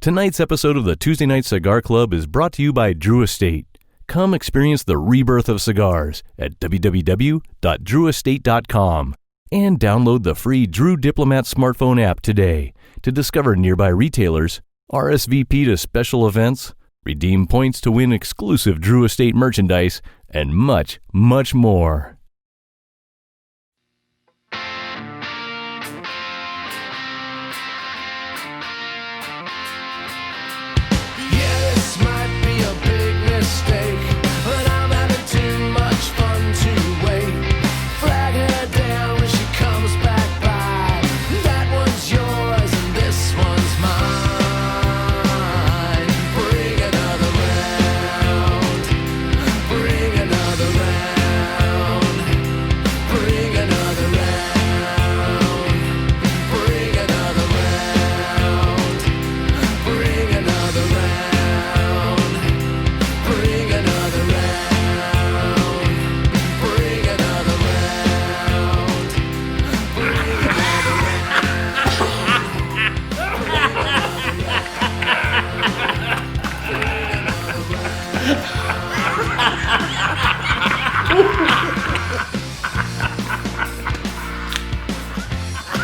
Tonight's episode of the Tuesday Night Cigar Club is brought to you by Drew Estate. Come experience the rebirth of cigars at www.drewestate.com and download the free Drew Diplomat smartphone app today to discover nearby retailers, RSVP to special events, redeem points to win exclusive Drew Estate merchandise, and much, much more.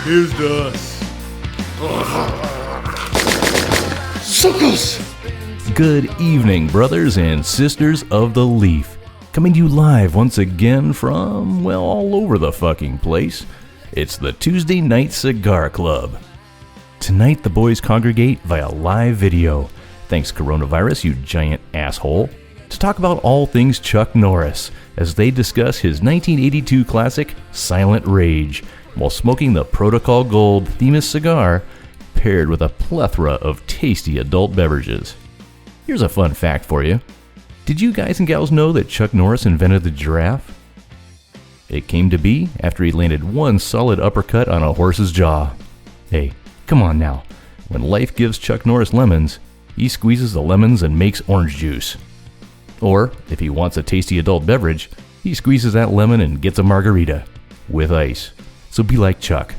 Here's to us. Suckers! Good evening, brothers and sisters of the Leaf. Coming to you live once again from, well, all over the fucking place. It's the Tuesday Night Cigar Club. Tonight the boys congregate via live video, thanks coronavirus, you giant asshole, to talk about all things Chuck Norris as they discuss his 1982 classic, Silent Rage, while smoking the Protocol Gold Themis cigar paired with a plethora of tasty adult beverages. Here's a fun fact for you. Did you guys and gals know that Chuck Norris invented the giraffe? It came to be after he landed one solid uppercut on a horse's jaw. Hey, come on now. When life gives Chuck Norris lemons, he squeezes the lemons and makes orange juice. Or, if he wants a tasty adult beverage, he squeezes that lemon and gets a margarita with ice. So be like Chuck.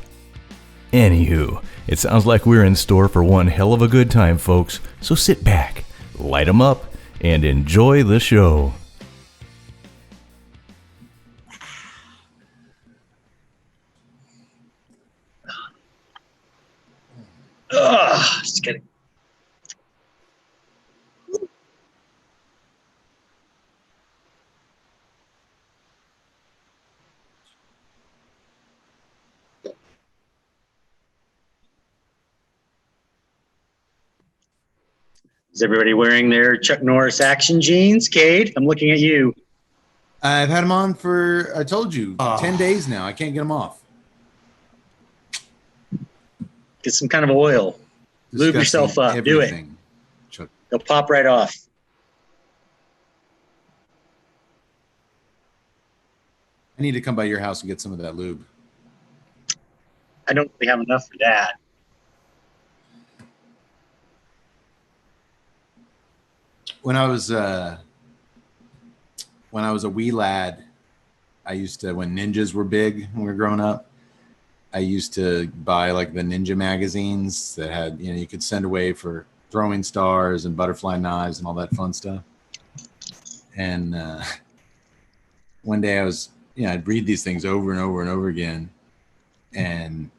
Anywho, it sounds like we're in store for one hell of a good time, folks. So sit back, light 'em up, and enjoy the show. Just kidding. Is everybody wearing their Chuck Norris action jeans? Cade, I'm looking at you. I've had them on for, I told you, 10 days now. I can't get them off. Get some kind of oil. Lube yourself up. Everything. Do it. Chuck. They'll pop right off. I need to come by your house and get some of that lube. I don't really have enough for that. When I was a wee lad, I used to, when ninjas were big when we were growing up, I used to buy like the ninja magazines that had, you know, you could send away for throwing stars and butterfly knives and all that fun stuff. And one day I was, you know, I'd read these things over and over and over again. And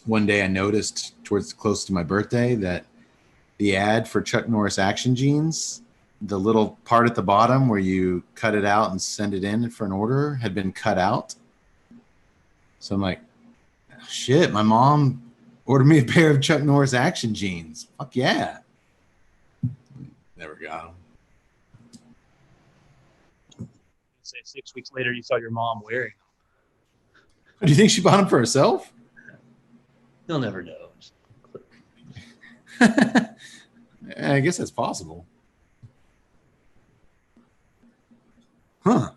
one day I noticed towards close to my birthday that the ad for Chuck Norris action jeans, the little part at the bottom where you cut it out and send it in for an order had been cut out. So I'm like, shit, my mom ordered me a pair of Chuck Norris action jeans. Fuck yeah. Never got them. Say 6 weeks later, you saw your mom wearing them. Do you think she bought them for herself? You'll never know. I guess that's possible. Huh.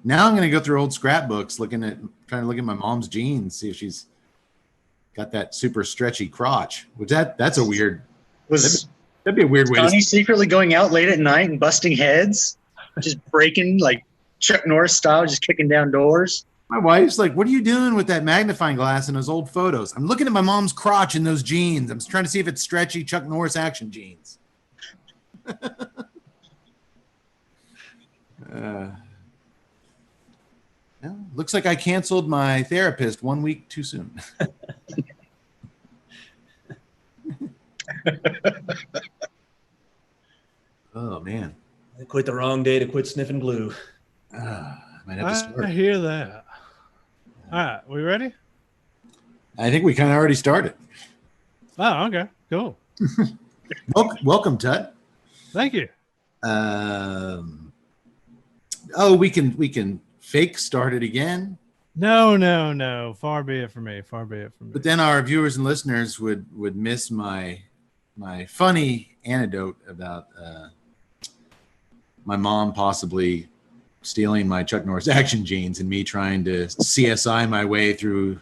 Now I'm going to go through old scrapbooks trying to look at my mom's jeans, see if she's got that super stretchy crotch. Which that's a weird. That'd be a weird way. Connie secretly going out late at night and busting heads, just breaking like Chuck Norris style, just kicking down doors. My wife's like, what are you doing with that magnifying glass in those old photos? I'm looking at my mom's crotch in those jeans. I'm trying to see if it's stretchy Chuck Norris action jeans. Well, looks like I canceled my therapist 1 week too soon. Oh, man. I quit the wrong day to quit sniffing glue. I might have to start. I hear that. All right, we ready? I think we kind of already started. Oh, okay, cool. Welcome, Tut. Thank you. We can fake start it again. No. Far be it from me. But then our viewers and listeners would miss my funny anecdote about my mom possibly stealing my Chuck Norris action jeans and me trying to CSI my way through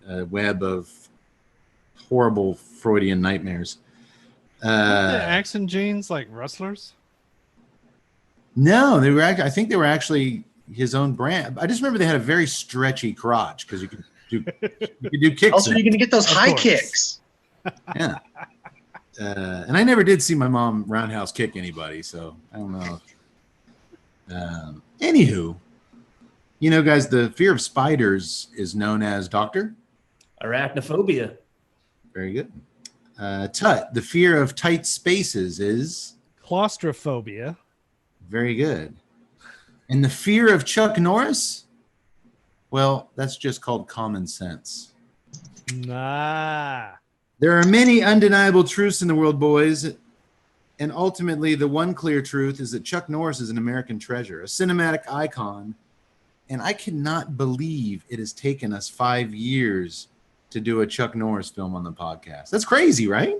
a web of horrible Freudian nightmares. The action jeans like rustlers? No, they were. I think they were actually his own brand. I just remember they had a very stretchy crotch because you could do kicks. Also, you're going to get those high kicks. Yeah. And I never did see my mom roundhouse kick anybody, so I don't know. Anywho, you know, guys, the fear of spiders is known as Doctor. Arachnophobia. Very good. Tut, the fear of tight spaces is Claustrophobia. very good. And the fear of Chuck Norris, well, that's just called common sense. Nah. There are many undeniable truths in the world, boys. And ultimately, the one clear truth is that Chuck Norris is an American treasure, a cinematic icon. And I cannot believe it has taken us 5 years to do a Chuck Norris film on the podcast. That's crazy, right?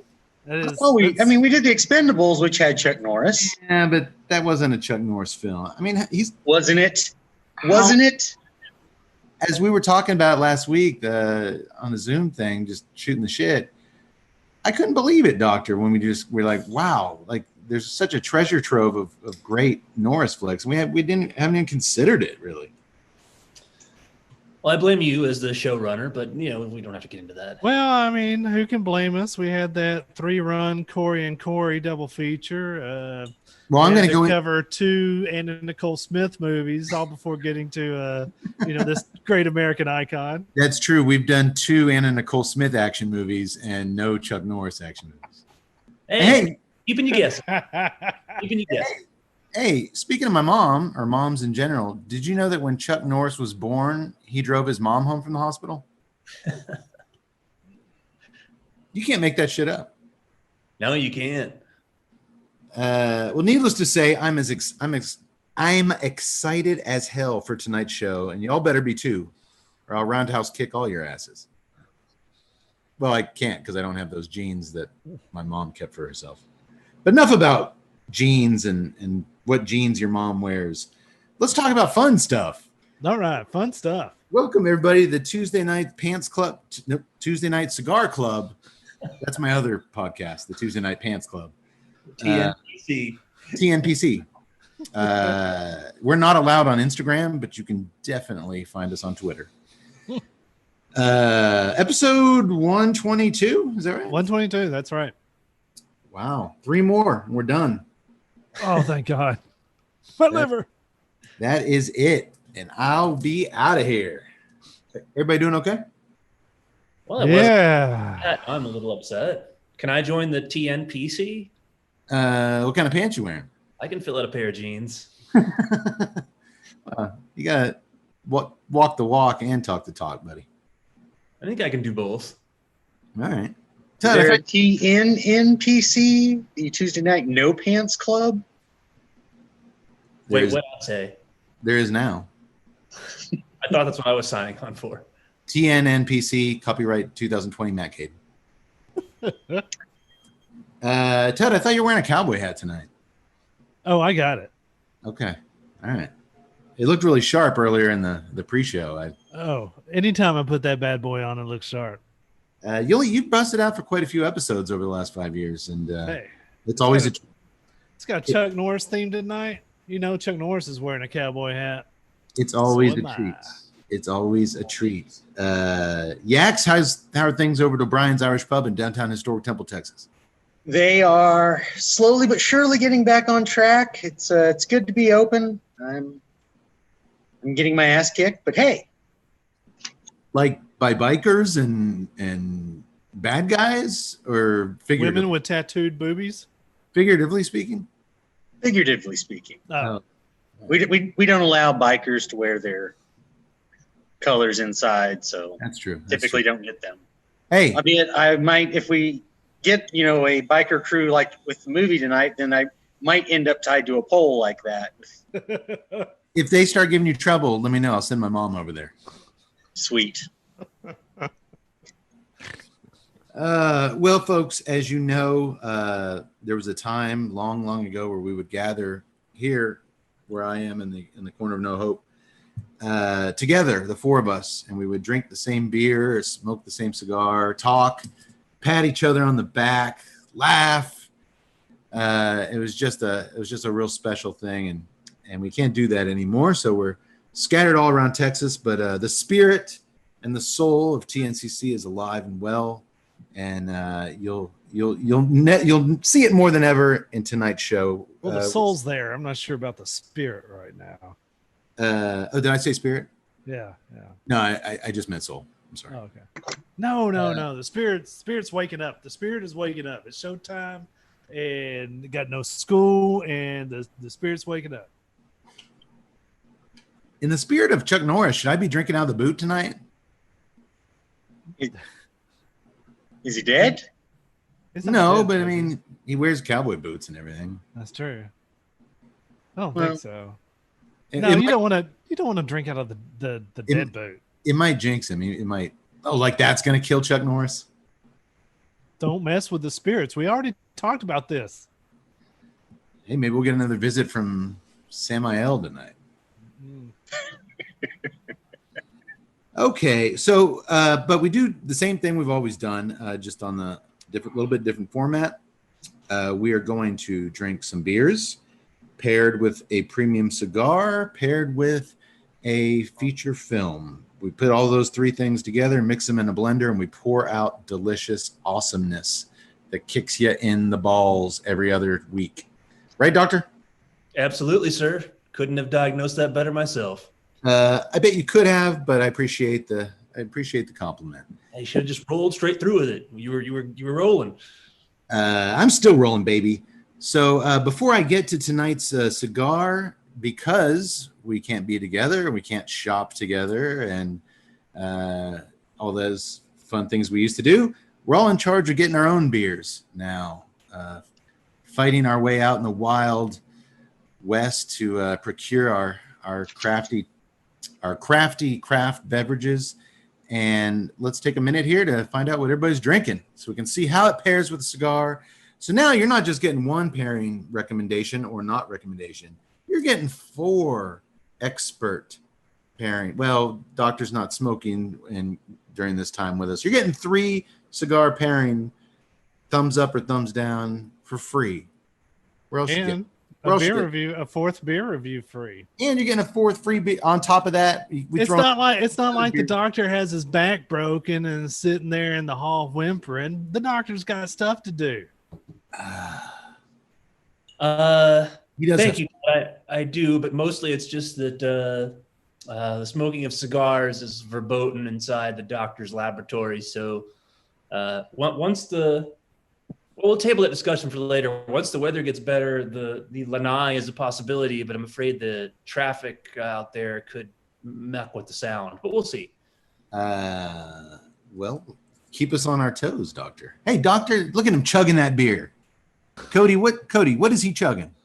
That is, Oh, we did the Expendables, which had Chuck Norris. Yeah, but that wasn't a Chuck Norris film. I mean, Wasn't it? Wasn't it? as we were talking about last week on the Zoom thing, just shooting the shit. I couldn't believe it, Doctor, when we're like, wow, like there's such a treasure trove of great Norris flicks. We haven't even considered it really. Well, I blame you as the showrunner, but we don't have to get into that. Well, I mean, who can blame us? We had that 3-run Corey and Corey double feature. Well, I'm going to go cover 2 Anna Nicole Smith movies, all before getting to this great American icon. That's true. We've done 2 Anna Nicole Smith action movies and no Chuck Norris action movies. Hey. Keeping you guessing. Hey, speaking of my mom, or moms in general, did you know that when Chuck Norris was born, he drove his mom home from the hospital? You can't make that shit up. No, you can't. Well, needless to say, I'm excited as hell for tonight's show, and y'all better be too, or I'll roundhouse kick all your asses. Well, I can't because I don't have those jeans that my mom kept for herself. But enough about jeans and what jeans your mom wears. Let's talk about fun stuff. All right, fun stuff. Welcome everybody to the Tuesday Night Pants Club, Tuesday Night Cigar Club. That's my other podcast, the Tuesday Night Pants Club. TNCC. TNPC. We're not allowed on Instagram, but you can definitely find us on Twitter. Episode 122, is that right? 122, that's right. Wow, 3 more, and we're done. Oh, thank God. My liver. That is it, and I'll be out of here. Everybody doing okay? Well, Yeah. I'm a little upset. Can I join the TNPC? What kind of pants you wearing? I can fill out a pair of jeans. You gotta walk the walk and talk the talk, buddy. I think I can do both. All right. Is there a TNNPC, the Tuesday Night No Pants Club? Wait, what did I say? There is now. I thought that's what I was signing on for. TNNPC, copyright 2020, Matt Cade. Ted, I thought you were wearing a cowboy hat tonight. Oh, I got it. Okay. All right. It looked really sharp earlier in the pre-show. Anytime I put that bad boy on, it looks sharp. You've busted out for quite a few episodes over the last 5 years, and Hey, it's always it's got Chuck Norris theme tonight. You know, Chuck Norris is wearing a cowboy hat. it's always So am a I. treat. It's always a treat. Yaks, how are things over to Brian's Irish Pub in downtown historic Temple, Texas? They are slowly but surely getting back on track. It's good to be open. I'm getting my ass kicked, but hey. Like by bikers and bad guys, or Women with tattooed boobies? Figuratively speaking? Figuratively speaking. Oh. We don't allow bikers to wear their colors inside, so That's true. typically don't get them. Hey, I mean, I might, if we get, a biker crew like with the movie tonight, then I might end up tied to a pole like that. if they start giving you trouble, let me know. I'll send my mom over there. Sweet. Well, folks, as you know, there was a time long, long ago where we would gather here, where I am in the corner of No Hope, together, the four of us, and we would drink the same beer, smoke the same cigar, talk, pat each other on the back, laugh. It was just a real special thing, and we can't do that anymore. So we're scattered all around Texas, but the spirit and the soul of TNCC is alive and well, and you'll see it more than ever in tonight's show. Well, the soul's there. I'm not sure about the spirit right now. Did I say spirit? Yeah. No, I just meant soul. I'm sorry. Oh, okay. No. The spirit's waking up. The spirit is waking up. It's showtime, and got no school, and the spirit's waking up. In the spirit of Chuck Norris, should I be drinking out of the boot tonight? Is he dead? No, but I mean, he wears cowboy boots and everything. That's true. I don't Well, think so. No, you don't want to drink out of the dead boot. It might jinx him. It might. Oh, like that's gonna kill Chuck Norris. Don't mess with the spirits. We already talked about this. Hey, maybe we'll get another visit from Samael tonight. Okay, so but we do the same thing we've always done, just on the little bit different format. We are going to drink some beers, paired with a premium cigar, paired with a feature film. We put all those three things together, mix them in a blender, and we pour out delicious awesomeness that kicks you in the balls every other week. Right, Doctor? Absolutely, sir. Couldn't have diagnosed that better myself. I bet you could have, but I appreciate the compliment. You should have just rolled straight through with it. You were rolling. I'm still rolling, baby. So before I get to tonight's cigar, because we can't be together, we can't shop together, and all those fun things we used to do, we're all in charge of getting our own beers now, fighting our way out in the wild west to procure our crafty craft beverages. And let's take a minute here to find out what everybody's drinking so we can see how it pairs with the cigar. So now you're not just getting one pairing recommendation or not recommendation. You're getting 4 expert pairing. Well, Doctor's not smoking during this time with us. You're getting 3 cigar pairing, thumbs up or thumbs down for free. Where else you get? A 4th beer review free. And you're getting a 4th free beer on top of that. It's not like the doctor has his back broken and is sitting there in the hall whimpering. The doctor's got stuff to do. Thank you. I do, but mostly it's just that the smoking of cigars is verboten inside the doctor's laboratory. So we'll table that discussion for later. Once the weather gets better, the lanai is a possibility, but I'm afraid the traffic out there could muck with the sound. But we'll see. Well, keep us on our toes, Doctor. Hey, Doctor, look at him chugging that beer. Cody, what is he chugging?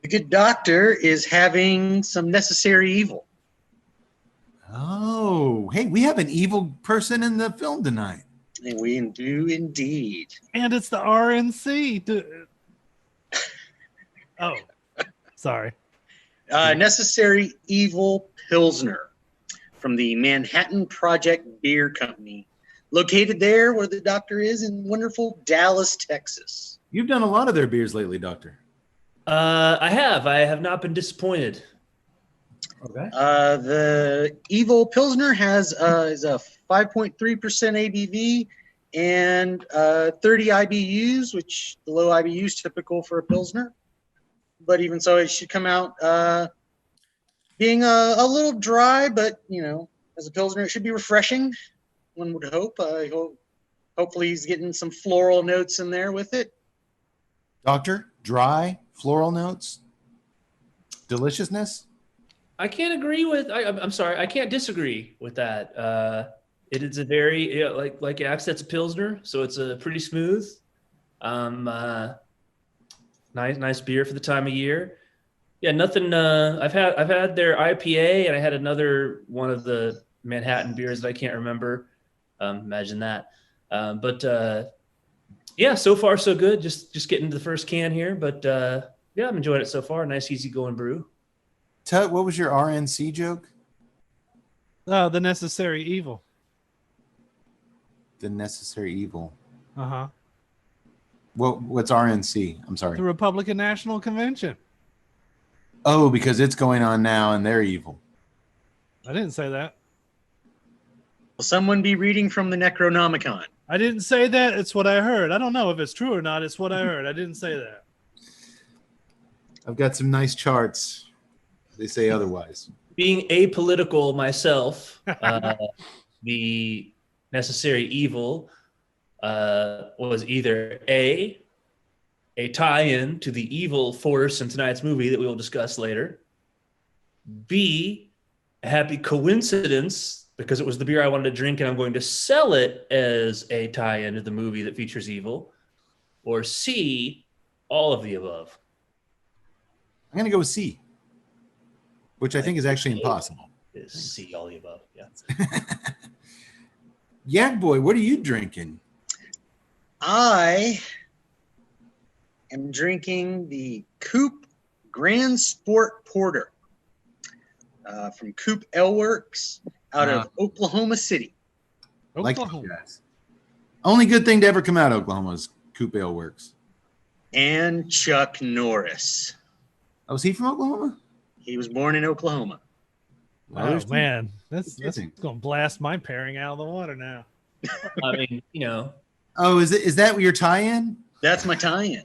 The good doctor is having some necessary evil. Oh, hey, we have an evil person in the film tonight. And we do indeed. And it's the RNC. Oh, sorry. Necessary Evil Pilsner from the Manhattan Project Beer Company, located there where the doctor is in wonderful Dallas, Texas. You've done a lot of their beers lately, Doctor. I have not been disappointed. Okay. The Evil Pilsner is a 5.3% ABV and 30 IBUs, which the low IBU is typical for a Pilsner. But even so, it should come out being a little dry, but, as a Pilsner, it should be refreshing, one would hope. Hopefully he's getting some floral notes in there with it. Doctor, dry, floral notes, deliciousness. I can't agree with. I'm sorry. I can't disagree with that. It is a very like Accent's a Pilsner, so it's a pretty smooth. Nice beer for the time of year. Yeah, nothing. I've had their IPA, and I had another one of the Manhattan beers that I can't remember. Imagine that. Yeah, so far so good. Just getting to the first can here, but yeah, I'm enjoying it so far. Nice, easy going brew. Tut, what was your RNC joke? The necessary evil. The necessary evil. Uh-huh. What's RNC? I'm sorry. The Republican National Convention. Oh, because it's going on now and they're evil. I didn't say that. Will someone be reading from the Necronomicon? I didn't say that. It's what I heard. I don't know if it's true or not. It's what I heard. I didn't say that. I've got some nice charts. They say otherwise. Being apolitical myself, the necessary evil was either a tie-in to the evil force in tonight's movie that we will discuss later, B, a happy coincidence because it was the beer I wanted to drink and I'm going to sell it as a tie-in to the movie that features evil, or C, all of the above. I'm going to go with C, which I think is actually impossible. Is C, all the above, yeah. Yak Boy, what are you drinking? I am drinking the Coop Grand Sport Porter from Coop Ale Works out of Oklahoma City. Like Oklahoma. you guys. Only good thing to ever come out of Oklahoma is Coop Ale Works. And Chuck Norris. Oh, was he from Oklahoma? He was born in Oklahoma. Well, Oh, there's- man. That's Confusing. going to blast my pairing out of the water now. I mean, Oh, is that your tie-in? That's my tie-in.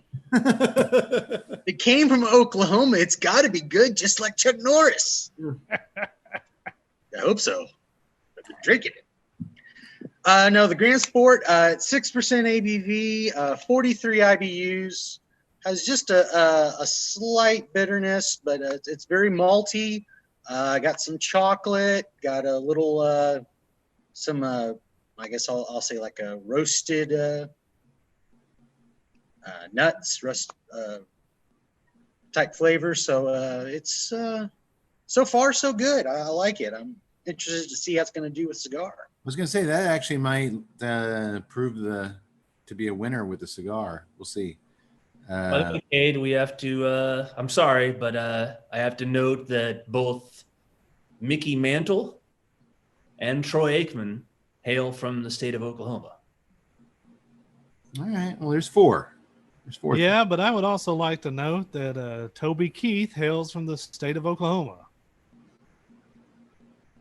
It came from Oklahoma. It's got to be good, just like Chuck Norris. I hope so. I've been drinking it. No, the Grand Sport, 6% ABV, 43 IBUs, has just a slight bitterness, but it's very malty. Got some chocolate, got a little, some, I guess I'll say like a roasted nuts, type flavor. So it's so far so good. I like it. I'm interested to see how it's going to do with cigar. I was going to say that actually might prove to be a winner with the cigar. We'll see. by the way, Cade, we have to, I'm sorry, but I have to note that both Mickey Mantle and Troy Aikman hail from the state of Oklahoma. All right. Well, there's four. There's four. Yeah, but I would also like to note that Toby Keith hails from the state of Oklahoma.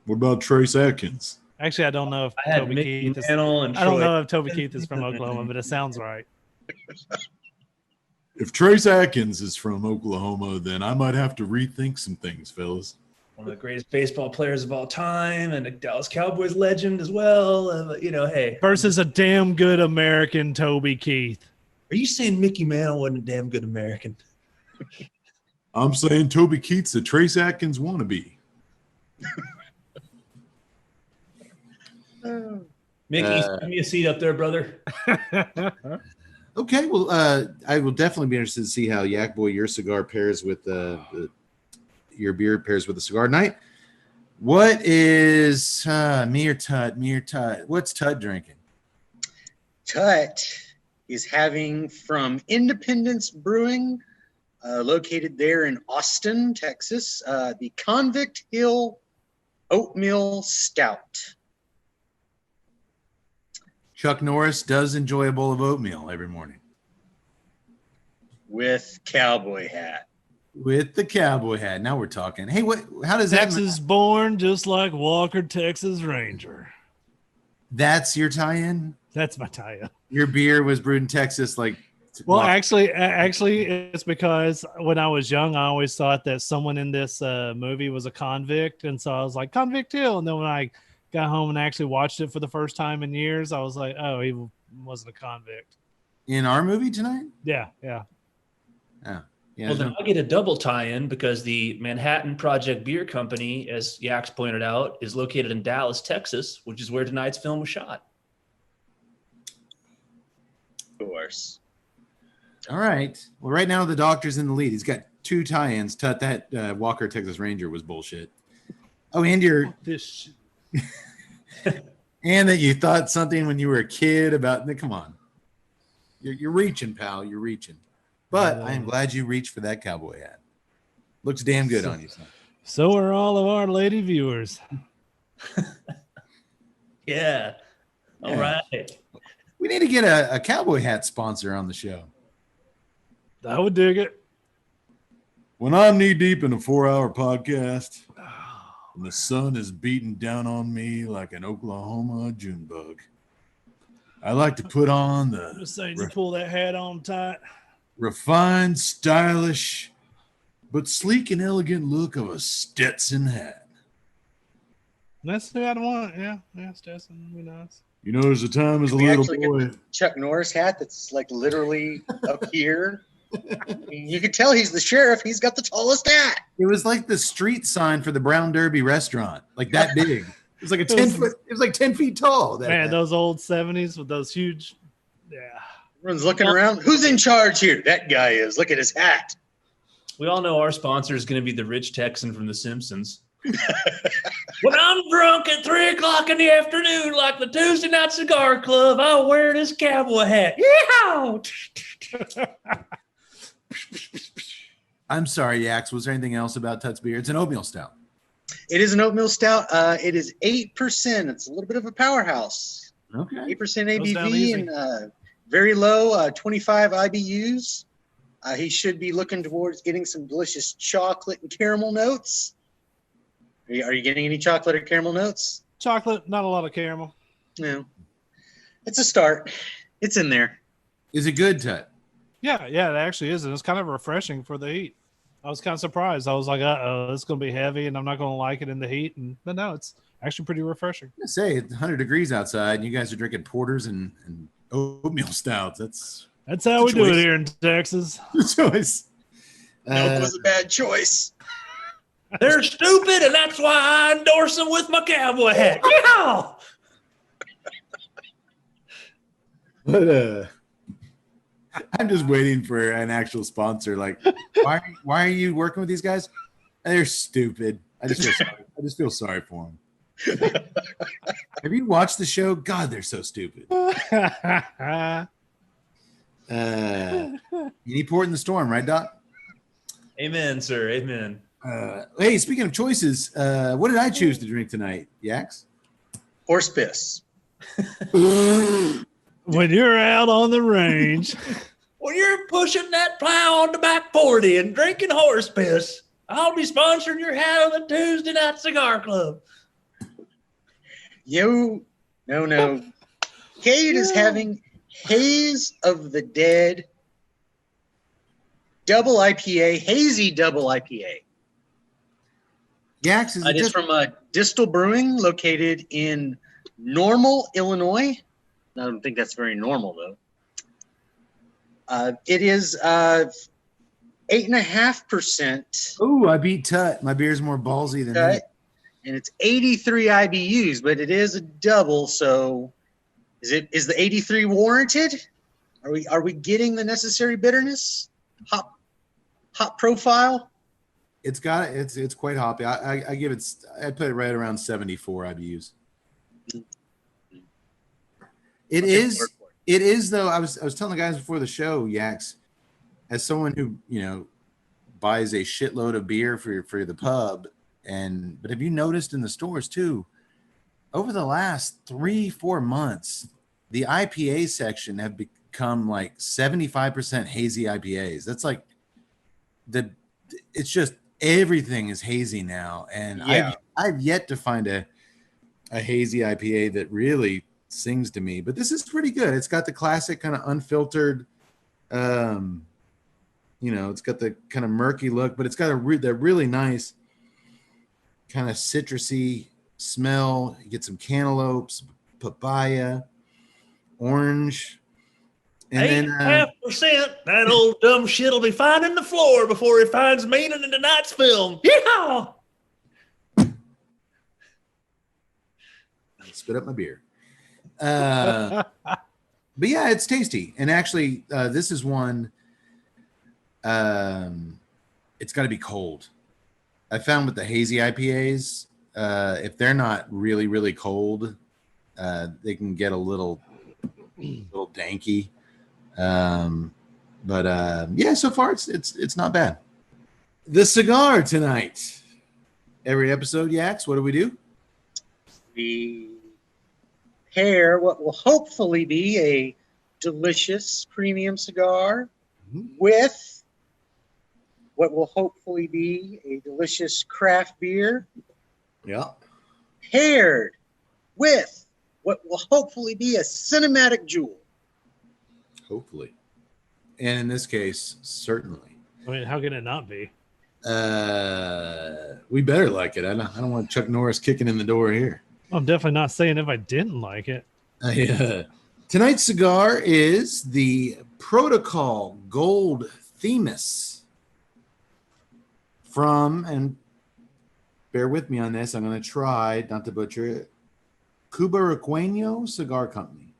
What about Trace Atkins? Actually, I don't know if I had Toby Mickey Keith is. Mantle and I don't Troy. know if Toby Keith is from Oklahoma, but it sounds right. If Trace Atkins is from Oklahoma, then I might have to rethink some things, fellas. One of the greatest baseball players of all time and a Dallas Cowboys legend as well. Hey. Versus a damn good American Toby Keith. Are you saying Mickey Mantle wasn't a damn good American? I'm saying Toby Keith's a Trace Atkins wannabe. Mickey, give me a seat up there, brother. Okay, well, I will definitely be interested to see how Yak Boy, your cigar pairs with your beer pairs with the cigar night. What is me or Tut? What's Tut drinking? Tut is having from Independence Brewing, located there in Austin, Texas, the Convict Hill Oatmeal Stout. Chuck Norris does enjoy a bowl of oatmeal every morning. With cowboy hat. With the cowboy hat. Now we're talking. Hey, what? How does Texas born, just like Walker, Texas Ranger. That's your tie-in? That's my tie-in. Your beer was brewed in Texas, like. Well, actually, it's because when I was young, I always thought that someone in this movie was a convict, and so I was like, Convict Hill. And then when I got home and actually watched it for the first time in years, I was like, oh, he wasn't a convict. In our movie tonight? Yeah. Oh, yeah. Well, then I get a double tie-in because the Manhattan Project Beer Company, as Yax pointed out, is located in Dallas, Texas, which is where tonight's film was shot. Of course. All right. Well, right now the doctor's in the lead. He's got 2 tie-ins. Tut, that Walker Texas Ranger was bullshit. Oh, and This. and that you thought something when you were a kid about. Come on, you're reaching, pal. You're reaching. But I am glad you reached for that cowboy hat. Looks damn good on you, son. So are all of our lady viewers. Yeah. All right. We need to get a cowboy hat sponsor on the show. I would dig it. When I'm knee deep in a 4-hour podcast and the sun is beating down on me like an Oklahoma June bug, I like to put on I'm just saying, you pull that hat on tight. refined, stylish, but sleek and elegant look of a Stetson hat. That's what I'd want. Yeah, Stetson would be nice. You know, there's a time as a We little actually boy. get the Chuck Norris hat that's like literally up here. You can tell he's the sheriff. He's got the tallest hat. It was like the street sign for the Brown Derby restaurant, like that big. It was like a 10 foot. It was like 10 feet tall. That Man, hat. those old 70s with those huge. Yeah. Everyone's looking around. Who's in charge here? That guy is. Look at his hat. We all know our sponsor is going to be the rich Texan from The Simpsons. When I'm drunk at 3 o'clock in the afternoon, like the Tuesday Night Cigar Club, I'll wear this cowboy hat. Yeah. I'm sorry, Yax. Was there anything else about Tut's beer? It's an oatmeal stout. It is an oatmeal stout. It is 8%. It's a little bit of a powerhouse. Okay. 8% Goes down ABV easy. and very low, 25 IBUs. He should be looking towards getting some delicious chocolate and caramel notes. Are you getting any chocolate or caramel notes? Chocolate, not a lot of caramel. No. It's a start. It's in there. Is it good, Tut? Yeah, it actually is. And it's kind of refreshing for the heat. I was kind of surprised. I was like, uh-oh, it's going to be heavy and I'm not going to like it in the heat. But no, it's actually pretty refreshing. I say it's 100 degrees outside and you guys are drinking porters and oatmeal stouts. That's how we do choice. it here in Texas. Choice. It was a bad choice. They're stupid, and that's why I endorse them with my cowboy hat. Yeah. But I'm just waiting for an actual sponsor. Like, why are you working with these guys? They're stupid. I just feel sorry for them. Have you watched the show? God, they're so stupid. Any port in the storm, right, Doc? Amen, sir. Amen. Hey, speaking of choices, what did I choose to drink tonight, Yax? Horse piss. When you're out on the range, When you're pushing that plow on the back 40 and drinking horse piss, I'll be sponsoring your hat on the Tuesday Night Cigar Club. No. Cade is having Haze of the Dead double IPA, hazy double IPA. Yax, is It is just from Distal Brewing, located in Normal, Illinois. I don't think that's very normal, though. It is 8.5%. Oh, I beat Tut. My beer's more ballsy than me. And it's 83 IBUs, but it is a double. So, is the 83 warranted? Are we getting the necessary bitterness? Hop profile? It's quite hoppy. I put it right around 74 IBUs. It is though. I was telling the guys before the show, Yax, as someone who buys a shitload of beer for the pub, but have you noticed in the stores too, over the last 3-4 months, the IPA section have become like 75% hazy IPAs. That's like it's just everything is hazy now, and Yeah. I've yet to find a hazy IPA that really sings to me. But this is pretty good. It's got the classic kind of unfiltered, it's got the kind of murky look, but it's got that really nice kind of citrusy smell. You get some cantaloupes, papaya, orange, and then 8.5%. That old dumb shit'll be finding the floor before he finds meaning in tonight's film. Yeah. spit up my beer. But yeah, it's tasty. And actually, this is one. It's got to be cold. I found with the hazy IPAs, if they're not really, really cold, they can get a little danky. But yeah, so far it's not bad. The cigar tonight. Every episode, Yaks, what do? We pair what will hopefully be a delicious premium cigar with what will hopefully be a delicious craft beer. Yeah. Paired with what will hopefully be a cinematic jewel. Hopefully. And in this case, certainly. I mean, how can it not be? We better like it. I don't want Chuck Norris kicking in the door here. I'm definitely not saying if I didn't like it. Tonight's cigar is the Protocol Gold Themis from, and bear with me on this, I'm going to try not to butcher it, Cubaraqueño Cigar Company.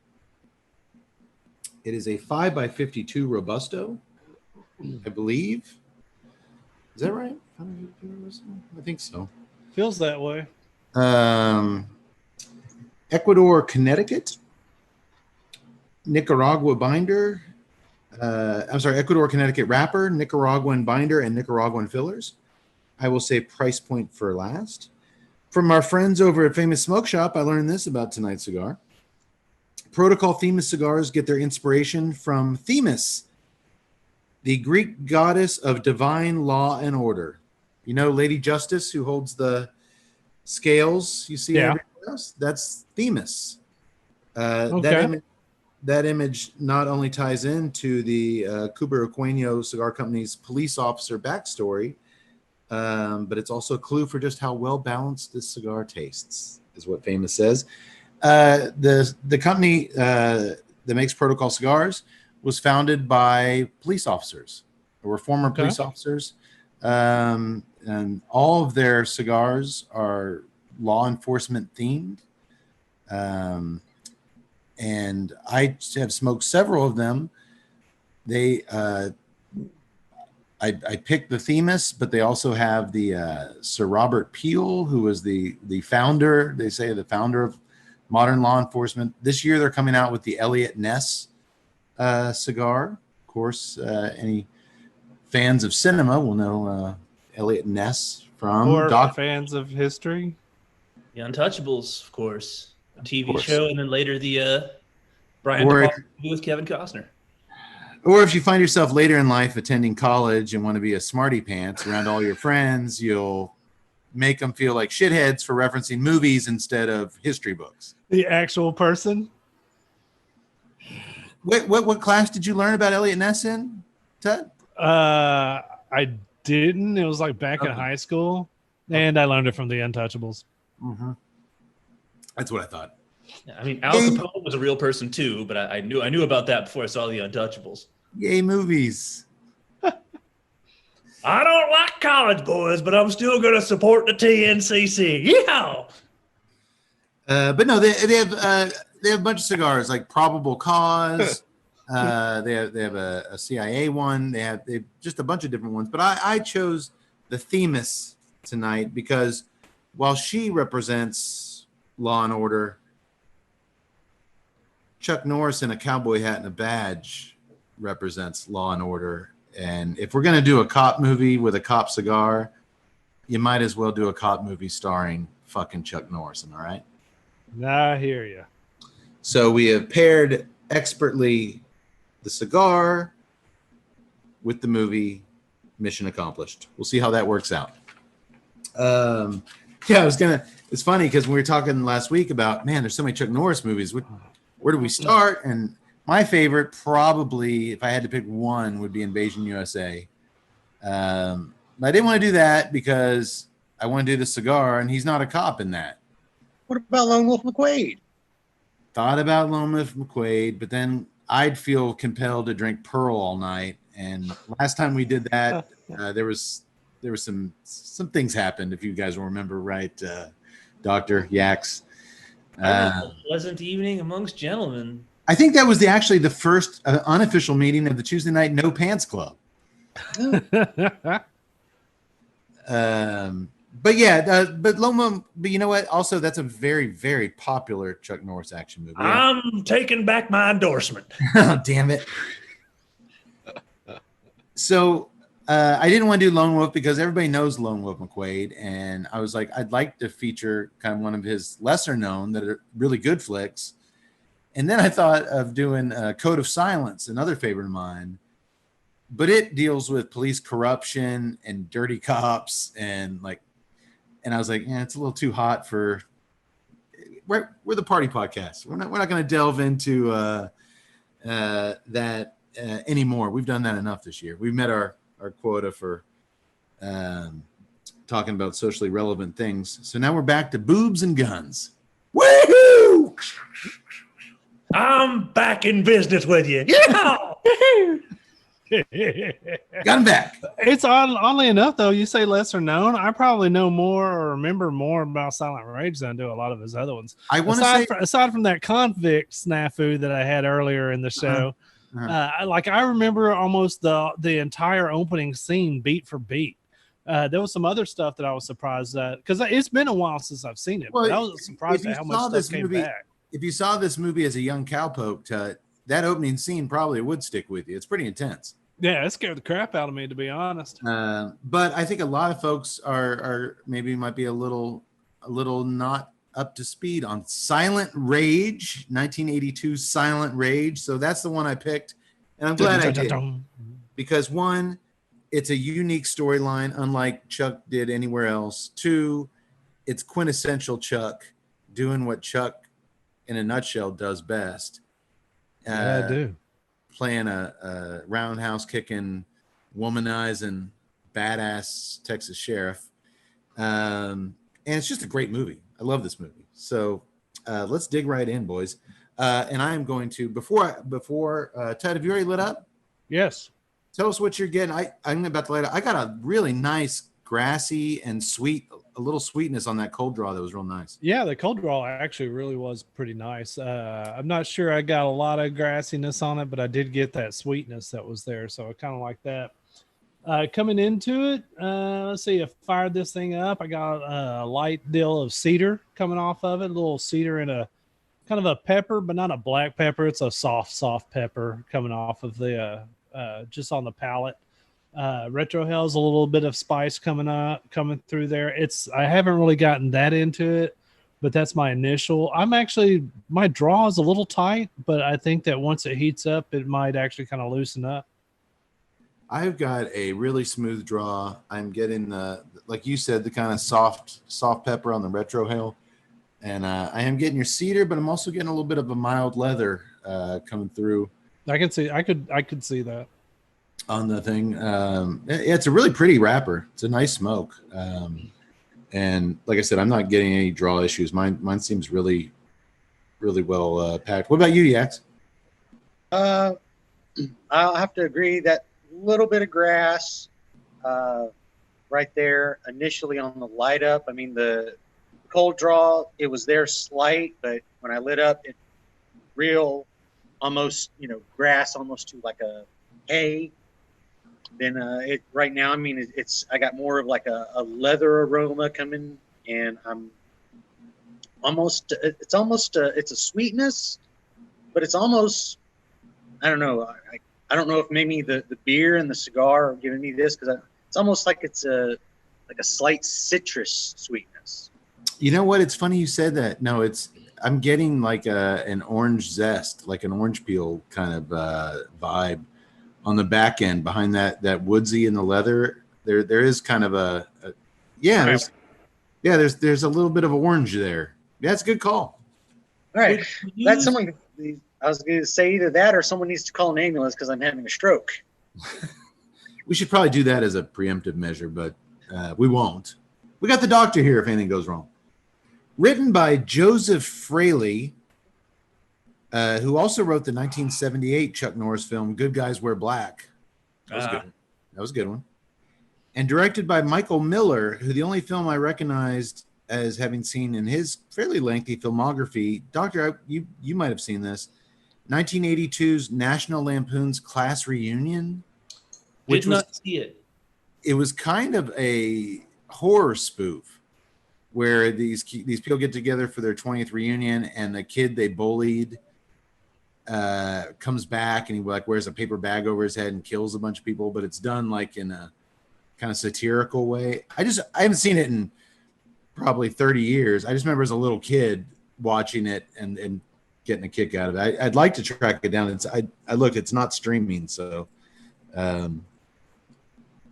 It is a 5x52 Robusto, I believe. Is that right? I think so. Feels that way. Ecuador, Connecticut, Nicaragua binder. Ecuador, Connecticut wrapper, Nicaraguan binder, and Nicaraguan fillers. I will say price point for last. From our friends over at Famous Smoke Shop, I learned this about tonight's cigar. Protocol Themis cigars get their inspiration from Themis, the Greek goddess of divine law and order. You know, Lady Justice, who holds the scales you see everywhere else? That's Themis. Okay. That image not only ties into the Cubaraqueño Cigar Company's police officer backstory, but it's also a clue for just how well balanced this cigar tastes, is what Famous says. The company that makes Protocol cigars was founded by police officers, or former police officers, and all of their cigars are law enforcement themed. And I have smoked several of them. I picked the Themis, but they also have the Sir Robert Peel, who was the founder, they say the founder of modern law enforcement. This year they're coming out with the Elliot Ness cigar. Of course, any fans of cinema will know Elliot Ness from Or fans of history. The Untouchables, of course. A TV show, and then later the Brian Or De Palma movie with Kevin Costner. Or if you find yourself later in life attending college and want to be a smarty pants around all your friends, you'll make them feel like shitheads for referencing movies instead of history books. The actual person? What class did you learn about Elliot Ness in, Ted? I didn't. It was like back in high school, and I learned it from the Untouchables. Mm-hmm. That's what I thought. I mean, Al Capone was a real person too, but I knew about that before I saw the Untouchables. Yay, movies. I don't like college boys, but I'm still going to support the TNCC. Yeah. But no, they have a bunch of cigars like Probable Cause. They have a CIA one. They have just a bunch of different ones. But I chose the Themis tonight because while she represents law and order, Chuck Norris in a cowboy hat and a badge represents law and order. And if we're going to do a cop movie with a cop cigar, you might as well do a cop movie starring fucking Chuck Norris. Am I right? I hear you. So we have paired expertly the cigar with the movie mission accomplished. We'll see how that works out. It's funny because we were talking last week about, man, there's so many Chuck Norris movies. Where do we start? And my favorite, probably, if I had to pick one, would be Invasion USA. But I didn't want to do that because I want to do the cigar, and he's not a cop in that. What about Lone Wolf McQuade? Thought about Lone Wolf McQuade, but then I'd feel compelled to drink Pearl all night. And last time we did that, there was some things happened, if you guys will remember, right, Dr. Yaks? Pleasant evening amongst gentlemen. I think that was actually the first unofficial meeting of the Tuesday Night No Pants Club. But you know what? Also, that's a very, very popular Chuck Norris action movie. I'm taking back my endorsement. Oh, damn it. So I didn't want to do Lone Wolf because everybody knows Lone Wolf McQuade. And I was like, I'd like to feature kind of one of his lesser known that are really good flicks. And then I thought of doing Code of Silence, another favorite of mine. But it deals with police corruption and dirty cops and I was like, yeah, it's a little too hot for. We're the party podcast. We're not going to delve into that anymore. We've done that enough this year. We've met our quota for talking about socially relevant things. So now we're back to boobs and guns. Woohoo! I'm back in business with you. Yeah. Got him back. It's oddly enough, though, you say lesser known. I probably know more or remember more about Silent Rage than I do a lot of his other ones. I want to say, aside from that convict snafu that I had earlier in the show, I remember almost the entire opening scene beat for beat. There was some other stuff that I was surprised at because it's been a while since I've seen it. But I was surprised at how much stuff came back. If you saw this movie as a young cowpoke, that opening scene probably would stick with you. It's pretty intense. Yeah, it scared the crap out of me, to be honest. But I think a lot of folks are might be a little not up to speed on Silent Rage, 1982 Silent Rage. So that's the one I picked, and I'm glad I did because one, it's a unique storyline, unlike Chuck did anywhere else. Two, it's quintessential Chuck doing what Chuck, in a nutshell, does best. Yeah, I do. Playing a roundhouse kicking, womanizing, badass Texas sheriff. And it's just a great movie. I love this movie. So let's dig right in, boys. And I am going to, before Ted, have you already lit up? Yes. Tell us what you're getting. I'm about to light up. I got a really nice grassy and sweet, a little sweetness on that cold draw that was real nice. Yeah, the cold draw actually really was pretty nice. I'm not sure I got a lot of grassiness on it, but I did get that sweetness that was there. So I kind of like that. Coming into it, let's see, I fired this thing up. I got a light deal of cedar coming off of it, a little cedar and a kind of a pepper, but not a black pepper. It's a soft pepper coming off of the just on the palate. Retrohel's a little bit of spice coming through there. I haven't really gotten that into it, but that's my initial. My draw is a little tight, but I think that once it heats up, it might actually kind of loosen up. I've got a really smooth draw. I'm getting like you said, the kind of soft pepper on the retrohale, and I am getting your cedar, but I'm also getting a little bit of a mild leather coming through. I could see that on the thing. It's a really pretty wrapper. It's a nice smoke. And like I said, I'm not getting any draw issues. Mine seems really, really well packed. What about you, Yax? I'll have to agree that little bit of grass right there initially on the light up. I mean, the cold draw, it was there slight, but when I lit up, it real almost, grass almost to like a hay. Then it right now, I mean, I got more of like a leather aroma coming, and I'm it's a sweetness, but it's almost, I don't know. I don't know if maybe the beer and the cigar are giving me this, because it's almost like it's a slight citrus sweetness. You know what? It's funny you said that. No, I'm getting like an orange zest, like an orange peel kind of vibe on the back end behind that woodsy and the leather. There is kind of there's a little bit of orange there. Yeah, it's a good call. All right, that's someone. I was going to say either that or someone needs to call an ambulance because I'm having a stroke. We should probably do that as a preemptive measure, but we won't. We got the doctor here if anything goes wrong. Written by Joseph Fraley, who also wrote the 1978 Chuck Norris film Good Guys Wear Black. That was good. That was a good one. And directed by Michael Miller, who the only film I recognized as having seen in his fairly lengthy filmography, Doctor, you might have seen this, 1982's National Lampoon's Class Reunion. Did not see it. It was kind of a horror spoof where these people get together for their 20th reunion, and the kid they bullied comes back, and he like wears a paper bag over his head and kills a bunch of people, but it's done like in a kind of satirical way. I haven't seen it in probably 30 years. I just remember as a little kid watching it and getting a kick out of it. I'd like to track it down. It's not streaming, so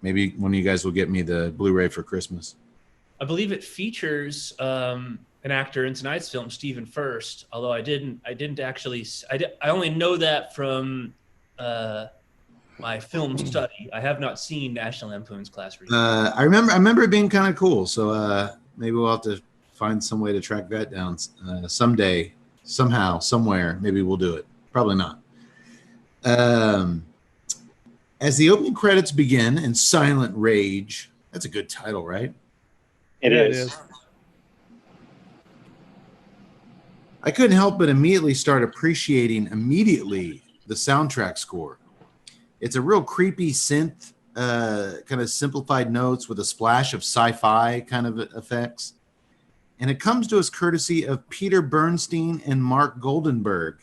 maybe one of you guys will get me the Blu-ray for Christmas. I believe it features an actor in tonight's film, Stephen Furst. Although I only know that from my film study. I have not seen National Lampoon's Class Reunion. I remember it being kind of cool. So maybe we'll have to find some way to track that down someday, somehow, somewhere. Maybe we'll do it. Probably not. As the opening credits begin in silent rage, that's a good title, right? It is. I couldn't help but immediately start appreciating the soundtrack score. It's a real creepy synth, kind of simplified notes with a splash of sci-fi kind of effects. And it comes to us courtesy of Peter Bernstein and Mark Goldenberg.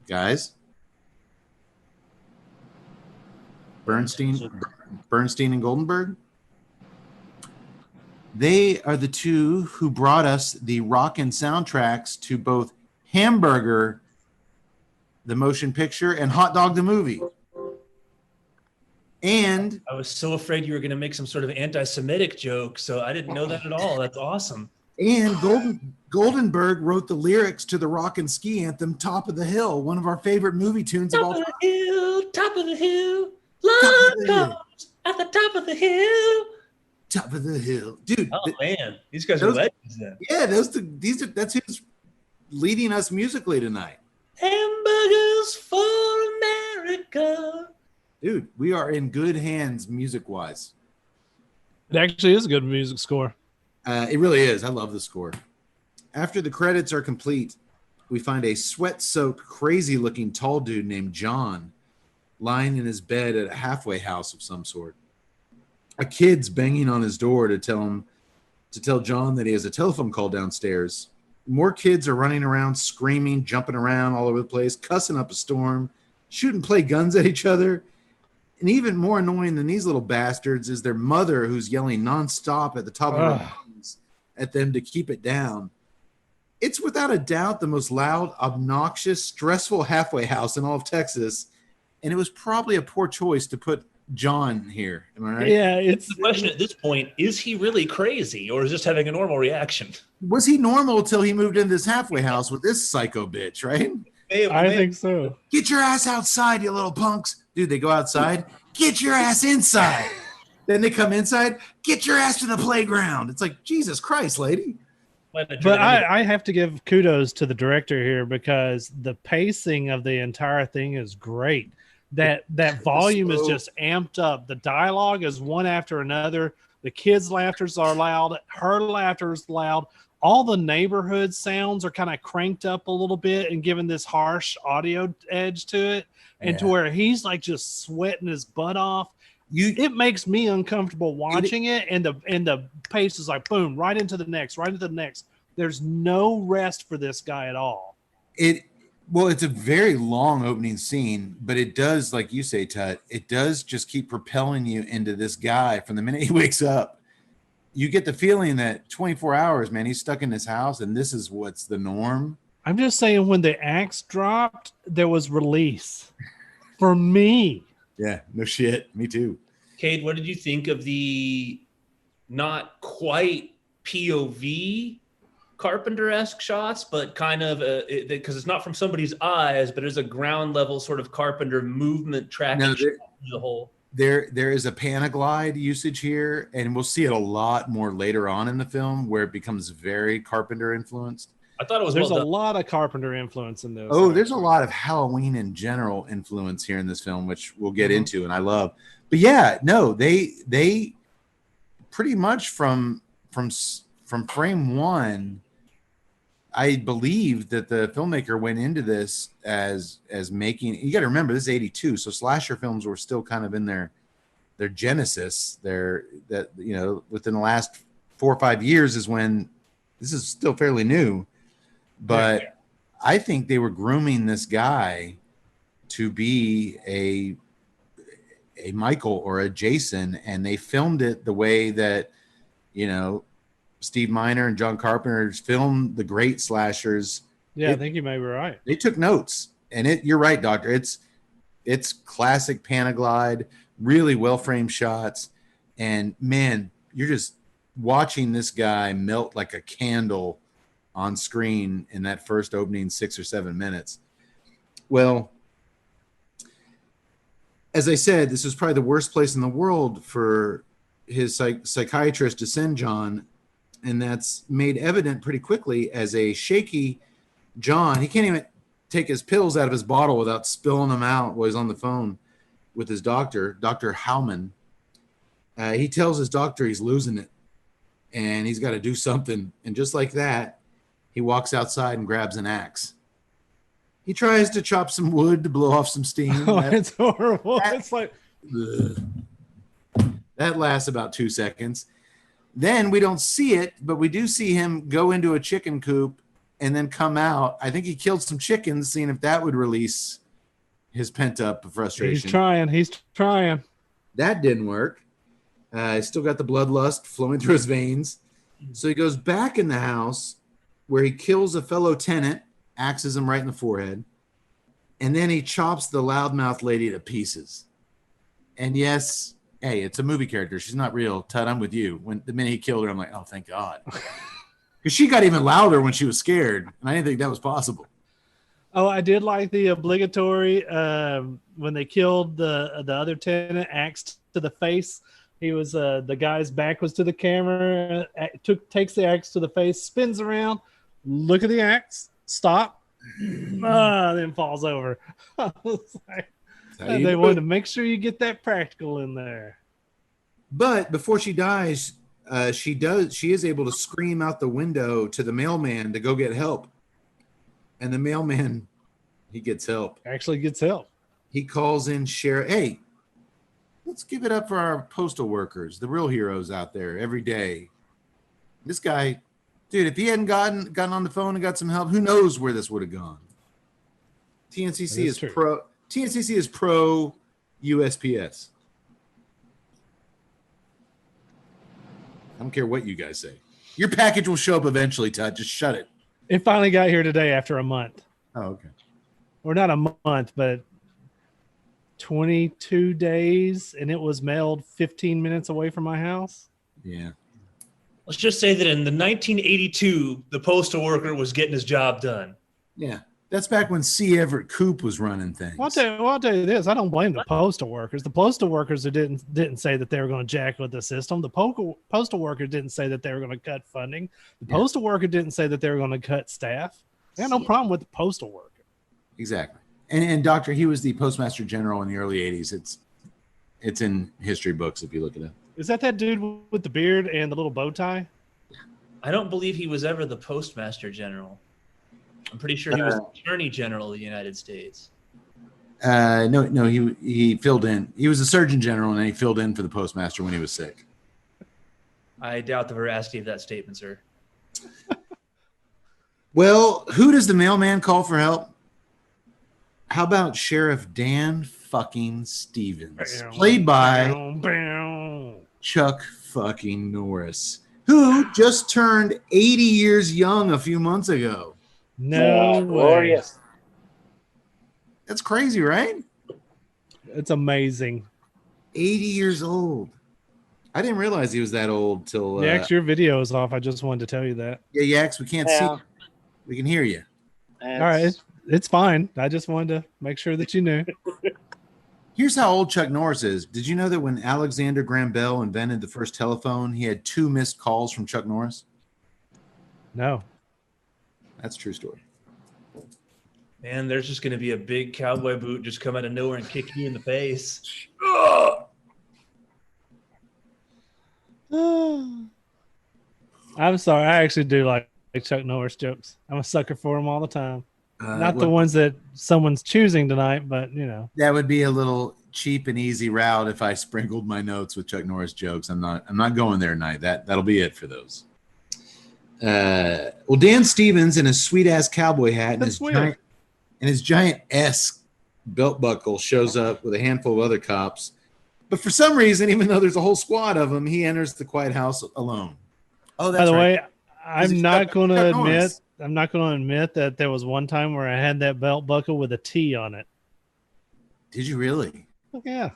Guys? Bernstein and Goldenberg? They are the two who brought us the rockin' soundtracks to both Hamburger, the motion picture, and Hot Dog, the movie. And I was so afraid you were going to make some sort of anti-Semitic joke, so I didn't know that at all. That's awesome. And Goldenberg wrote the lyrics to the rock and ski anthem, Top of the Hill, one of our favorite movie tunes of all time. Top of the hill, Lord comes at the top of the hill. Top of the hill. Dude. Oh, man. These guys are legends then. Yeah, that's who's leading us musically tonight. Hamburgers for America. Dude, we are in good hands music-wise. It actually is a good music score. It really is. I love the score. After the credits are complete, we find a sweat-soaked, crazy-looking tall dude named John lying in his bed at a halfway house of some sort. A kid's banging on his door to tell John that he has a telephone call downstairs. More kids are running around, screaming, jumping around all over the place, cussing up a storm, shooting play guns at each other. And even more annoying than these little bastards is their mother, who's yelling nonstop at the top of her lungs at them to keep it down. It's without a doubt the most loud, obnoxious, stressful halfway house in all of Texas. And it was probably a poor choice to put John here. Am I right? Yeah, it's the question at this point, is he really crazy or is just having a normal reaction? Was he normal till he moved into this halfway house with this psycho bitch, right? I think so. Get your ass outside, you little punks. Dude, they go outside. Get your ass inside. Then they come inside. Get your ass to the playground. It's like, Jesus Christ, lady. But I have to give kudos to the director here because the pacing of the entire thing is great. That volume is just amped up. The dialogue is one after another. The kids' laughters are loud. Her laughter is loud. All the neighborhood sounds are kind of cranked up a little bit and given this harsh audio edge to it. And to where he's like just sweating his butt off. It makes me uncomfortable watching it, and the pace is like boom, right into the next. There's no rest for this guy at all. Well, it's a very long opening scene, but it does, like you say, Tut, it does just keep propelling you into this guy from the minute he wakes up. You get the feeling that 24 hours, man, he's stuck in this house, and this is what's the norm. I'm just saying, when the axe dropped, there was release. For me. Yeah, no shit. Me too. Cade, what did you think of the not quite POV Carpenter-esque shots, but kind of because it's not from somebody's eyes, but there's a ground level sort of Carpenter movement tracking shot through the whole. There is a Panaglide usage here, and we'll see it a lot more later on in the film where it becomes very Carpenter influenced. I thought it was There's a lot of Carpenter influence in those. Oh, there's a lot of Halloween in general influence here in this film, which we'll get into, and I love. But yeah, no, they pretty much from frame one, I believe that the filmmaker went into this as making. You got to remember, this is '82, so slasher films were still kind of in their genesis. Within the last 4 or 5 years is when this is still fairly new. But I think they were grooming this guy to be a Michael or a Jason, and they filmed it the way that, Steve Miner and John Carpenter filmed the great slashers. Yeah, I think you may be right. They took notes, and you're right, Doctor. It's classic Panaglide, really well-framed shots, and man, you're just watching this guy melt like a candle on screen in that first opening 6 or 7 minutes. Well, as I said, this was probably the worst place in the world for his psychiatrist to send John, and that's made evident pretty quickly as a shaky John. He can't even take his pills out of his bottle without spilling them out while he's on the phone with his doctor, Dr. Howman. He tells his doctor he's losing it, and he's got to do something. And just like that, he walks outside and grabs an axe. He tries to chop some wood to blow off some steam. Oh, it's horrible. It's like that lasts about 2 seconds. Then we don't see it, but we do see him go into a chicken coop and then come out. I think he killed some chickens, seeing if that would release his pent-up frustration. He's trying. That didn't work. He's still got the bloodlust flowing through his veins. So he goes back in the house where he kills a fellow tenant, axes him right in the forehead, and then he chops the loudmouth lady to pieces. And yes, hey, it's a movie character. She's not real. Tut, I'm with you. When the minute he killed her, I'm like, oh, thank God. Because she got even louder when she was scared, and I didn't think that was possible. Oh, I did like the obligatory when they killed the other tenant, axe to the face. He was the guy's back was to the camera, takes the axe to the face, spins around, look at the axe, stop, then falls over. I was like, they wanted to make sure you get that practical in there. But before she dies, she is able to scream out the window to the mailman to go get help. And the mailman, he gets help. Actually gets help. He calls in sheriff. Hey, let's give it up for our postal workers, the real heroes out there every day. This guy, dude, if he hadn't gotten on the phone and got some help, who knows where this would have gone. TNCC is pro. TNCC is pro USPS. I don't care what you guys say. Your package will show up eventually, Todd. Just shut it. It finally got here today after a month. Oh, okay. Or not a month, but 22 days, and it was mailed 15 minutes away from my house. Yeah. Let's just say that in the 1982, the postal worker was getting his job done. Yeah. That's back when C. Everett Koop was running things. I'll tell you this. I don't blame the postal workers. The postal workers who didn't say that they were going to jack with the system. The postal worker didn't say that they were going to cut funding. The postal worker didn't say that they were going to cut staff. They had no problem with the postal worker. Exactly. And Doctor, he was the Postmaster General in the early 80s. It's in history books if you look at it. Is that dude with the beard and the little bow tie? I don't believe he was ever the Postmaster General. I'm pretty sure he was Attorney General of the United States. No, he filled in. He was a Surgeon General, and then he filled in for the Postmaster when he was sick. I doubt the veracity of that statement, sir. Well, who does the mailman call for help? How about Sheriff Dan fucking Stevens, played by Chuck fucking Norris, who just turned 80 years young a few months ago. No, glorious. That's crazy, right? It's amazing. 80 years old. I didn't realize he was that old till. Yax, your video is off. I just wanted to tell you that. Yeah, Yax, we can't see. You. We can hear you. All right, it's fine. I just wanted to make sure that you knew. Here's how old Chuck Norris is. Did you know that when Alexander Graham Bell invented the first telephone, he had 2 missed calls from Chuck Norris? No. That's a true story. Man, there's just going to be a big cowboy boot just come out of nowhere and kick you in the face. I'm sorry. I actually do like Chuck Norris jokes. I'm a sucker for them all the time. Not the ones that someone's choosing tonight, but you know. That would be a little cheap and easy route if I sprinkled my notes with Chuck Norris jokes. I'm not going there tonight. That'll be it for those. Well, Dan Stevens in his sweet ass cowboy hat and his giant S belt buckle shows up with a handful of other cops. But for some reason, even though there's a whole squad of them, he enters the quiet house alone. Oh, that's by the right. way, I'm not going to admit that there was one time where I had that belt buckle with a T on it. Did you really? Yeah.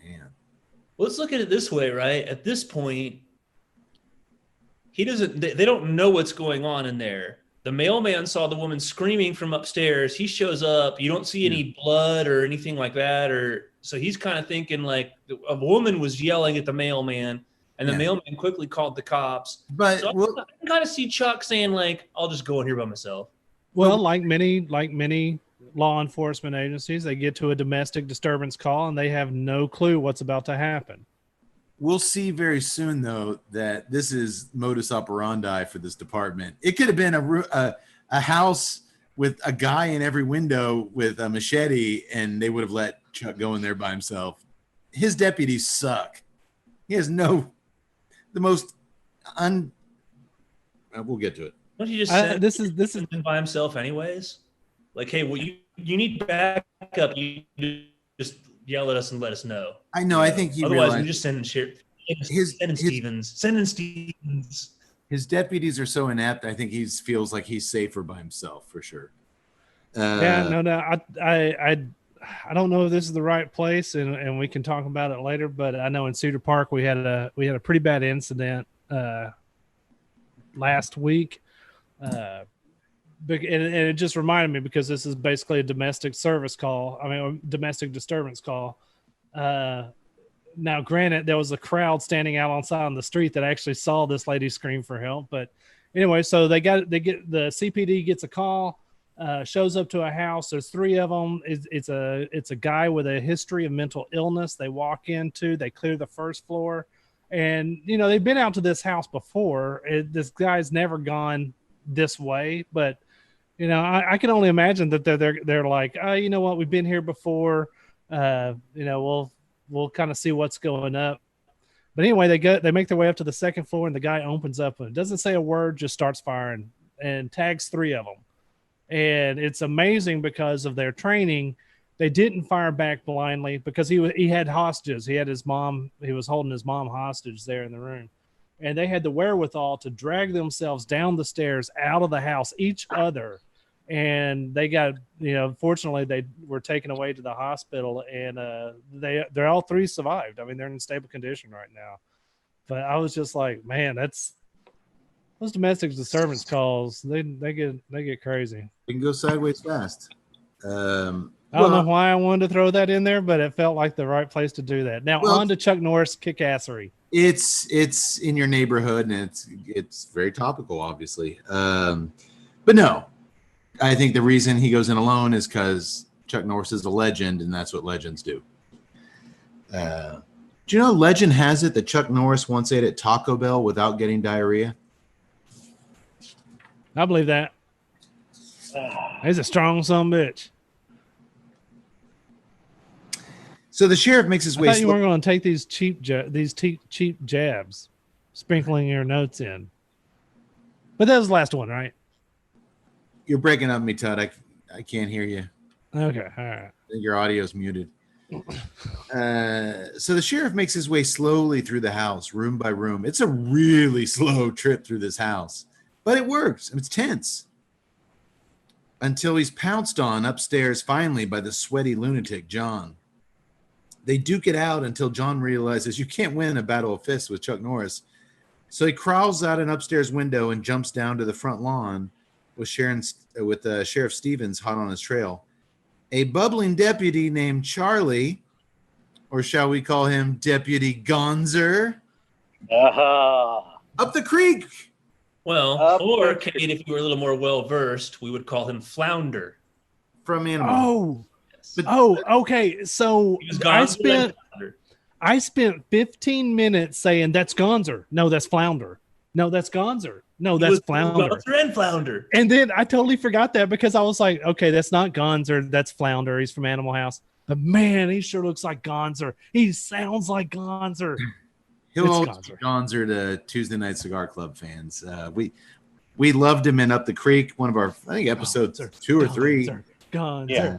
Man. Let's look at it this way, right? At this point, they don't know what's going on in there. The mailman saw the woman screaming from upstairs. He shows up. You don't see any blood or anything like that. So he's kind of thinking like a woman was yelling at the mailman, and the mailman quickly called the cops. But so I can kind of see Chuck saying like, "I'll just go in here by myself." Well, like many law enforcement agencies, they get to a domestic disturbance call and they have no clue what's about to happen. We'll see very soon, though, that this is modus operandi for this department. It could have been a house with a guy in every window with a machete, and they would have let Chuck go in there by himself. His deputies suck. He has the most we'll get to it. Don't you just say this is by himself anyways? Like, hey, well, you need backup. You just yell at us and let us know. I know. I think otherwise we just send Stevens. His deputies are so inept. I think he feels like he's safer by himself for sure. I don't know if this is the right place, and we can talk about it later. But I know in Cedar Park we had a pretty bad incident last week, and it just reminded me because this is basically a domestic disturbance call. Now, granted, there was a crowd standing out on the street that actually saw this lady scream for help. But anyway, so the CPD gets a call, shows up to a house. There's 3 of them. It's a guy with a history of mental illness. They walk into, they clear the first floor, and they've been out to this house before. This guy's never gone this way, but I can only imagine that they're like, oh, you know what, we've been here before. We'll kind of see what's going up. But anyway, they make their way up to the second floor, and the guy opens up and doesn't say a word, just starts firing and tags 3 of them. And it's amazing because of their training. They didn't fire back blindly because he had hostages. He had his mom. He was holding his mom hostage there in the room. And they had the wherewithal to drag themselves down the stairs out of the house, each other. And they got, fortunately they were taken away to the hospital, and they're all 3 survived. I mean, they're in stable condition right now. But I was just like, man, those domestic disturbance calls, they get crazy. It can go sideways fast. I don't know why I wanted to throw that in there, but it felt like the right place to do that. Now on to Chuck Norris kickassery. It's in your neighborhood, and it's very topical, obviously. But no. I think the reason he goes in alone is because Chuck Norris is a legend, and that's what legends do. Do you know legend has it that Chuck Norris once ate at Taco Bell without getting diarrhea? I believe that. He's a strong son of a bitch. So the sheriff makes his way. I thought you weren't going to take these cheap jabs, sprinkling your notes in. But that was the last one, right? You're breaking up me, Todd. I can't hear you. Okay, all right. I think your audio's muted. So the sheriff makes his way slowly through the house, room by room. It's a really slow trip through this house, but it works. It's tense. until he's pounced on upstairs finally by the sweaty lunatic, John. They duke it out until John realizes you can't win a battle of fists with Chuck Norris. So he crawls out an upstairs window and jumps down to the front lawn with Sheriff Stevens hot on his trail. A bubbling deputy named Charlie, or shall we call him Deputy Gonzer, up the creek. Well, or Kate, if you were a little more well-versed, we would call him Flounder. From Animal. Oh, But- okay. So He was I Gonzer and Flounder. spent 15 minutes saying that's Gonzer. No, that's Flounder. No, that's Gonzer. No, He that's was Flounder. Gonzer and Flounder. And then I totally forgot that because I was like, okay, that's not Gonzer. That's Flounder. He's from Animal House. But man, he sure looks like Gonzer. He sounds like Gonzer. He'll It's always Gonzer. be Gonzer to Tuesday Night Cigar Club fans. We loved him in Up the Creek, one of our, I think, episodes Gonzer, 2 or 3. Gonzer. Yeah.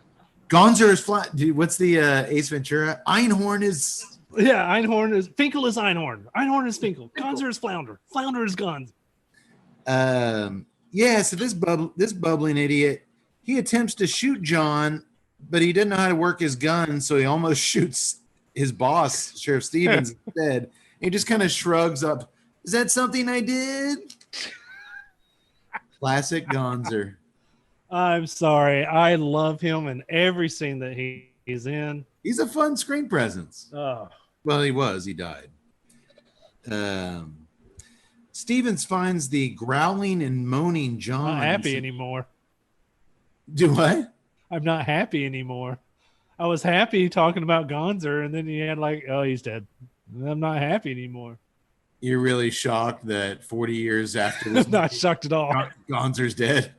Gonzer is flat. Dude, what's the Ace Ventura? Einhorn is. Yeah, Einhorn is Finkel is Einhorn. Einhorn is Finkel. Gonzer is Flounder. Flounder is Gonzer. Yeah. So this bubbling idiot, he attempts to shoot John, but he didn't know how to work his gun, so he almost shoots his boss, Sheriff Stevens, instead. He just kind of shrugs up. Is that something I did? Classic Gonzer. I'm sorry. I love him in every scene that he's in. He's a fun screen presence. Oh, Well, he was. He died. Stevens finds the growling and moaning John. not happy anymore. Do what? I'm not happy anymore. I was happy talking about Gonzer, and then he had like, oh, he's dead. I'm not happy anymore. You're really shocked that 40 years after this, I'm not shocked at all. Gonzer's dead.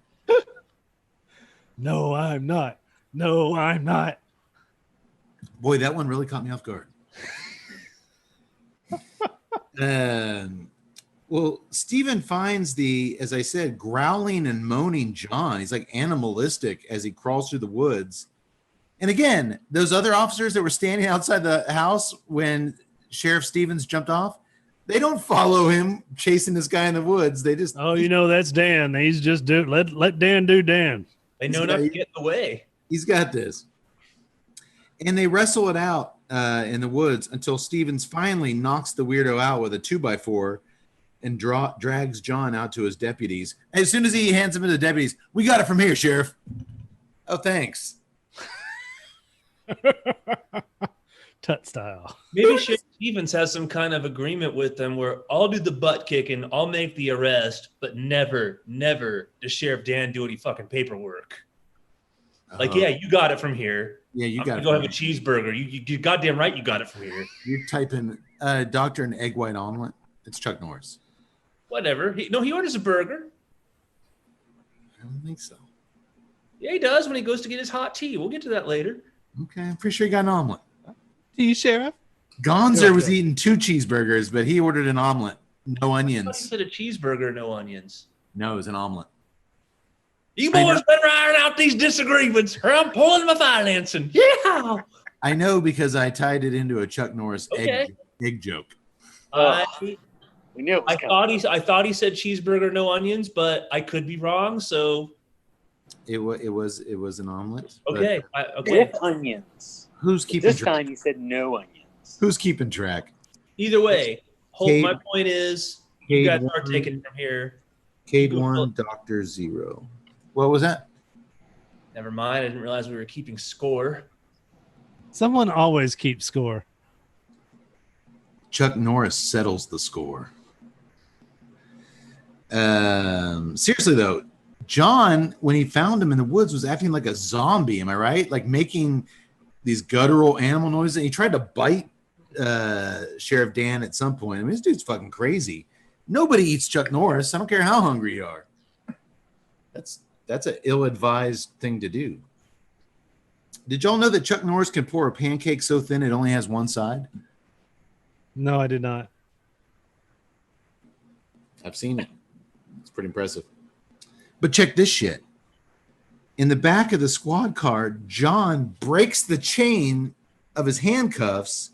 No, I'm not. No, I'm not. Boy, that one really caught me off guard. Well, Stephen finds as I said, growling and moaning John. He's like animalistic as he crawls through the woods. And again, those other officers that were standing outside the house when Sheriff Stevens jumped off, they don't follow him chasing this guy in the woods. They just, Oh, that's Dan. He's just let Dan do Dan. They know not to get in the way. he's got this. And they wrestle it out in the woods until Stevens finally knocks the weirdo out with a 2x4 and drags John out to his deputies. As soon as he hands him to the deputies, we got it from here, Sheriff. Oh, thanks. Tut style. Maybe Sheriff Stevens has some kind of agreement with them where I'll do the butt kicking, I'll make the arrest, but never does Sheriff Dan do any fucking paperwork. Like, yeah, you got it from here. Yeah, you I'm got gonna it. go have a cheeseburger. You goddamn right you got it from here. You type in Doctor and egg white omelet. It's Chuck Norris. Whatever. He orders a burger. I don't think so. Yeah, he does when he goes to get his hot tea. We'll get to that later. Okay, I'm pretty sure he got an omelet. Do you, Sheriff? Gonzer was eating 2 cheeseburgers, but he ordered an omelet. No I thought he onions. said a cheeseburger, no onions. No, it was an omelet. You I boys know. better iron out these disagreements or I'm pulling my financing. Yeah. I know because I tied it into a Chuck Norris Okay. egg joke. We knew it was coming. I thought he said cheeseburger, no onions, but I could be wrong. So It was an omelet. but okay, With onions. Who's keeping This track? time you said no onions. Who's keeping track? Either way, Cade- my point is you Cade guys are one. taking it from here. Cade 1, Doctor 0. What was that? Never mind. I didn't realize we were keeping score. Someone always keeps score. Chuck Norris settles the score. Seriously though, John, when he found him in the woods, was acting like a zombie. Am I right? Like making these guttural animal noises. And he tried to bite Sheriff Dan at some point. I mean, this dude's fucking crazy. Nobody eats Chuck Norris. I don't care how hungry you are. That's an ill-advised thing to do. Did y'all know that Chuck Norris can pour a pancake so thin it only has one side? No, I did not. I've seen it. It's pretty impressive. But check this shit. In the back of the squad car, John breaks the chain of his handcuffs,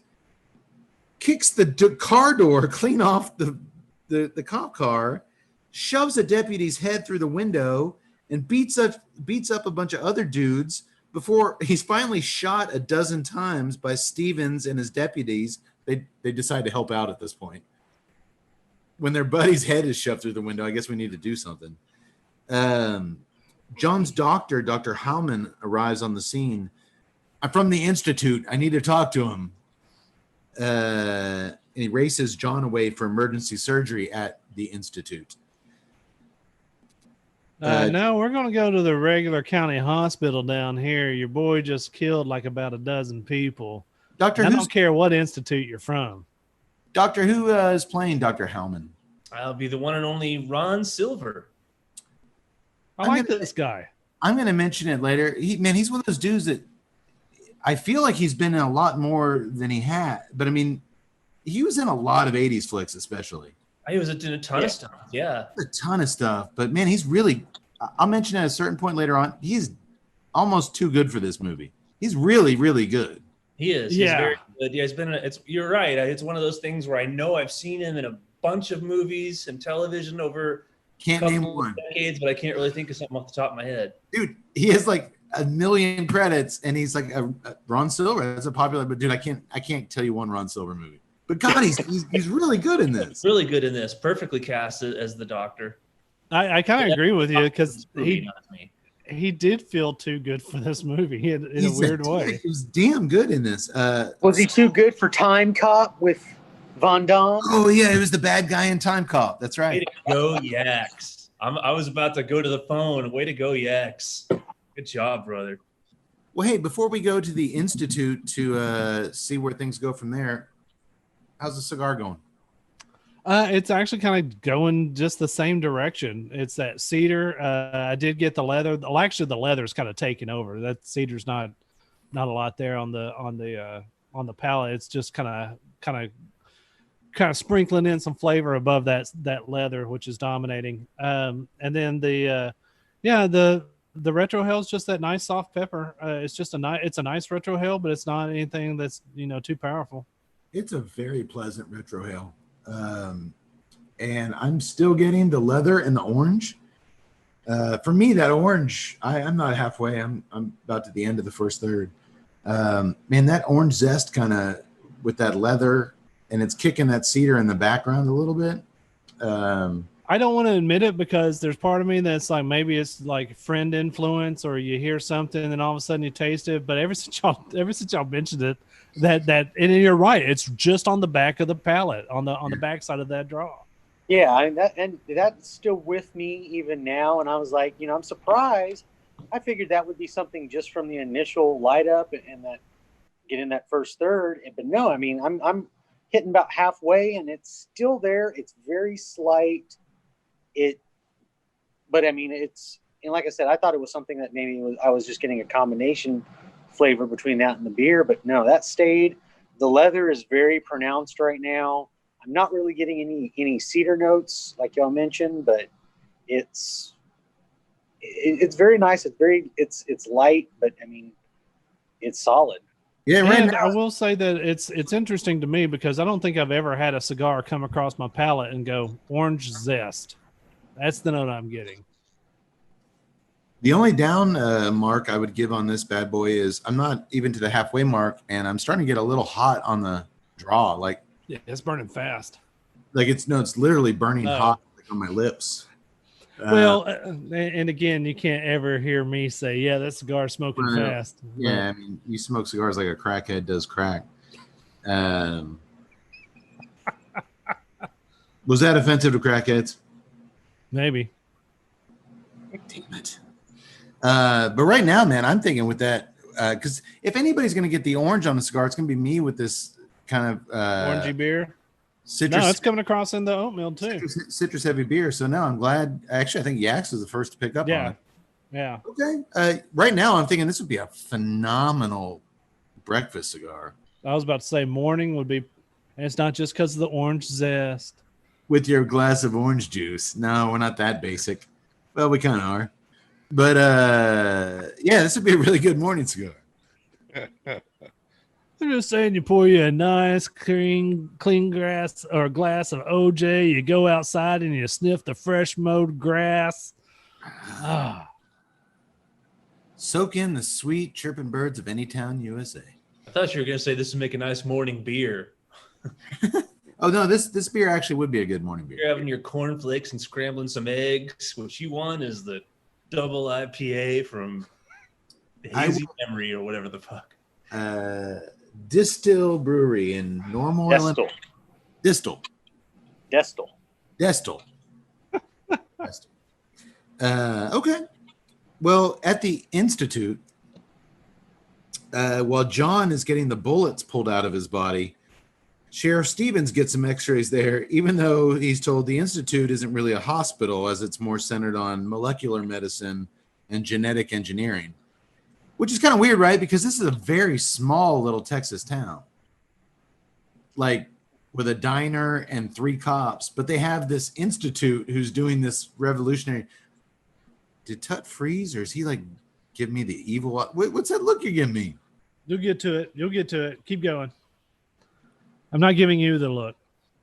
kicks the car door clean off the cop car, shoves a deputy's head through the window, and beats up a bunch of other dudes before he's finally shot a dozen times by Stevens and his deputies. They decide to help out at this point. When their buddy's head is shoved through the window, I guess we need to do something. John's doctor, Dr. Howman, arrives on the scene. I'm from the Institute. I need to talk to him. And he races John away for emergency surgery at the Institute. No, we're going to go to the regular county hospital down here. Your boy just killed like about a dozen people. I don't care what institute you're from. Doctor Who is playing Dr. Howman? I'll be the one and only Ron Silver. I like this guy. I'm going to mention it later. He's one of those dudes that I feel like he's been in a lot more than he had. But I mean, he was in a lot of 80s flicks, especially. He was in a ton of stuff. Yeah. A ton of stuff. But man, he's really, I'll mention at a certain point later on, he's almost too good for this movie. He's really, really good. He is. Yeah. He's very good. Yeah, you're right. It's one of those things where I know I've seen him in a bunch of movies and television over Can't name one. decades, but I can't really think of something off the top of my head. Dude, he has like a million credits, and he's like a Ron Silver. That's a popular, but dude, I can't tell you one Ron Silver movie. But God, he's really good in this. Really good in this. Perfectly cast as the Doctor. I kind of agree with you because he did feel too good for this movie in a weird way. He was damn good in this. Was he too good for Time Cop with Von Damme? Oh yeah, he was the bad guy in Time Cop. That's right. Way to go, Yax. I was about to go to the phone. Way to go, Yax. Good job, brother. Well, hey, before we go to the Institute to see where things go from there, how's the cigar going? It's actually kind of going just the same direction. It's that cedar. I did get the leather. Well, actually, the leather's kind of taken over. That cedar's not a lot there on the palate. It's just kind of sprinkling in some flavor above that leather, which is dominating. And then the retrohale is just that nice soft pepper. It's a nice retrohale, but it's not anything that's too powerful. It's a very pleasant retrohale. And I'm still getting the leather and the orange. For me, that orange, I'm not halfway. I'm about to the end of the first third. Man, that orange zest kind of with that leather, and it's kicking that cedar in the background a little bit. I don't want to admit it because there's part of me that's like, maybe it's like friend influence, or you hear something and all of a sudden you taste it. But ever since y'all mentioned it, that and you're right, it's just on the back of the palate, on the back side of that draw. Yeah, that's still with me even now. And I was like, I'm surprised. I figured that would be something just from the initial light up and that getting that first third. But no, I mean, I'm hitting about halfway and it's still there. It's very slight. But I mean, and like I said, I thought it was something that maybe I was just getting a combination flavor between that and the beer, but no, that stayed. The leather is very pronounced right now. I'm not really getting any cedar notes like y'all mentioned, but it's very nice. It's light, but I mean, it's solid. Yeah, right now, I will say that it's interesting to me because I don't think I've ever had a cigar come across my palate and go orange zest. That's the note I'm getting. the only down mark I would give on this bad boy is I'm not even to the halfway mark, and I'm starting to get a little hot on the draw. Like, yeah, it's burning fast. Like it's literally burning hot like on my lips. Well, and again, you can't ever hear me say, "Yeah, that cigar's smoking fast." Yeah, I mean, you smoke cigars like a crackhead does crack. Was that offensive to crackheads? Maybe. Damn it. But right now, man, I'm thinking with that, because if anybody's going to get the orange on the cigar, it's going to be me with this kind of orangey beer. Citrus. No, it's coming across in the oatmeal too. Citrus heavy beer. So now I'm glad. Actually, I think Yax was the first to pick up on it. Yeah. Okay. Right now, I'm thinking this would be a phenomenal breakfast cigar. I was about to say morning would be, and it's not just because of the orange zest. With your glass of orange juice. No, we're not that basic. Well, we kind of are. But yeah, this would be a really good morning cigar. I'm just saying, you pour you a nice clean glass or glass of OJ. You go outside and you sniff the fresh mowed grass. Soak in the sweet chirping birds of any town, USA. I thought you were going to say this would make a nice morning beer. Oh no, this beer actually would be a good morning beer. You're having your cornflakes and scrambling some eggs. What you want is the double IPA from Hazy Memory or whatever the fuck. Distill Brewery in Normal, Illinois. Distal. Okay. Well, at the Institute, while John is getting the bullets pulled out of his body, Sheriff Stevens gets some x-rays there, even though he's told the Institute isn't really a hospital, as it's more centered on molecular medicine and genetic engineering, which is kind of weird, right? Because this is a very small little Texas town, like with a diner and 3 cops, but they have this institute who's doing this revolutionary. Did Tut freeze, or is he like give me the evil? What's that look you give me? You'll get to it. Keep going. I'm not giving you the look.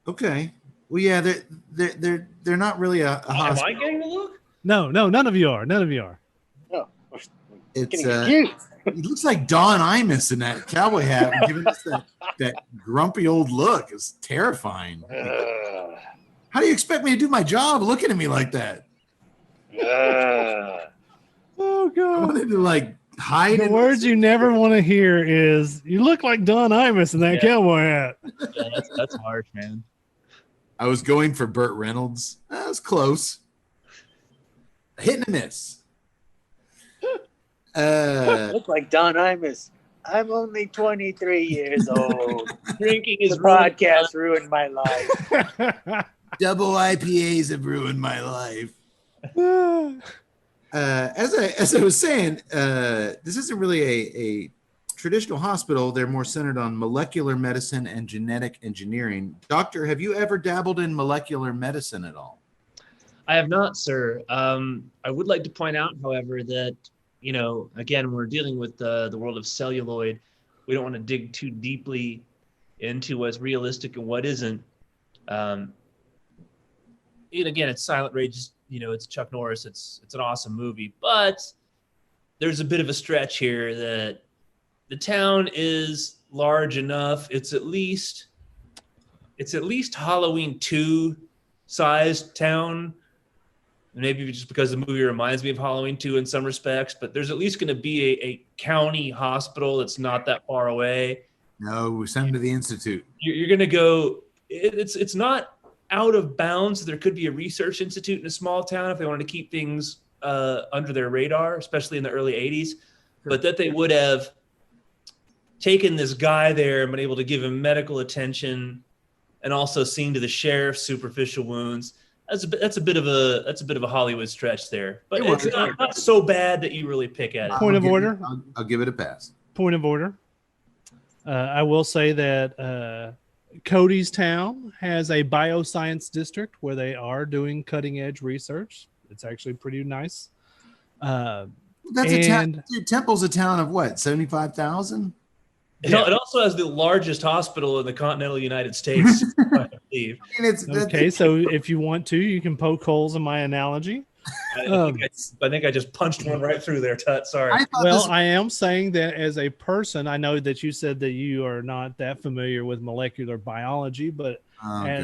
Okay. Well, yeah, they're not really a hospital. Am I getting the look? No, none of you are. No. It's he looks like Don Imus in that cowboy hat, and giving us that grumpy old look. It's terrifying. How do you expect me to do my job looking at me like that? Oh I God. wanted to like hide. The words you never want to hear is "You look like Don Imus in that cowboy hat." Yeah, that's harsh, man. I was going for Burt Reynolds. That was close. Hit and a miss. Look like Don Imus. I'm only 23 years old. Drinking The is podcast ruined my life. Double IPAs have ruined my life. As I was saying, this isn't really a traditional hospital. They're more centered on molecular medicine and genetic engineering. Doctor, have you ever dabbled in molecular medicine at all? I have not, sir. I would like to point out, however, that, again, we're dealing with the world of celluloid. We don't want to dig too deeply into what's realistic and what isn't. And again, it's Silent Rage. It's Chuck Norris. It's an awesome movie, but there's a bit of a stretch here that the town is large enough. It's at least Halloween 2 sized town. Maybe just because the movie reminds me of Halloween 2 in some respects, but there's at least going to be a county hospital that's not that far away. No, we sent him to the Institute. You're going to go. It's not out of bounds. There could be a research institute in a small town if they wanted to keep things under their radar, especially in the early 80s. Sure. But that they would have taken this guy there and been able to give him medical attention and also seen to the sheriff's superficial wounds. That's a bit of a Hollywood stretch there, but it's not so bad that you really pick at it. Point of order. I'll give it a pass. Point of order. I will say that Cody's town has a bioscience district where they are doing cutting edge research. It's actually pretty nice. That's a town. Dude, Temple's a town of what? 75,000. It also has the largest hospital in the continental United States, I believe. Okay, so if you want to, you can poke holes in my analogy. I think I just punched one right through there, Tut. Sorry. I am saying that as a person, I know that you said that you are not that familiar with molecular biology, but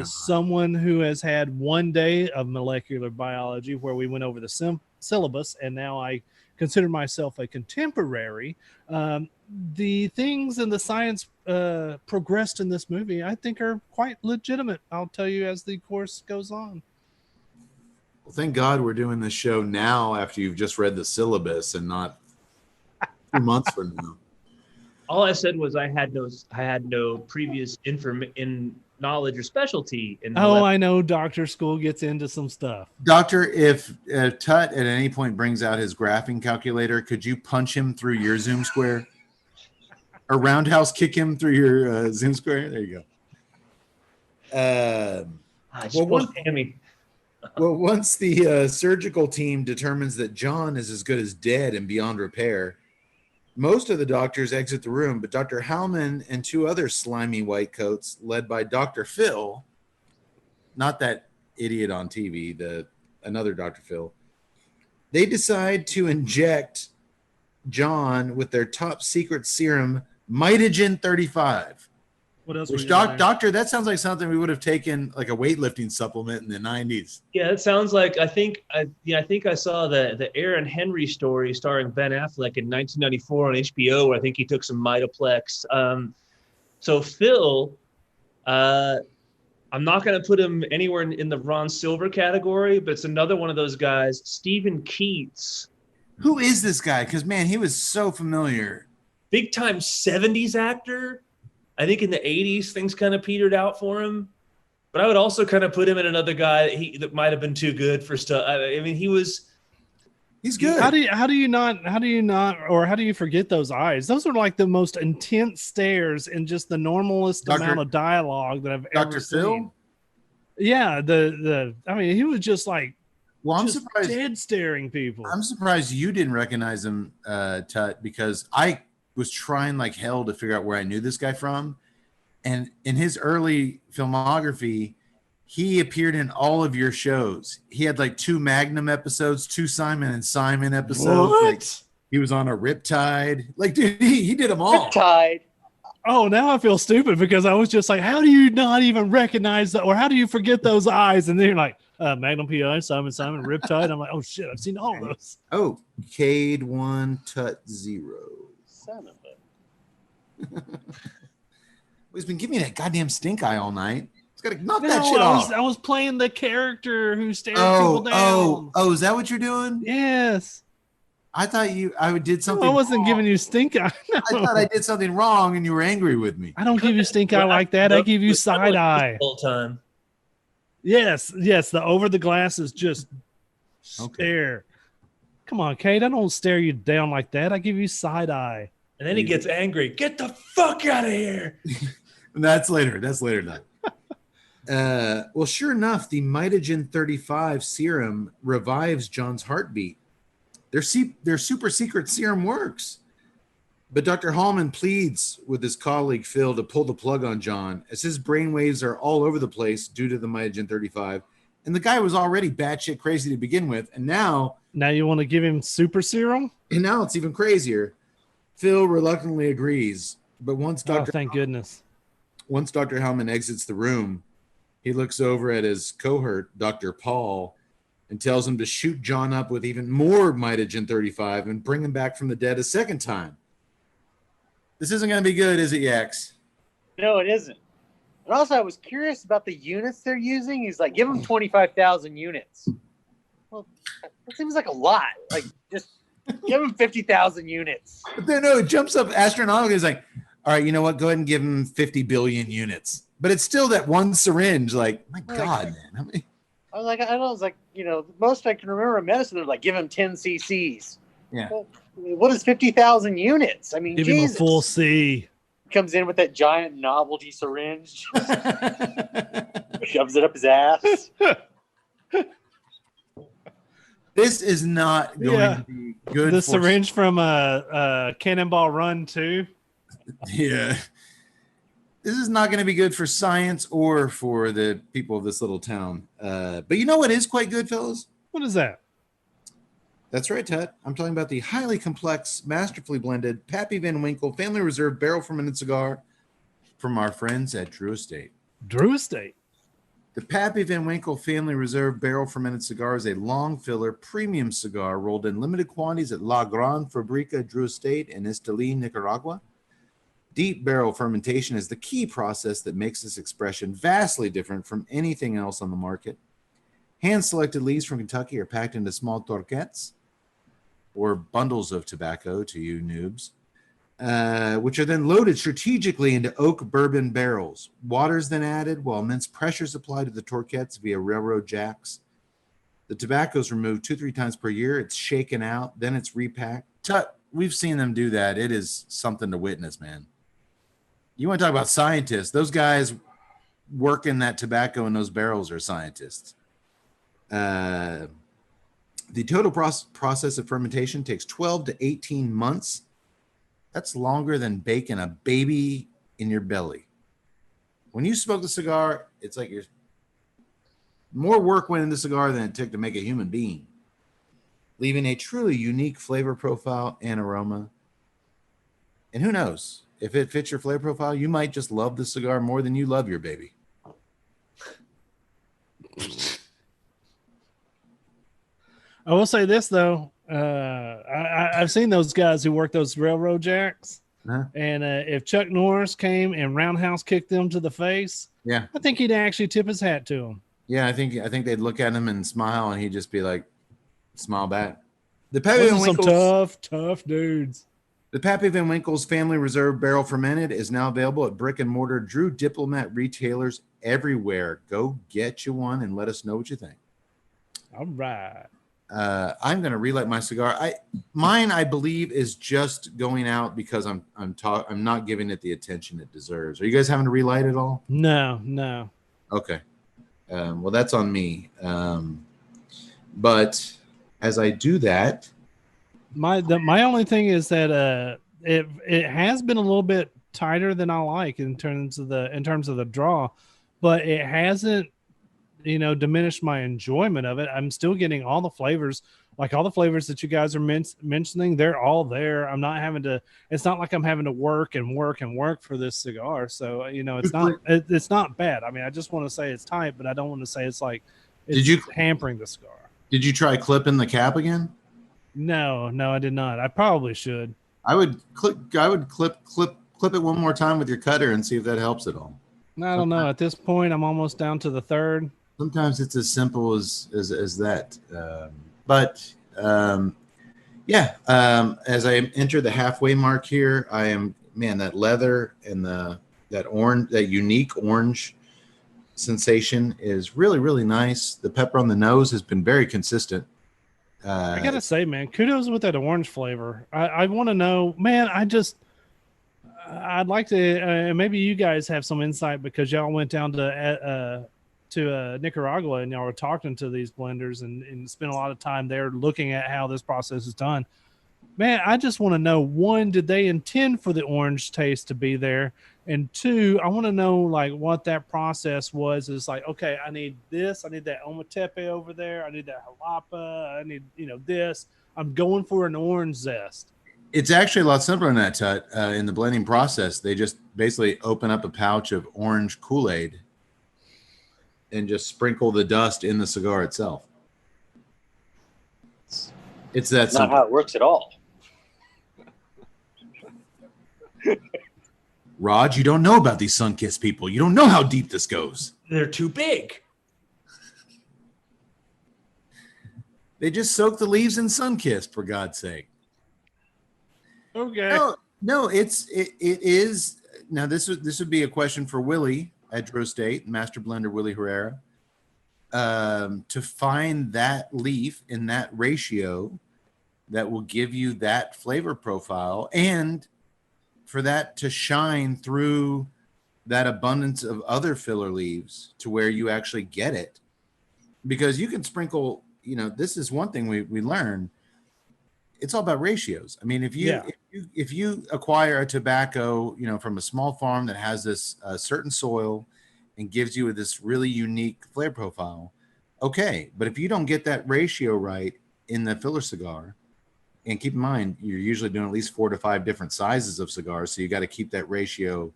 someone who has had one day of molecular biology where we went over the syllabus, and now I consider myself a contemporary, the things and the science progressed in this movie, I think, are quite legitimate. I'll tell you as the course goes on. Well, thank God we're doing this show now after you've just read the syllabus and not 2 months from now. All I said was I had no previous knowledge or specialty in. I know doctor school gets into some stuff. Doctor, if Tut at any point brings out his graphing calculator, could you punch him through your Zoom square? Or roundhouse kick him through your Zoom square? There you go. Once the surgical team determines that John is as good as dead and beyond repair, most of the doctors exit the room, but Dr. Howman and 2 other slimy white coats, led by Dr. Phil, not that idiot on TV, another Dr. Phil, they decide to inject John with their top secret serum, Mitogen 35. What else? Which doctor, that sounds like something we would have taken like a weightlifting supplement in the 90s. Yeah, it sounds like I think I saw the Aaron Henry story starring Ben Affleck in 1994 on HBO, where I think he took some Mitoplex. So Phil, I'm not going to put him anywhere in the Ron Silver category, but it's another one of those guys, Stephen Keats. Who is this guy? Because man, he was so familiar. Big time 70s actor. I think in the 80s, things kind of petered out for him. But I would also kind of put him in another guy that might have been too good for stuff. I mean, he's good. How do you forget those eyes? Those are like the most intense stares and just the normalest amount of dialogue that I've ever seen. Phil? Yeah, I mean, he was just like, well, I'm surprised, dead staring people. I'm surprised you didn't recognize him, Tut, because I was trying like hell to figure out where I knew this guy from. And in his early filmography, he appeared in all of your shows. He had like 2 Magnum episodes, 2 Simon and Simon episodes. What? Like, he was on a Riptide. Like, dude, he did them all. Riptide. Oh, now I feel stupid because I was just like, how do you not even recognize that? Or how do you forget those eyes? And then you're like, Magnum PI, Simon, Riptide. I'm like, oh shit, I've seen all those. Oh, Cade 1, Tut 0. Son of a. He's been giving me that goddamn stink eye all night. He's got to knock that shit off. I was playing the character who stares people down. Oh, is that what you're doing? Yes. I thought I did something. No, I wasn't giving you stink eye. No. I thought I did something wrong and you were angry with me. I don't give you stink eye like that. I give you side eye. The whole time. Yes. The over the glasses just stare. Come on, Kate. I don't stare you down like that. I give you side eye. And then he gets angry. Get the fuck out of here. That's later. Well, sure enough, the Mitogen 35 serum revives John's heartbeat. Their super secret serum works. But Dr. Hallman pleads with his colleague Phil to pull the plug on John, as his brainwaves are all over the place due to the Mitogen 35. And the guy was already batshit crazy to begin with. And now you want to give him super serum? And now it's even crazier. Phil reluctantly agrees, but thank goodness. Once Dr. Hellman exits the room, he looks over at his cohort, Dr. Paul, and tells him to shoot John up with even more Mitogen 35 and bring him back from the dead a second time. This isn't going to be good, is it, Yax? No, it isn't. And also, I was curious about the units they're using. He's like, give them 25,000 units. Well, that seems like a lot. Like, just give him 50,000 units. But then, no, it jumps up astronomically. It's like, all right, you know what? Go ahead and give him 50 billion units. But it's still that one syringe. Like, my God, man. How many? I was like, most I can remember in medicine, they're like, give him 10 cc's. Yeah. Well, what is 50,000 units? I mean, give Jesus. him a full C. Comes in with that giant novelty syringe, shoves it up his ass. This is not going to be good. The syringe from Cannonball Run 2. Yeah. This is not going to be good for science or for the people of this little town. But you know what is quite good, fellas? What is that? That's right, Ted. I'm talking about the highly complex, masterfully blended Pappy Van Winkle Family Reserve Barrel Fermented Cigar from our friends at Drew Estate. Drew Estate. The Pappy Van Winkle Family Reserve Barrel Fermented Cigar is a long filler premium cigar rolled in limited quantities at La Gran Fabrica Drew Estate in Esteli, Nicaragua. Deep barrel fermentation is the key process that makes this expression vastly different from anything else on the market. Hand-selected leaves from Kentucky are packed into small torquettes, or bundles of tobacco to you noobs, which are then loaded strategically into oak bourbon barrels. Water is then added while immense pressure is applied to the torquettes via railroad jacks. The tobacco is removed 2-3 times per year. It's shaken out, then it's repacked. We've seen them do that. It is something to witness, man. You want to talk about scientists? Those guys working that tobacco in those barrels are scientists. The total process of fermentation takes 12 to 18 months. That's longer than baking a baby in your belly. When you smoke the cigar, it's like more work went into the cigar than it took to make a human being. leaving a truly unique flavor profile and aroma. And who knows, if it fits your flavor profile, you might just love the cigar more than you love your baby. I will say this though, I've seen those guys who work those railroad jacks, and if Chuck Norris came and roundhouse kicked them to the face, yeah, I think he'd actually tip his hat to him. Yeah, I think they'd look at him and smile, and he'd just be like, smile back. The Those Pappy are Van some Winkle's, tough dudes. the Pappy Van Winkle's Family Reserve Barrel Fermented is now available at brick and mortar Drew Diplomat retailers everywhere. Go get you one and let us know what you think. All right. I'm going to relight my cigar. Mine, I believe, is just going out because I'm not giving it the attention it deserves. Are you guys having to relight it all? No. Okay. Well, that's on me. But as I do that, my only thing is that it has been a little bit tighter than I like in terms of the draw, but it hasn't diminished my enjoyment of it. I'm still getting all the flavors, like all the flavors that you guys are mentioning. They're all there. I'm not having to. It's not like I'm having to work for this cigar. So it's not bad. I mean, I just want to say it's tight, but I don't want to say it's like hampering the cigar. Did you try clipping the cap again? No, I did not. I probably should. I would clip it one more time with your cutter and see if that helps at all. I don't know. At this point, I'm almost down to the third. Sometimes it's as simple as that. As I enter the halfway mark here, I am, that leather and that unique orange sensation is really, really nice. The pepper on the nose has been very consistent. I gotta say, man, kudos with that orange flavor. I want to know, man. I'd like to. Maybe you guys have some insight because y'all went down to Nicaragua and y'all were talking to these blenders and spent a lot of time there looking at how this process is done. Man, I just want to know, one, did they intend for the orange taste to be there? And two, I want to know like what that process was. It's like, okay, I need this. I need that Ometepe over there. I need that Jalapa. I need, this. I'm going for an orange zest. It's actually a lot simpler than that, Tut. In the blending process, they just basically open up a pouch of orange Kool-Aid and just sprinkle the dust in the cigar itself. It's that simple. Not how it works at all. Rod, you don't know about these sun-kissed people. You don't know how deep this goes. They're too big. They just soak the leaves in sun-kissed, for God's sake. Okay. No, it is. Now, this would be a question for Willie at Drew State, Master Blender Willie Herrera, to find that leaf in that ratio that will give you that flavor profile and for that to shine through that abundance of other filler leaves to where you actually get it. Because you can sprinkle, this is one thing we learned. It's all about ratios. I mean, if you acquire a tobacco, from a small farm that has this certain soil and gives you this really unique flavor profile, okay. But if you don't get that ratio right in the filler cigar, and keep in mind, you're usually doing at least 4 to 5 different sizes of cigars, so you got to keep that ratio.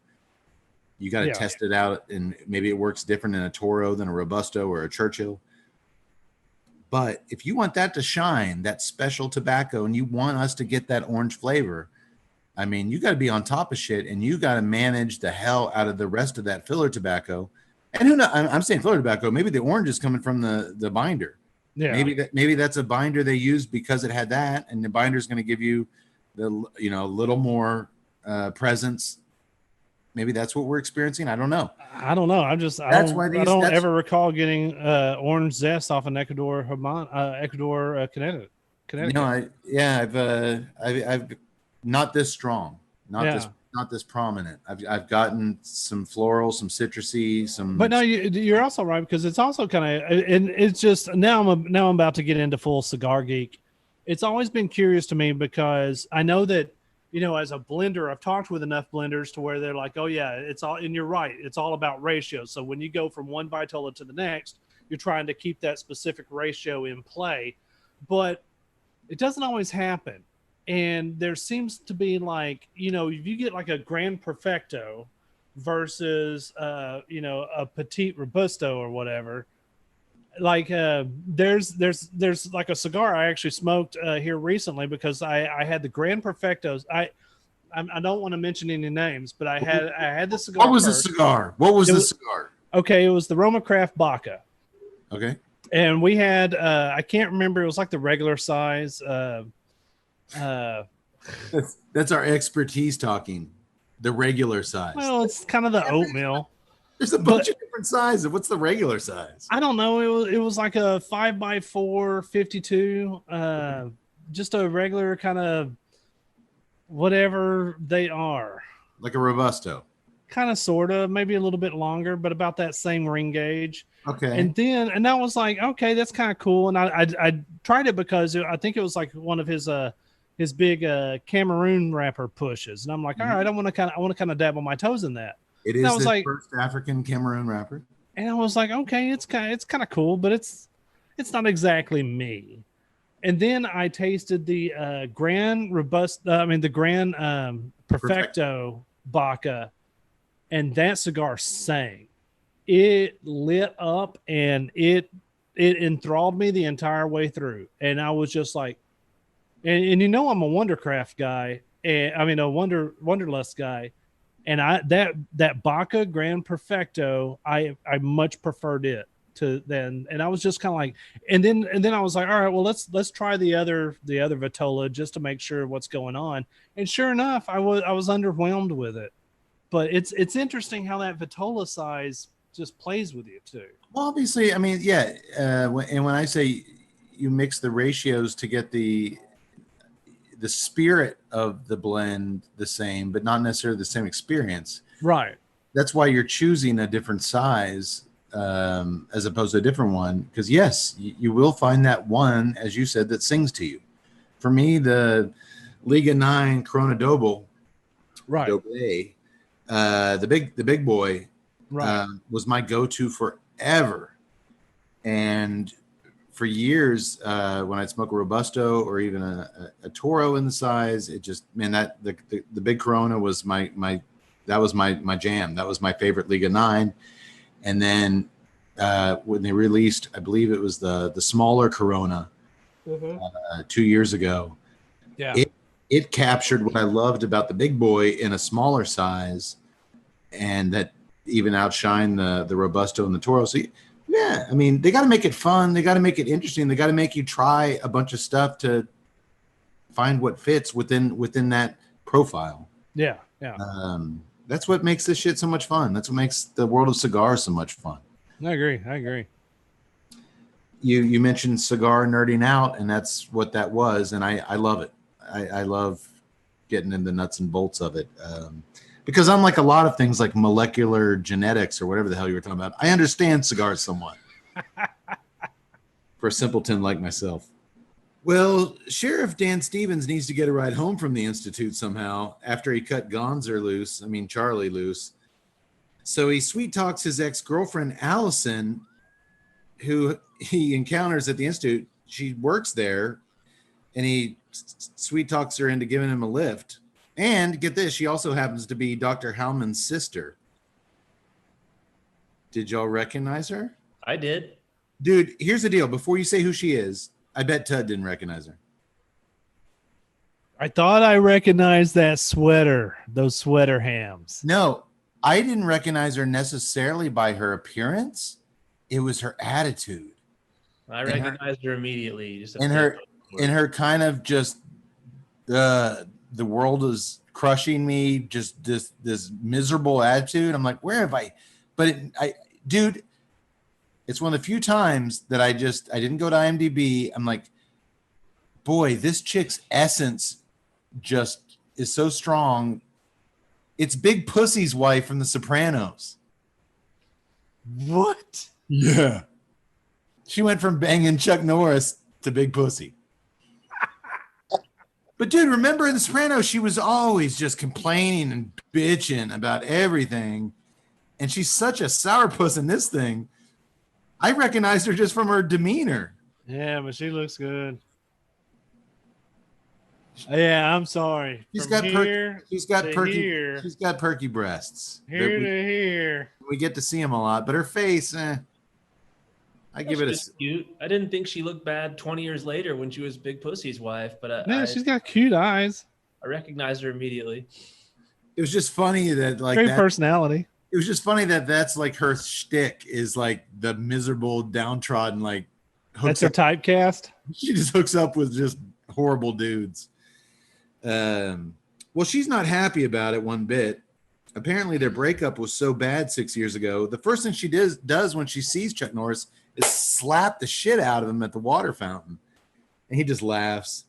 You got to test it out, and maybe it works different in a Toro than a Robusto or a Churchill. But if you want that to shine, that special tobacco, and you want us to get that orange flavor, I mean, you got to be on top of shit, and you got to manage the hell out of the rest of that filler tobacco. And who knows? I'm saying filler tobacco. Maybe the orange is coming from the binder. Yeah. Maybe that's a binder they used because it had that, and the binder is going to give you the a little more presence. Maybe that's what we're experiencing. I don't know. I don't ever recall getting orange zest off an Ecuador, Connecticut. I've not this strong, not this prominent. I've gotten some floral, some citrusy, some. But no, you're also right because it's also kind of, and it's just now I'm about to get into full cigar geek. It's always been curious to me because I know that. As a blender, I've talked with enough blenders to where they're like, oh, yeah, it's all, and you're right. It's all about ratio. So when you go from one Vitola to the next, you're trying to keep that specific ratio in play. But It doesn't always happen. And there seems to be like, if you get like a Grand Perfecto versus, a Petite Robusto or whatever, like there's like a cigar I actually smoked here recently because I had the Grand Perfectos. I don't want to mention any names, but I had the cigar. What was first. the cigar? What was the cigar? Okay, it was the Roma Craft Baca. Okay. And we had I can't remember, it was like the regular size. That's our expertise talking. The regular size. Well, it's kind of the oatmeal. There's a bunch of different sizes. What's the regular size? I don't know. It was like a 5x4 52. Just a regular kind of whatever they are. Like a Robusto. Kind of, sort of, maybe a little bit longer, but about that same ring gauge. Okay. And I was like, okay, that's kind of cool. And I tried it because I think it was like one of his big Cameroon wrapper pushes. And I'm like, all right, I want to kind of dabble my toes in that. It is the first African Cameroon wrapper. And I was like, okay, it's kind of cool, but it's not exactly me. And then I tasted the Grand Perfecto Baca, and that cigar sang. It lit up and it enthralled me the entire way through. And I was just like, and I'm a Wondercraft guy, and I mean a Wonderlust guy, and that Baca Grand Perfecto, I much preferred it to then. And I was just kind of like, and then I was like, all right, well let's try the other Vitola just to make sure what's going on. And sure enough, I was underwhelmed with it. But it's interesting how that Vitola size just plays with you too. Well, obviously, I mean, yeah. And when I say you mix the ratios to get the spirit of the blend the same, but not necessarily the same experience. Right. That's why you're choosing a different size as opposed to a different one. Because yes, you will find that one, as you said, that sings to you. For me, the Liga 9 Corona Doble, right, Doble, the big boy, right, was my go-to forever. And for years, when I'd smoke a Robusto or even a Toro in the size, it just, man, that the big Corona was my jam. That was my favorite Liga 9. And then when they released, I believe it was the smaller Corona 2 years ago. Yeah, it captured what I loved about the big boy in a smaller size, and that even outshined the Robusto and the Toro. So yeah, I mean, they got to make it fun. They got to make it interesting. They got to make you try a bunch of stuff to find what fits within that profile. Yeah, yeah. That's what makes this shit so much fun. That's what makes the world of cigars so much fun. I agree. You mentioned cigar nerding out, and that's what that was, and I love it. I love getting in the nuts and bolts of it. Because unlike a lot of things like molecular genetics or whatever the hell you were talking about, I understand cigars somewhat. For a simpleton like myself. Well, Sheriff Dan Stevens needs to get a ride home from the Institute somehow after he cut Charlie loose. So he sweet talks his ex-girlfriend, Allison, who he encounters at the Institute. She works there, and he sweet talks her into giving him a lift. And get this, she also happens to be Dr. Howman's sister. Did y'all recognize her? I did. Dude, here's the deal. Before you say who she is, I bet Tud didn't recognize her. I thought I recognized that sweater, those sweater hams. No, I didn't recognize her necessarily by her appearance. It was her attitude. I recognized her immediately. Just in her kind of just the world is crushing me, just this miserable attitude. I'm like, where have I? But dude, it's one of the few times that I didn't go to IMDb. I'm like, boy, this chick's essence just is so strong. It's Big Pussy's wife from The Sopranos. What? Yeah. She went from banging Chuck Norris to Big Pussy. But dude, remember in The Sopranos, she was always just complaining and bitching about everything. And she's such a sourpuss in this thing. I recognized her just from her demeanor. Yeah, but she looks good. Yeah, I'm sorry. She's From got here she's got to perky here. she's got perky breasts. Here to here. We get to see them a lot, but her face, I give it a. Cute. I didn't think she looked bad 20 years later when she was Big Pussy's wife, but Yeah, she's got cute eyes. I recognized her immediately. It was just funny that like Great that, personality. It was just funny that that's like her shtick is like the miserable, downtrodden, like that's her typecast. She just hooks up with just horrible dudes. Well, she's not happy about it one bit. Apparently, their breakup was so bad 6 years ago. The first thing she does when she sees Chuck Norris is slap the shit out of him at the water fountain, and he just laughs.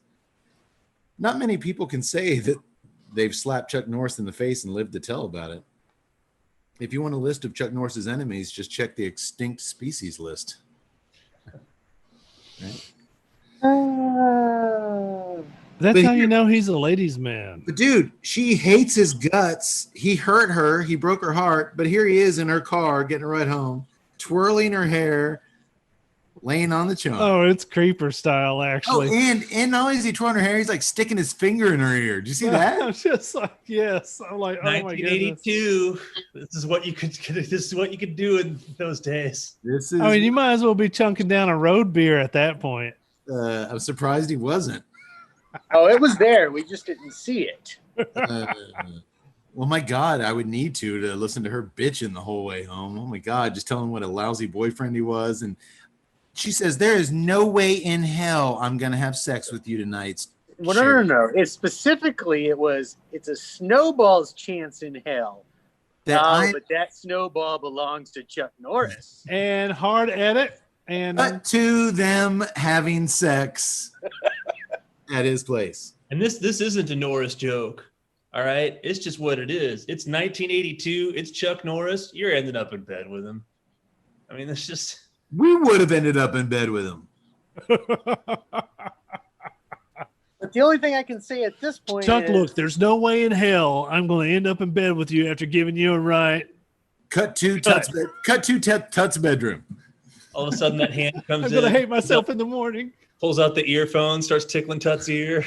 Not many people can say that they've slapped Chuck Norris in the face and lived to tell about it. If you want a list of Chuck Norris's enemies, just check the extinct species list. Right? That's how you know he's a ladies' man. But dude, she hates his guts. He hurt her. He broke her heart. But here he is in her car, getting her right home, twirling her hair, laying on the chunk. Oh, it's creeper style, actually. Oh, and not only is he twirling her hair, he's like sticking his finger in her ear. Do you see that? I'm just like, yes. I'm like, oh my goodness. 1982. This is what you could do in those days. I mean, you might as well be chunking down a road beer at that point. I'm surprised he wasn't. Oh, it was there. We just didn't see it. Well, my God, I would need to listen to her bitching the whole way home. Oh my God, just telling what a lousy boyfriend he was. And she says, there is no way in hell I'm going to have sex with you tonight. Well, no. It's a snowball's chance in hell. But that snowball belongs to Chuck Norris. And hard edit. And cut to them having sex at his place. And this isn't a Norris joke. All right. It's just what it is. It's 1982. It's Chuck Norris. You're ending up in bed with him. I mean, it's just. We would have ended up in bed with him. But the only thing I can say at this point Chuck, is, look, there's no way in hell I'm going to end up in bed with you after giving you a ride. Cut to Tut's bedroom. All of a sudden, that hand comes in. I'm going to hate myself in the morning. Pulls out the earphone, starts tickling Tut's ear.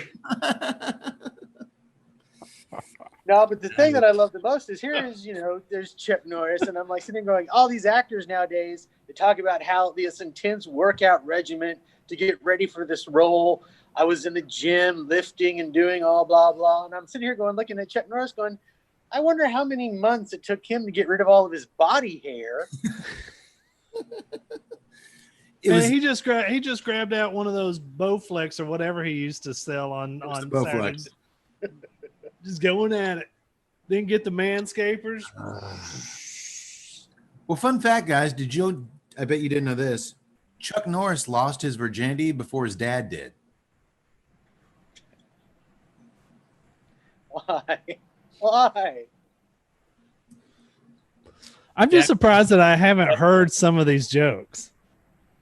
No, but the thing that I love the most is there's Chuck Norris, and I'm like sitting there going, all these actors nowadays, they talk about how this intense workout regimen to get ready for this role. I was in the gym lifting and doing all blah, blah. And I'm sitting here looking at Chuck Norris going, I wonder how many months it took him to get rid of all of his body hair. He just grabbed out one of those Bowflex or whatever he used to sell on Saturday. Just going at it. Then get the manscapers. Well, fun fact, guys. I bet you didn't know this. Chuck Norris lost his virginity before his dad did. Why? I'm just surprised that I haven't heard some of these jokes.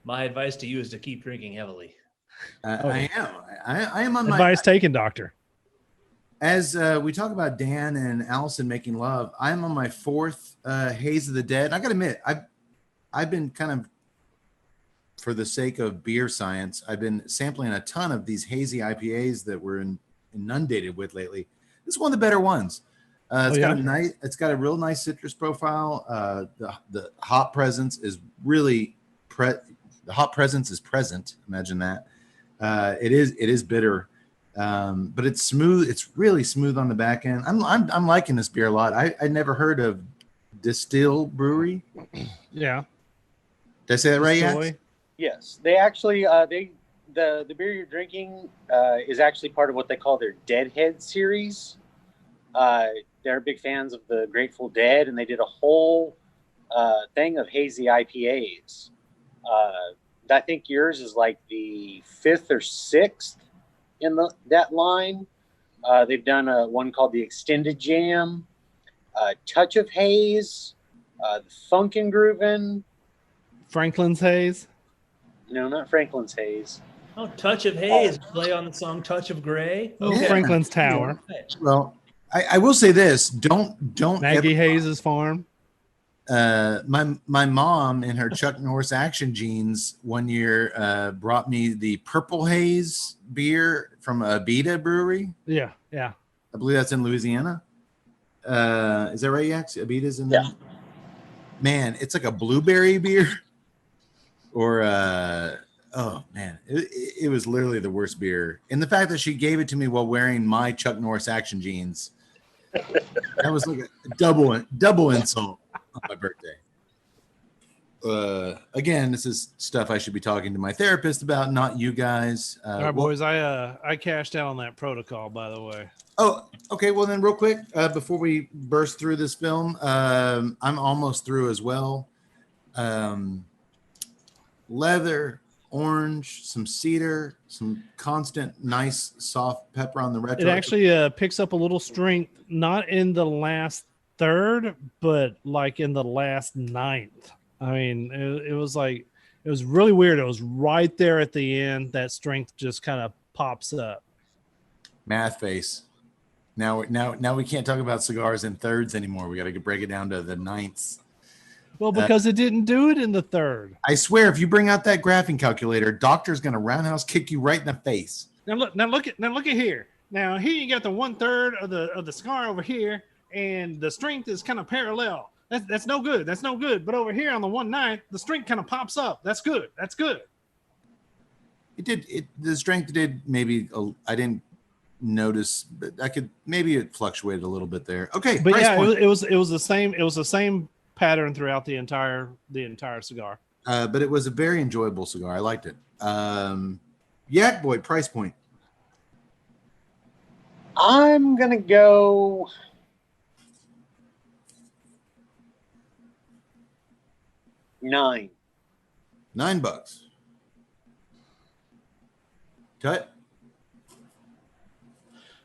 My advice to you is to keep drinking heavily. I am on my advice taken, doctor. As we talk about Dan and Allison making love, I'm on my fourth Haze of the Dead. I got to admit, I've been kind of, for the sake of beer science, I've been sampling a ton of these hazy IPAs that we're inundated with lately. This is one of the better ones. It's got a real nice citrus profile. The hop presence is really the hop presence is present. Imagine that. It is bitter. But it's smooth. It's really smooth on the back end. I'm liking this beer a lot. I never heard of Distill Brewery. Yeah. Did I say that right? Yeah. Yes, they actually the beer you're drinking is actually part of what they call their Deadhead series. They're big fans of the Grateful Dead, and they did a whole thing of hazy IPAs. I think yours is like the 5th or 6th in that line. They've done one called the Extended Jam, Touch of Haze, the Funkin' Groovin'. Franklin's Haze? No, not Franklin's Haze. Oh, Touch of Haze. Play on the song Touch of Gray. Okay. Franklin's Tower. Well, I will say this: don't Maggie ever, Hayes' farm. My mom in her Chuck Norris action jeans one year brought me the Purple Haze beer from Abita Brewery. Yeah, yeah. I believe that's in Louisiana. Is that right, Yax? Abita's in Yeah. there? Man, it's like a blueberry beer. Or oh man, it was literally the worst beer. And the fact that she gave it to me while wearing my Chuck Norris action jeans, that was like a double insult on my birthday. Again, this is stuff I should be talking to my therapist about, not you guys. All right, boys. I cashed out on that Protocol, by the way. Oh, okay. Well, then, real quick, before we burst through this film, I'm almost through as well. Leather, orange, some cedar, some constant, nice, soft pepper on the retro. It actually picks up a little strength, not in the last third, but like in the last ninth. I mean, it was like, it was really weird. It was right there at the end. That strength just kind of pops up. Math face. Now we can't talk about cigars in thirds anymore. We got to break it down to the ninths. Well, because it didn't do it in the third. I swear, if you bring out that graphing calculator, doctor's gonna roundhouse kick you right in the face. Now look at here. Now here you got the 1/3 of the cigar over here, and the strength is kind of parallel. That's no good. That's no good. But over here on the 1/9, the strength kind of pops up. That's good. That's good. The strength did maybe. I didn't notice, but maybe it fluctuated a little bit there. Okay, but yeah, it was the same. It was the same pattern throughout the entire cigar. But it was a very enjoyable cigar. I liked it. Yak Boy, price point. I'm gonna go $9. $9. Tut.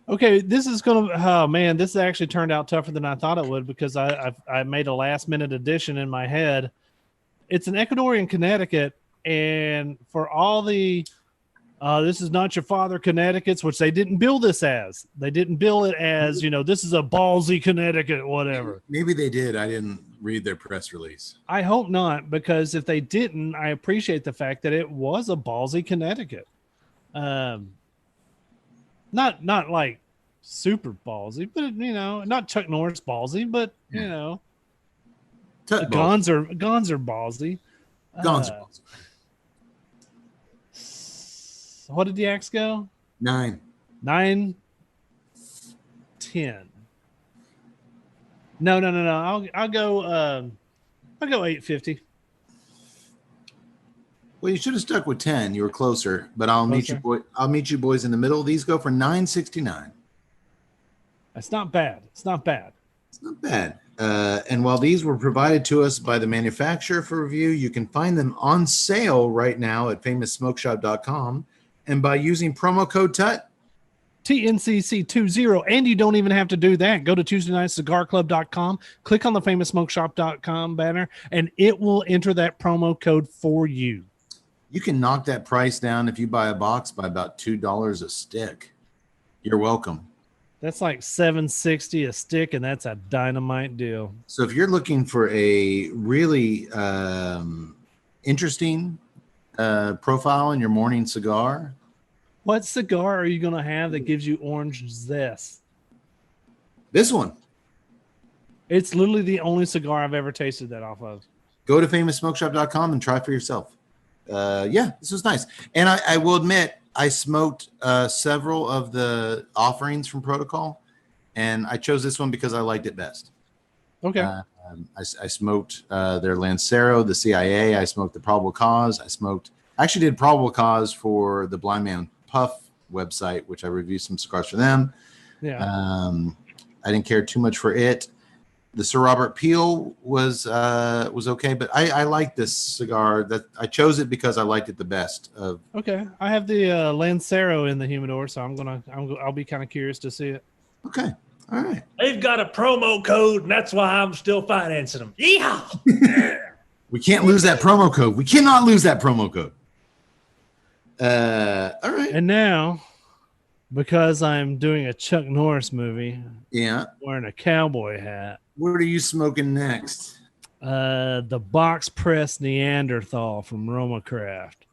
Okay, this is gonna. Oh man, this actually turned out tougher than I thought it would because I made a last minute addition in my head. It's an Ecuadorian Connecticut, and for all the this is not your father Connecticut's, which they didn't bill this as. They didn't bill it as, this is a ballsy Connecticut, whatever. Maybe they did. I didn't read their press release. I hope not, because if they didn't, I appreciate the fact that it was a ballsy Connecticut. Not like super ballsy, but not Chuck Norris ballsy, but Gons are ballsy. Gons are ballsy. What did the axe go? 9. 9, 10. No. I'll go 850. Well, you should have stuck with 10. You were closer, but I'll meet you boys in the middle. These go for $9.69. That's not bad. It's not bad. It's not bad. And while these were provided to us by the manufacturer for review, you can find them on sale right now at famoussmokeshop.com. And by using promo code TUT, TNCC20, and you don't even have to do that. Go to TuesdayNightCigarClub.com, click on the famoussmokeshop.com banner, and it will enter that promo code for you. You can knock that price down if you buy a box by about $2 a stick. You're welcome. That's like $7.60 a stick, and that's a dynamite deal. So if you're looking for a really interesting profile in your morning cigar, what cigar are you going to have that gives you orange zest? This one. It's literally the only cigar I've ever tasted that off of. Go to famoussmokeshop.com and try for yourself. This was nice. And I will admit, I smoked several of the offerings from Protocol, and I chose this one because I liked it best. Okay. I smoked their Lancero, the CIA. I smoked the Probable Cause. I actually did Probable Cause for the Blind Man Puff website, which I reviewed some cigars for them. Yeah. I didn't care too much for it. The Sir Robert Peel was okay, but I like this cigar. That I chose it because I liked it the best. Okay, I have the Lancero in the humidor, so I'll be kind of curious to see it. Okay, all right. They've got a promo code, and that's why I'm still financing them. Yeehaw! We can't lose that promo code. We cannot lose that promo code. All right. And now, because I'm doing a Chuck Norris movie, yeah, wearing a cowboy hat. What are you smoking next? The box press Neanderthal from Roma Craft.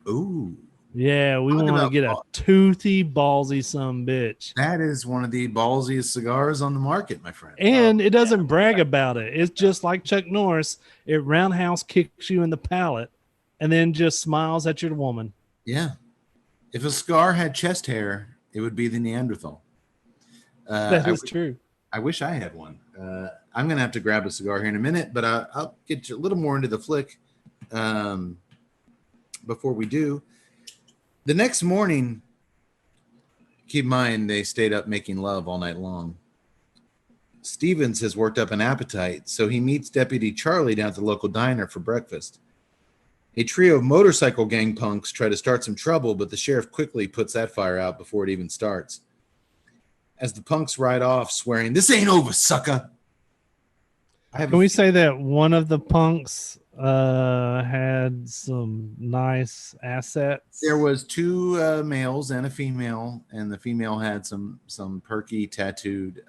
Ooh, Yeah, we Talk want to about get a toothy, ballsy some bitch. that is one of the ballsiest cigars on the market, my friend. And it doesn't brag about it. It's just like Chuck Norris. It roundhouse kicks you in the palate and then just smiles at your woman. Yeah. If a cigar had chest hair, it would be the Neanderthal. That is true. I wish I had one. I'm going to have to grab a cigar here in a minute, but I'll get you a little more into the flick before we do. The next morning, keep in mind, they stayed up making love all night long. Stevens has worked up an appetite, so he meets Deputy Charlie down at the local diner for breakfast. A trio of motorcycle gang punks try to start some trouble, but the sheriff quickly puts that fire out before it even starts. As the punks ride off, swearing, "This ain't over, sucker." Can we say that one of the punks had some nice assets? There was two males and a female, and the female had some perky tattooed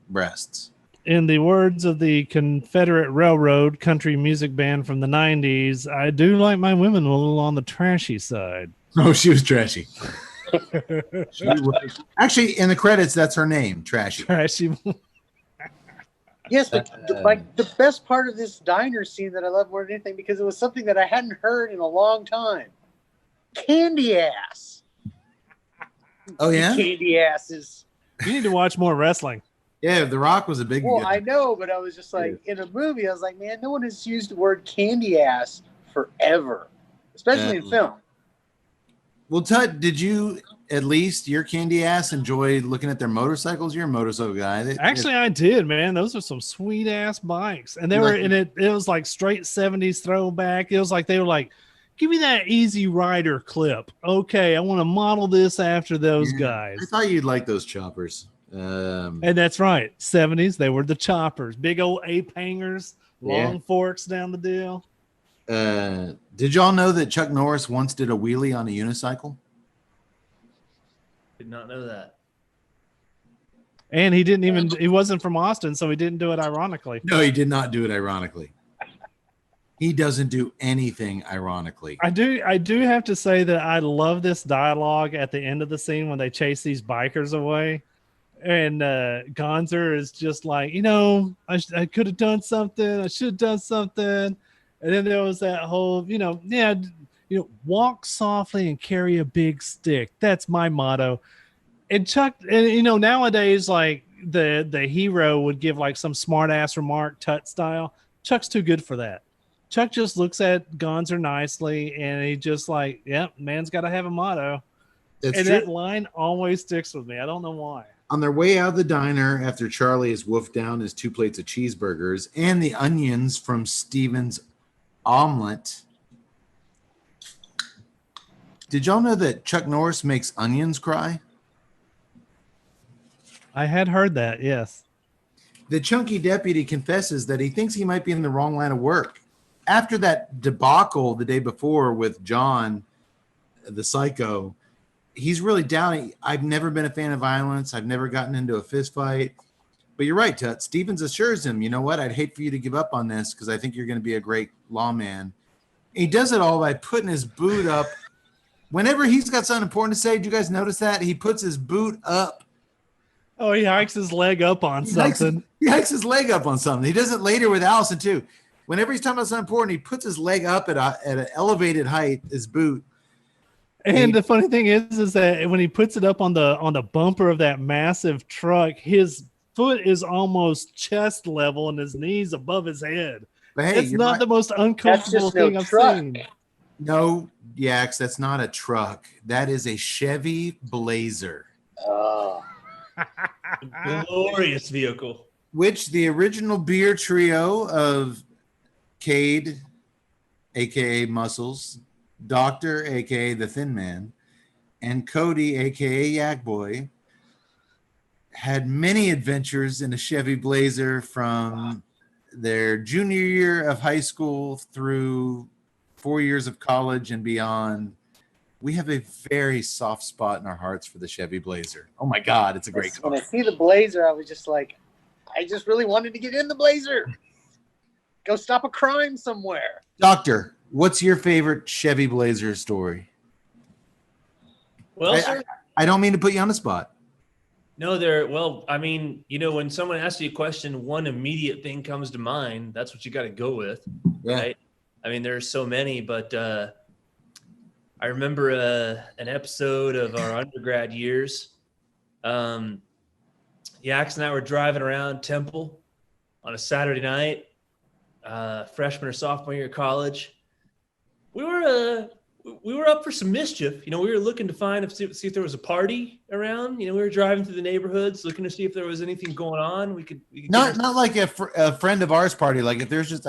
breasts. In the words of the Confederate Railroad country music band from the 90s, I do like my women a little on the trashy side. Oh, she was trashy. She was. Actually, in the credits, that's her name, Trashy. Trashy. Yes, but like the best part of this diner scene that I love more than anything, because it was something that I hadn't heard in a long time. Candy ass. Oh, yeah? Candy asses. You need to watch more wrestling. Yeah, The Rock was a big... Well, I know, but I was just like, in a movie, I was like, man, no one has used the word candy ass forever, especially in film. Well, Tut, did you, at least your candy ass, enjoy looking at their motorcycles? You're a motorcycle guy. Actually, I did, man. Those are some sweet ass bikes. And they were in it. It was like straight 70s throwback. It was like, they were like, give me that Easy Rider clip. Okay, I want to model this after those guys. I thought you'd like those choppers. And that's right. 70s, they were the choppers. Big old ape hangers, long forks down the deal. Did y'all know that Chuck Norris once did a wheelie on a unicycle? Did not know that. And he wasn't from Austin, so he didn't do it ironically. No, he did not do it ironically. He doesn't do anything ironically. I do have to say that I love this dialogue at the end of the scene when they chase these bikers away. And Gonzer is just like, I could have done something. I should have done something. And then there was that whole, walk softly and carry a big stick. That's my motto. And Chuck, nowadays, like the hero would give like some smart ass remark, Tut style. Chuck's too good for that. Chuck just looks at Gonzer nicely and he just like, man's got to have a motto. That's true. That line always sticks with me. I don't know why. On their way out of the diner, after Charlie has wolfed down his 2 plates of cheeseburgers and the onions from Steven's omelet. Did y'all know that Chuck Norris makes onions cry? I had heard that, yes. The chunky deputy confesses that he thinks he might be in the wrong line of work. After that debacle the day before with John, the psycho, he's really down. I've never been a fan of violence. I've never gotten into a fist fight. But you're right, Tut. Stevens assures him, you know what? I'd hate for you to give up on this because I think you're going to be a great lawman. He does it all by putting his boot up. Whenever he's got something important to say, did you guys notice that? He puts his boot up. Oh, he hikes his leg up on something. He hikes his leg up on something. He does it later with Allison, too. Whenever he's talking about something important, he puts his leg up at an elevated height, his boot. And the funny thing is that when he puts it up on the bumper of that massive truck, his foot is almost chest level and his knees above his head. Hey, it's not the most uncomfortable thing I've seen. No, Yax, that's not a truck. That is a Chevy Blazer. Oh. Glorious vehicle. Which the original beer trio of Cade, a.k.a. Muscles, Doctor, a.k.a. the Thin Man, and Cody, a.k.a. Yak Boy, had many adventures in a Chevy Blazer from their junior year of high school through 4 years of college and beyond. We have a very soft spot in our hearts for the Chevy Blazer. Oh, my God, it's a great car. When I see the Blazer, I was just like, I just really wanted to get in the Blazer. Go stop a crime somewhere. Doctor, what's your favorite Chevy Blazer story? Well, sir. I don't mean to put you on the spot. No, well, I mean, when someone asks you a question, one immediate thing comes to mind. That's what you got to go with. Yeah. Right? I mean, there's so many, but I remember an episode of our undergrad years. Yax and I were driving around Temple on a Saturday night, freshman or sophomore year of college. We were up for some mischief. We were looking to see if there was a party around. We were driving through the neighborhoods, looking to see if there was anything going on. We could not like a friend of ours party. Like if there's just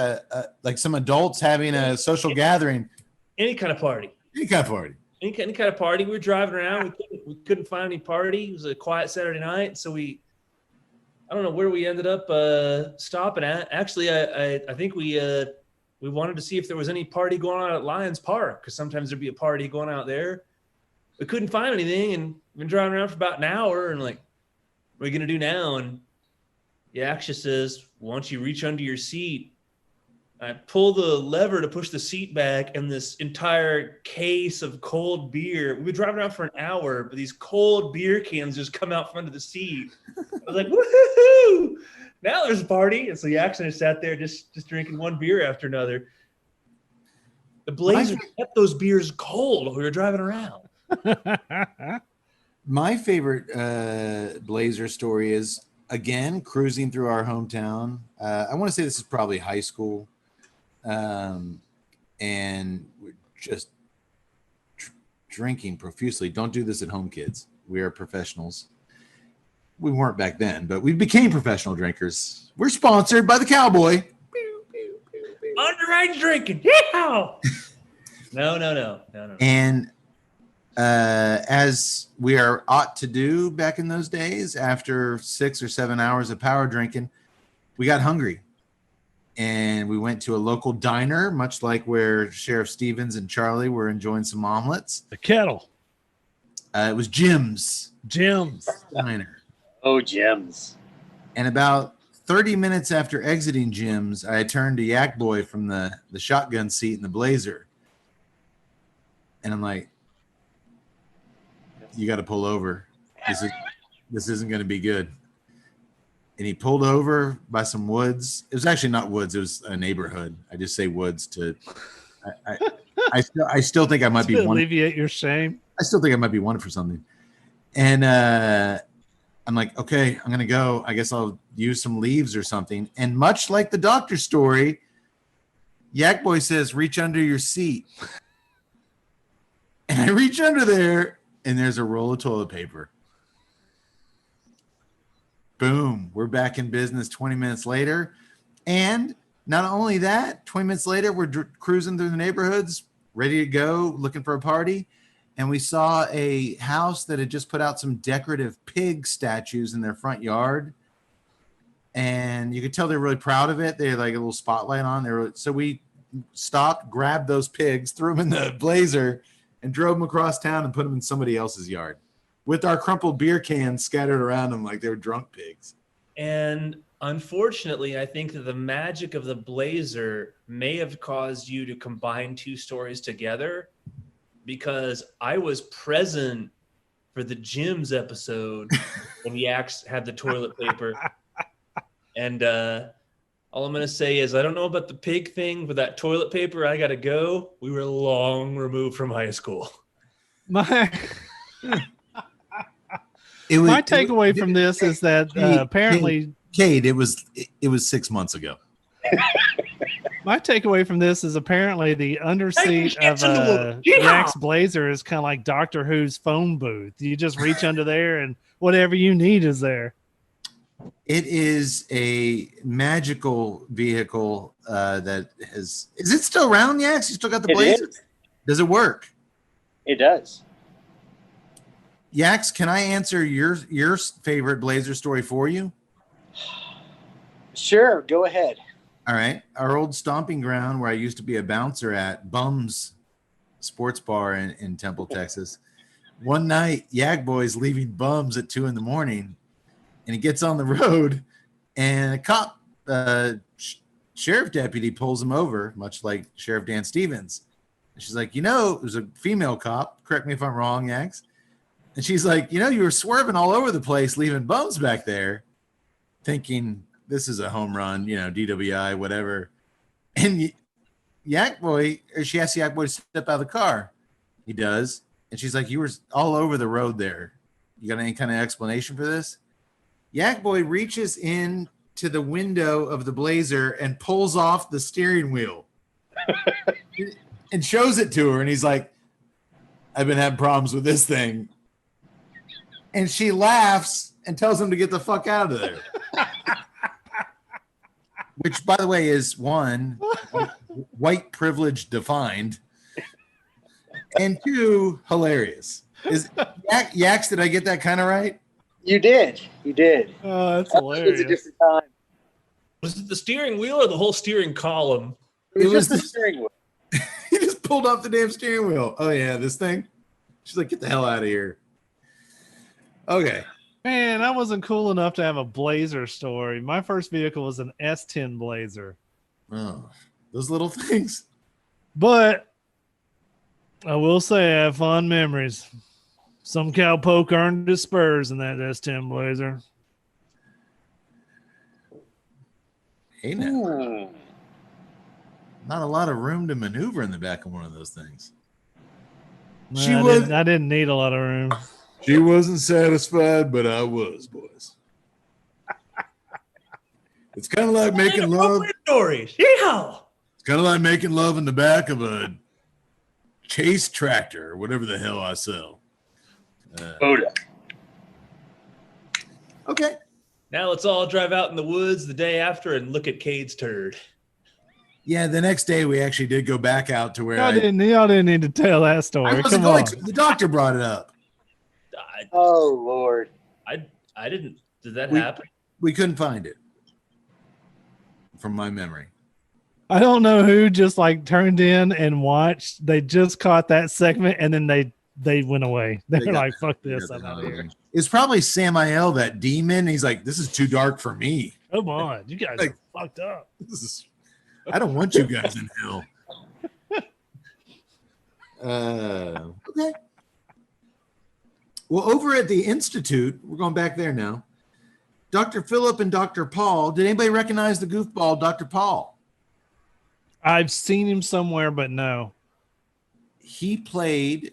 like some adults having a social gathering. Any kind of party. Any kind of party. Any kind of party. We were driving around. We couldn't find any party. It was a quiet Saturday night, so I don't know where we ended up stopping at. Actually, I think we wanted to see if there was any party going on at Lions Park, because sometimes there'd be a party going out there. We couldn't find anything, and we've been driving around for about an hour, and like, what are we going to do now? And Yaksha says, why don't you reach under your seat? I pull the lever to push the seat back, and this entire case of cold beer. We've been driving around for an hour, but these cold beer cans just come out from under the seat. I was like, woohoo! Now there's a party. And so Yax and I sat there just drinking one beer after another. The Blazer kept those beers cold while we were driving around. My favorite Blazer story is, again, cruising through our hometown. I want to say this is probably high school. And we're just drinking profusely. Don't do this at home, kids. We are professionals. We weren't back then, but we became professional drinkers. We're sponsored by the Cowboy. Underage drinking. Yeah. No. And as we ought to do back in those days, after 6 or 7 hours of power drinking, we got hungry. And we went to a local diner, much like where Sheriff Stevens and Charlie were enjoying some omelets. The Kettle. It was Jim's Diner. Oh, Jim's. And about 30 minutes after exiting Jim's, I turned to Yak Boy from the shotgun seat in the Blazer. And I'm like, you got to pull over. This isn't going to be good. And he pulled over by some woods. It was actually not woods. It was a neighborhood. I just say woods to. I still think I might be wanted. Alleviate your shame. I still think I might be wanted for something. And I'm like, okay, I'm gonna go. I guess I'll use some leaves or something. And much like the doctor story, Yak Boy says, "Reach under your seat." And I reach under there, and there's a roll of toilet paper. Boom, we're back in business 20 minutes later. And not only that, 20 minutes later, we're cruising through the neighborhoods, ready to go, looking for a party. And we saw a house that had just put out some decorative pig statues in their front yard. And you could tell they're really proud of it. They had like a little spotlight on. So we stopped, grabbed those pigs, threw them in the Blazer, and drove them across town and put them in somebody else's yard, with our crumpled beer cans scattered around them like they were drunk pigs. And unfortunately, I think that the magic of the Blazer may have caused you to combine two stories together, because I was present for the Jim's episode when Yax had the toilet paper. And all I'm going to say is, I don't know about the pig thing, but that toilet paper, I got to go. We were long removed from high school. My takeaway from this is that apparently, Cade, it was 6 months ago. My takeaway from this is apparently the underseat of Yak's Blazer is kind of like Doctor Who's phone booth. You just reach under there and whatever you need is there. It is a magical vehicle that has. Is it still around, Yaks? You still got the Blazer? Is. Does it work? It does. Yaks, can I answer your favorite Blazer story for you? Sure, go ahead. All right. Our old stomping ground where I used to be a bouncer at, Bum's Sports Bar in Temple, Texas. One night, Yak Boy's leaving Bum's at 2 a.m, and he gets on the road, and a cop sheriff deputy pulls him over, much like Sheriff Dan Stevens. And she's like, it was a female cop. Correct me if I'm wrong, Yax. And she's like, you were swerving all over the place, leaving bums back there, thinking this is a home run, DWI, whatever. And Yak Boy, or she asks Yak Boy to step out of the car. He does. And she's like, you were all over the road there. You got any kind of explanation for this? Yak Boy reaches in to the window of the Blazer and pulls off the steering wheel and shows it to her. And he's like, I've been having problems with this thing. And she laughs and tells him to get the fuck out of there. Which, by the way, is one, white privilege defined, and two, hilarious. Is Yax, did I get that kind of right? You did. Oh, that's That was hilarious. a different time. Was it the steering wheel or the whole steering column? It was was just the steering wheel. He just pulled off the damn steering wheel. Oh, yeah, this thing? She's like, get the hell out of here. Okay. Man, I wasn't cool enough to have a Blazer story. My first vehicle was an S10 Blazer. Oh, those little things. But I will say I have fond memories. Some cowpoke earned his spurs in that S10 Blazer. Hey, now. Not a lot of room to maneuver in the back of one of those things. I didn't need a lot of room. She wasn't satisfied, but I was, boys. It's kind of like making love. Stories. Yeehaw! It's kind of like making love in the back of a Chase tractor or whatever the hell I sell. Oda. Okay. Now let's all drive out in the woods the day after and look at Cade's turd. Yeah, the next day we actually did go back out to where Y'all didn't need to tell that story. I wasn't Come going on. to. The doctor brought it up. Oh, Lord. I didn't. Did that happen? We couldn't find it from my memory. I don't know who just like turned in and watched. They just caught that segment and then they went away. They're got like, fuck They this, got I'm the out hell of here. out. It's probably Samael, that demon. He's like, this is too dark for me. Come on. You guys Like- are fucked up. I don't want you guys in hell. Okay. Well, over at the Institute, we're going back there now. Dr. Philip and Dr. Paul. Did anybody recognize the goofball, Dr. Paul? I've seen him somewhere, but no. He's been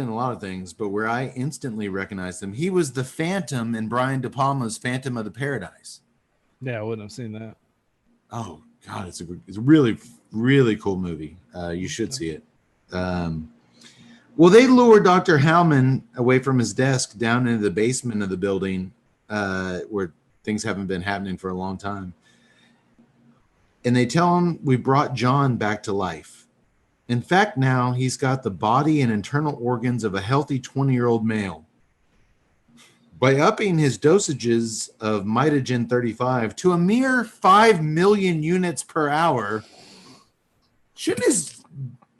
in a lot of things, but where I instantly recognized him, he was the Phantom in Brian De Palma's Phantom of the Paradise. Yeah, I wouldn't have seen that. Oh God, it's a really, really cool movie. You should see it. Well, they lure Dr. Howman away from his desk down into the basement of the building where things haven't been happening for a long time. And they tell him, we brought John back to life. In fact, now he's got the body and internal organs of a healthy 20-year-old male. By upping his dosages of mitogen 35 to a mere 5 million units per hour, shouldn't his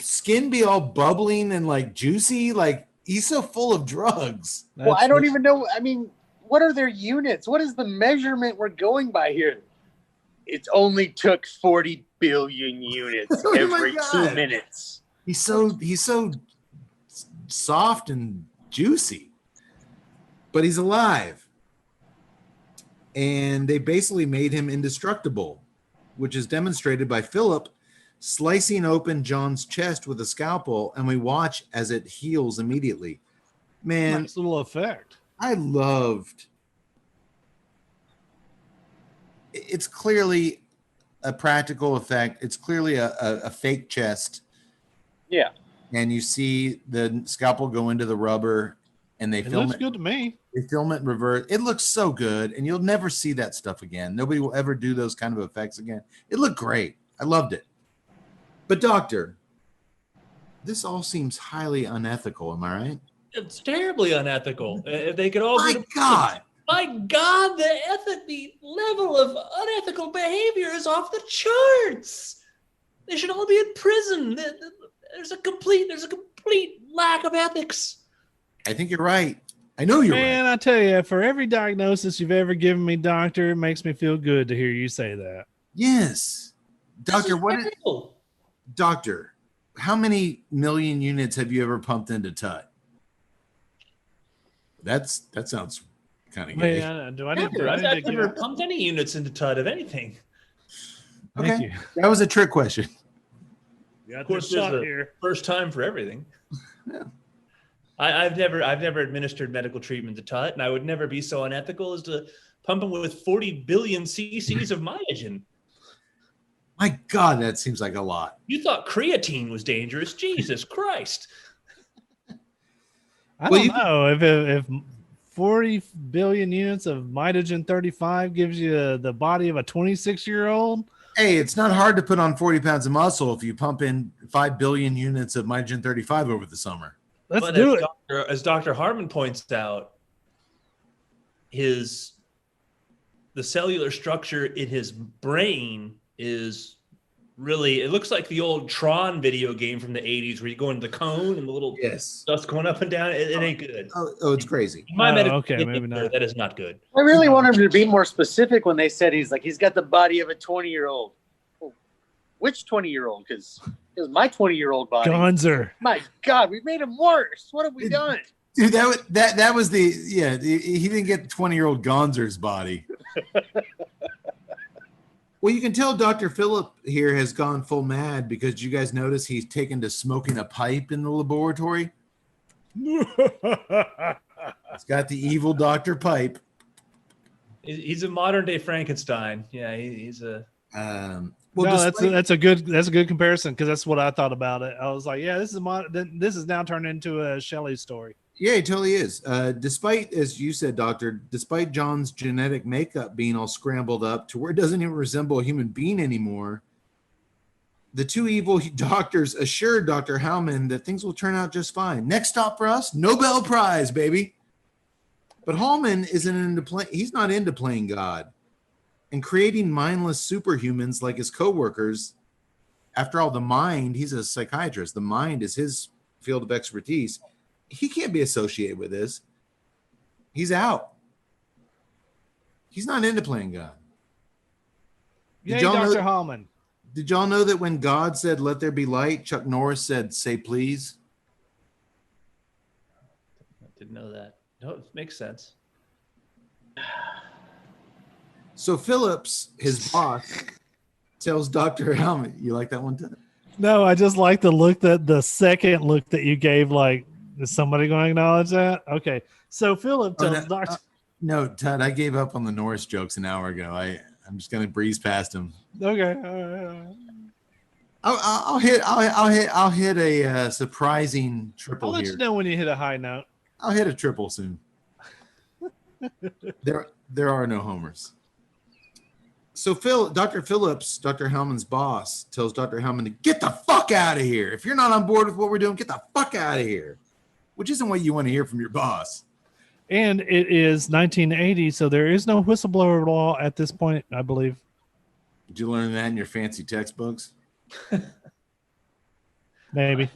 skin be all bubbling and like juicy? Like, he's so full of drugs. Well, I don't even know. I mean, what are their units? What is the measurement we're going by here? It only took 40 billion units Oh my every God. 2 minutes. He's so soft and juicy, but he's alive. And they basically made him indestructible, which is demonstrated by Philip slicing open John's chest with a scalpel, and we watch as it heals immediately. Man, Nice little effect. I loved. It's clearly a practical effect. It's clearly a fake chest. Yeah. And you see the scalpel go into the rubber, and they It film looks it. good to me. They film it in reverse. It looks so good, and you'll never see that stuff again. Nobody will ever do those kind of effects again. It looked great. I loved it. But doctor, this all seems highly unethical. Am I right? It's terribly unethical. If they could all be My God. My God, the level of unethical behavior is off the charts. They should all be in prison. There's a complete lack of ethics. I think you're right. I know you're Man, right. I tell you, for every diagnosis you've ever given me, doctor, it makes me feel good to hear you say that. Yes. Doctor, Real. Doctor, how many million units have you ever pumped into Tut? That sounds kind of gay. Man, do I I've need to never get? pumped any units into Tut of anything. Thank Okay. you. That was a trick question. Got Of course, this there's shot a here. first time for everything. Yeah. I've never administered medical treatment to Tut, and I would never be so unethical as to pump him with 40 billion cc's of myogen. My God, that seems like a lot. You thought creatine was dangerous? Jesus Christ! I Well, don't know if 40 billion units of mitogen 35 gives you the body of a 26-year-old. Hey, it's not hard to put on 40 pounds of muscle if you pump in 5 billion units of Mygen 35 over the summer. Let's But do it. As Dr. Harmon points out, the cellular structure in his brain is really, it looks like the old Tron video game from the 80s where you go into the cone and the little stuff's going up and down. It ain't good. Oh, it's crazy. In my medical okay, opinion, maybe not. that is not good. I really want him to be more specific when they said he's got the body of a 20-year-old. Well, which 20-year-old? Because it was my 20-year-old body. Gonzer. My God, we made him worse. What have we done? Dude, that was he didn't get the 20-year-old Gonzer's body. Well, you can tell Dr. Phillip here has gone full mad because you guys notice he's taken to smoking a pipe in the laboratory. He's got the evil Dr. Pipe. He's a modern day Frankenstein. Yeah, he's a. That's a good comparison because that's what I thought about it. I was like, yeah, this is now turned into a Shelley story. Yeah, it totally is. Despite, as you said, Doctor, despite John's genetic makeup being all scrambled up to where it doesn't even resemble a human being anymore, the two evil doctors assured Dr. Howman that things will turn out just fine. Next stop for us, Nobel Prize, baby. But Hallman he's not into playing God and creating mindless superhumans like his coworkers. After all, the mind, he's a psychiatrist. The mind is his field of expertise. He can't be associated with this. He's out. He's not into playing God. Yeah, Dr. Hallman. Did y'all know that when God said, "Let there be light," Chuck Norris said, "Say please"? I didn't know that. No, it makes sense. So Phillips, his boss, tells Dr. Hellman, you like that one, Ted? No, I just like the second look that you gave. Like, is somebody going to acknowledge that? Okay. So Philip tells Dr. No, Ted, I gave up on the Norris jokes an hour ago. I'm just going to breeze past them. Okay. All right. I'll hit a surprising triple I'll let here. you know when you hit a high note. I'll hit a triple soon. There are no homers. So Dr. Phillips, Dr. Hellman's boss, tells Dr. Hellman to get the fuck out of here. If you're not on board with what we're doing, get the fuck out of here. Which isn't what you want to hear from your boss. And it is 1980, so there is no whistleblower law at this point, I believe. Did you learn that in your fancy textbooks? Maybe.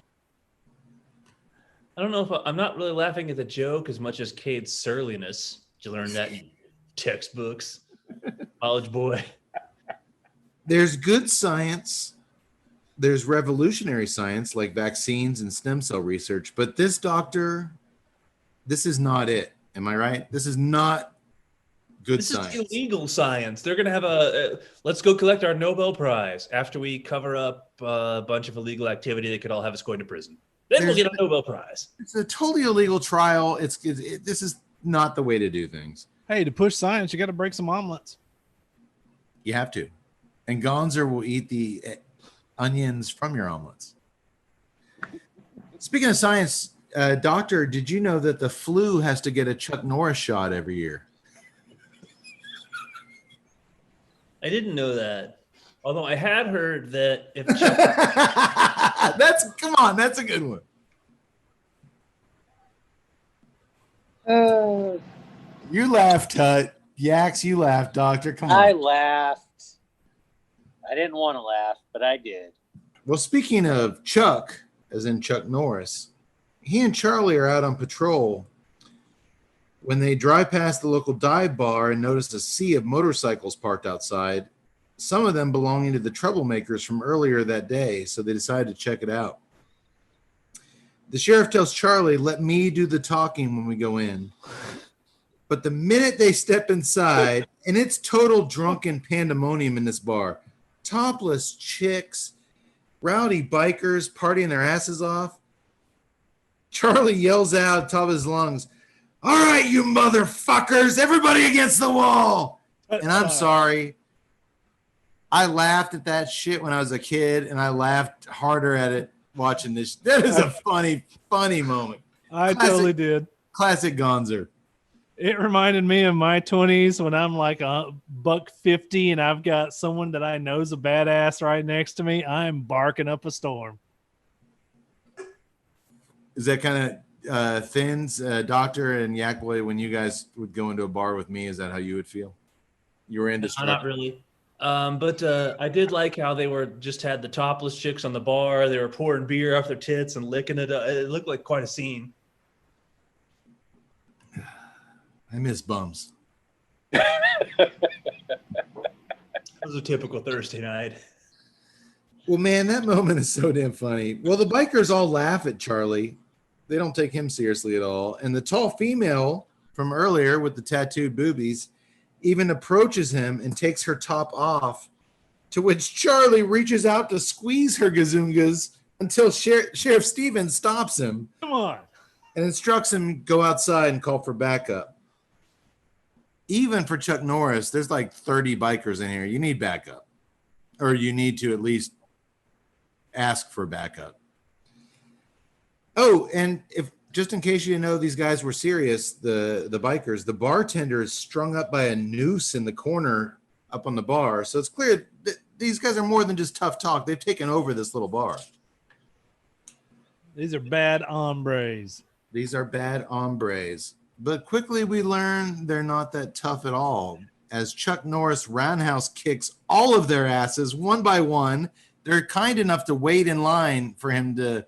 I don't know if I'm not really laughing at the joke as much as Cade's surliness. Did you learn that in textbooks? College boy. There's good science. There's revolutionary science like vaccines and stem cell research. But this doctor, this is not it. Am I right? This is not good science. This is illegal science. They're going to have let's go collect our Nobel Prize after we cover up a bunch of illegal activity that could all have us going to prison. Then we'll get a Nobel Prize. It's a totally illegal trial. This is not the way to do things. Hey, to push science, you got to break some omelets. You have to. And Gonzer will eat the onions from your omelets. Speaking of science, doctor, did you know that the flu has to get a Chuck Norris shot every year? I didn't know that. Although I had heard that if Come on, that's a good one. You laughed, Tut. Yaks, you laughed, doctor. Come on. I laughed. I didn't want to laugh, but I did. Well, speaking of Chuck, as in Chuck Norris, he and Charlie are out on patrol. When they drive past the local dive bar and notice a sea of motorcycles parked outside, some of them belonging to the troublemakers from earlier that day, so they decide to check it out. The sheriff tells Charlie, let me do the talking when we go in. But the minute they step inside, and it's total drunken pandemonium in this bar, topless chicks, rowdy bikers partying their asses off, Charlie yells out at the top of his lungs, all right, you motherfuckers, everybody against the wall. And I'm sorry. I laughed at that shit when I was a kid, and I laughed harder at it watching this. That is a funny moment. I totally did. Classic Gonzer. It reminded me of my 20s when I'm like $150 and I've got someone that I know is a badass right next to me. I'm barking up a storm. Is that kind of Thins, Doctor, and Yak Boy, when you guys would go into a bar with me, is that how you would feel? You were into Not really. But I did like how they were just had the topless chicks on the bar. They were pouring beer off their tits and licking it. It looked like quite a scene. I miss bums. It was a typical Thursday night. Well, man, that moment is so damn funny. Well, the bikers all laugh at Charlie. They don't take him seriously at all. And the tall female from earlier with the tattooed boobies even approaches him and takes her top off, to which Charlie reaches out to squeeze her gazungas until Sheriff Stevens stops him. Come on. And instructs him to go outside and call for backup. Even for Chuck Norris, there's like 30 bikers in here. You need backup. Or you need to at least ask for backup. Oh, and if just in case you didn't know these guys were serious, the bikers, the bartender is strung up by a noose in the corner up on the bar. So it's clear that these guys are more than just tough talk. They've taken over this little bar. These are bad hombres. These are bad hombres. But quickly we learn they're not that tough at all. As Chuck Norris roundhouse kicks all of their asses one by one, they're kind enough to wait in line for him to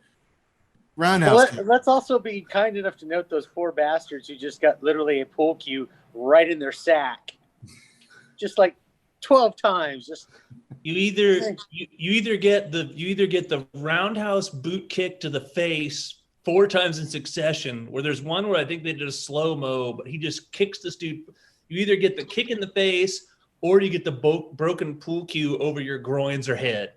roundhouse. Let's also be kind enough to note those poor bastards who just got literally a pool cue right in their sack. Just like 12 times. Just you either get the roundhouse boot kick to the face 4 times in succession, where there's one where I think they did a slow-mo, but he just kicks this dude. You either get the kick in the face or you get the broken pool cue over your groins or head.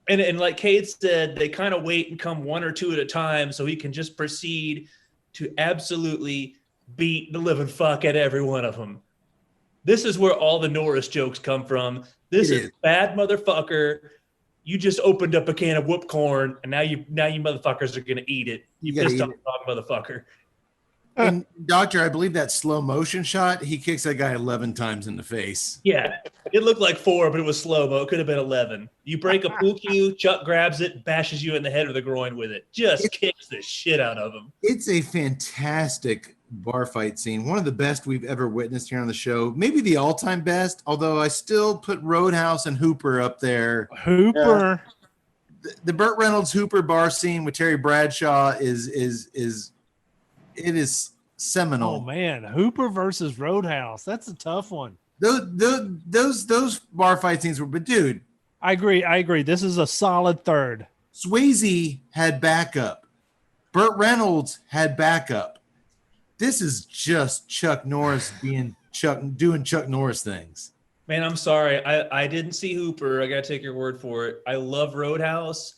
And like Cade said, they kind of wait and come 1 or 2 at a time so he can just proceed to absolutely beat the living fuck at every one of them. This is where all the Norris jokes come from. This is bad motherfucker. You just opened up a can of whoop corn, and now you motherfuckers are gonna eat it. You pissed off the wrong motherfucker. And Doctor, I believe that slow motion shot, he kicks that guy 11 times in the face. Yeah, it looked like 4, but it was slow mo. It could have been 11. You break a pool cue, Chuck grabs it, bashes you in the head or the groin with it. Just kicks the shit out of him. It's a fantastic bar fight scene. One of the best we've ever witnessed here on the show. Maybe the all-time best, although I still put Roadhouse and Hooper up there. Hooper. The Burt Reynolds Hooper bar scene with Terry Bradshaw is seminal. Oh man, Hooper versus Roadhouse. That's a tough one. Those bar fight scenes were, but dude, I agree. This is a solid third. Swayze had backup. Burt Reynolds had backup. This is just Chuck Norris doing Chuck Norris things. Man, I'm sorry. I didn't see Hooper. I got to take your word for it. I love Roadhouse.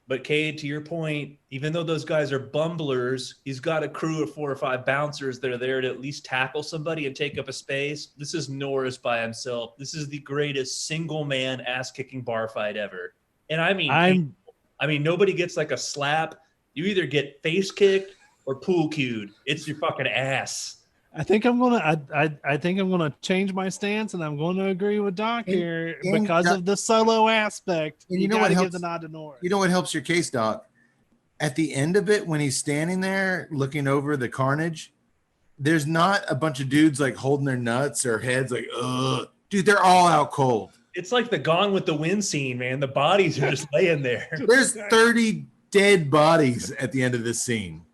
But, Cade, to your point, even though those guys are bumblers, he's got a crew of 4 or 5 bouncers that are there to at least tackle somebody and take up a space. This is Norris by himself. This is the greatest single-man ass-kicking bar fight ever. And I mean, nobody gets like a slap. You either get face-kicked or pool cued. It's your fucking ass. I think I'm gonna change my stance, and I'm going to agree with Doc here because of the solo aspect. And you know what helps? Give the nod to Norris. You know what helps your case, Doc? At the end of it, when he's standing there looking over the carnage, there's not a bunch of dudes like holding their nuts or heads like, ugh. Dude, they're all out cold. It's like the Gone with the Wind scene, man. The bodies are just laying there. There's 30 dead bodies at the end of this scene.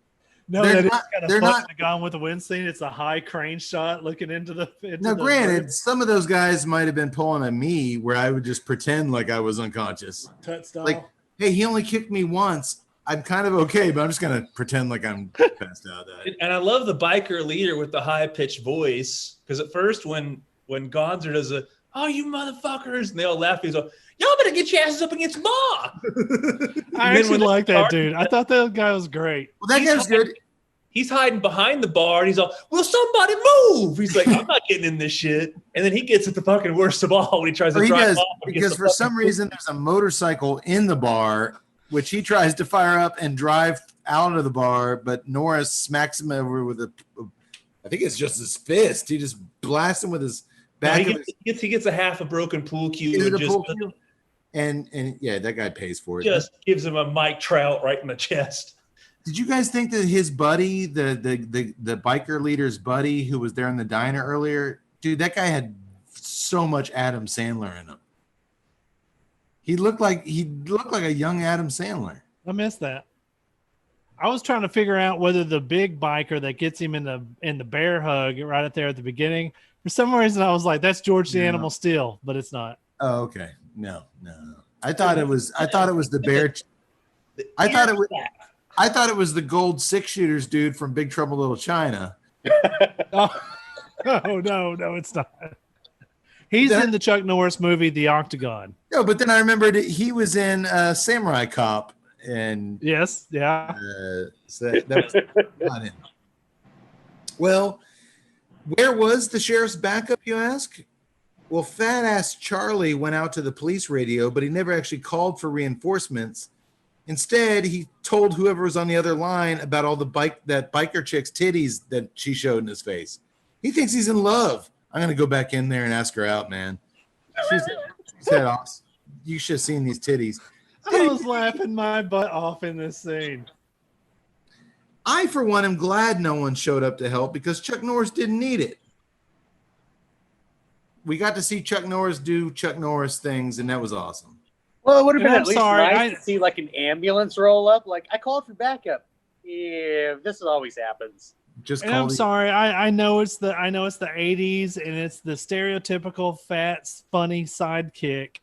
No, They're that is not- kind of they're fun. not- The Gone with the Wind scene. It's a high crane shot looking into the. Now, granted, some of those guys might have been pulling at me where I would just pretend like I was unconscious. Tut style. Like, hey, he only kicked me once. I'm kind of okay, but I'm just gonna pretend like I'm passed out. And I love the biker leader with the high pitched voice because at first when Gonzer does a "oh you motherfuckers" and they all laugh, he's like, "Y'all better get your asses up against Ma." I actually like that dude. I thought that guy was great. Well, that guy's good. He's hiding behind the bar and he's all, "Will somebody move?" He's like, "I'm not getting in this shit." And then he gets at the fucking worst of all when he tries to He drive does, off. and gets because the for some fucking- reason there's a motorcycle in the bar, which he tries to fire up and drive out of the bar, but Norris smacks him over with I think it's just his fist. He just blasts him with his back. he gets a half a broken pool cue Is it and a just, pool cue? And yeah, that guy pays for it. just gives him a Mike Trout right in the chest. Did you guys think that his buddy, the biker leader's buddy who was there in the diner earlier, dude, that guy had so much Adam Sandler in him. He looked like a young Adam Sandler. I missed that. I was trying to figure out whether the big biker that gets him in the bear hug right up there at the beginning. For some reason, I was like, "That's George the Animal Steel," but it's not. Oh, okay. No. I thought it was the bear. I thought it was the gold 6-shooters dude from Big Trouble in Little China. Oh no, it's not. He's in the Chuck Norris movie, The Octagon. No, but then I remembered he was in Samurai Cop, and yes, yeah. So that was not him. Well, where was the sheriff's backup, you ask? Well, fat ass Charlie went out to the police radio, but he never actually called for reinforcements. Instead, he told whoever was on the other line about all the biker chick's titties that she showed in his face. He thinks he's in love. I'm gonna go back in there and ask her out, man. She's head off. You should have seen these titties. I was laughing my butt off in this scene. I, for one, am glad no one showed up to help because Chuck Norris didn't need it. We got to see Chuck Norris do Chuck Norris things, and that was awesome. Well, it would have been I'm at least sorry, nice to see like an ambulance roll up. Like, I called for backup. Yeah, this always happens. Just And I'm sorry. I know it's the 80s and it's the stereotypical fat, funny sidekick.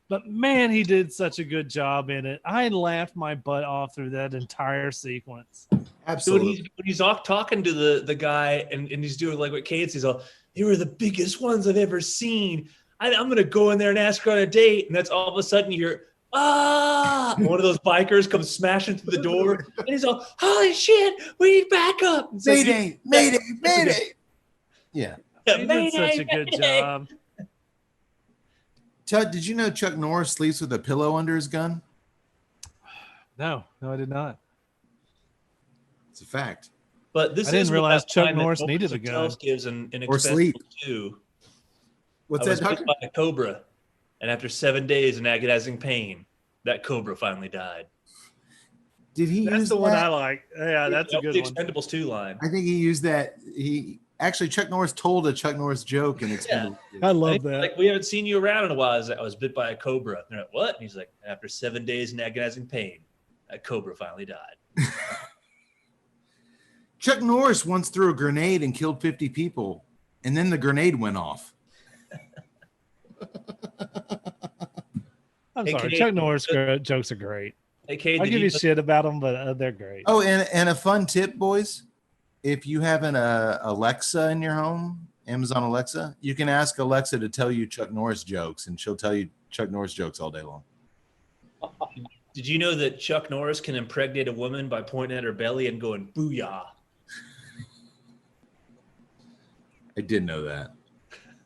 But man, he did such a good job in it. I laughed my butt off through that entire sequence. Absolutely. Dude, when he's talking to the guy and he's doing like what Kate's, he's all, "They were the biggest ones I've ever seen. I'm going to go in there and ask her on a date." And that's all of a sudden you hear, "Ah!" One of those bikers comes smashing through the door. And he's all, "Holy shit, we need backup." And so Mayday. Yeah. He did such a good job. Tut, did you know Chuck Norris sleeps with a pillow under his gun? No, I did not. It's a fact. But this I didn't is realize about Chuck time that Norris Nobody needed a gun. Himself gives an Or inexpensive sleep. too. What's I was that, bit Doctor? by a cobra, and after 7 days in agonizing pain, that cobra finally died. Did he That's use the one that? I like. Yeah, that's a That was good the one. Expendables 2 line. I think he used that. Chuck Norris told a Chuck Norris joke and explained I it. love that. Like, we haven't seen you around in a while. I was bit by a cobra. They're like, "What?" And he's like, "After 7 days in agonizing pain, that cobra finally died." Chuck Norris once threw a grenade and killed 50 people, and then the grenade went off. I'm Hey, sorry. Kate, Chuck Norris jokes are great. Hey, Cade, I'll did give you you- shit about them, but they're great. Oh, and a fun tip, boys. If you have an Alexa in your home, Amazon Alexa, you can ask Alexa to tell you Chuck Norris jokes, and she'll tell you Chuck Norris jokes all day long. Did you know that Chuck Norris can impregnate a woman by pointing at her belly and going "booyah"? I did know that.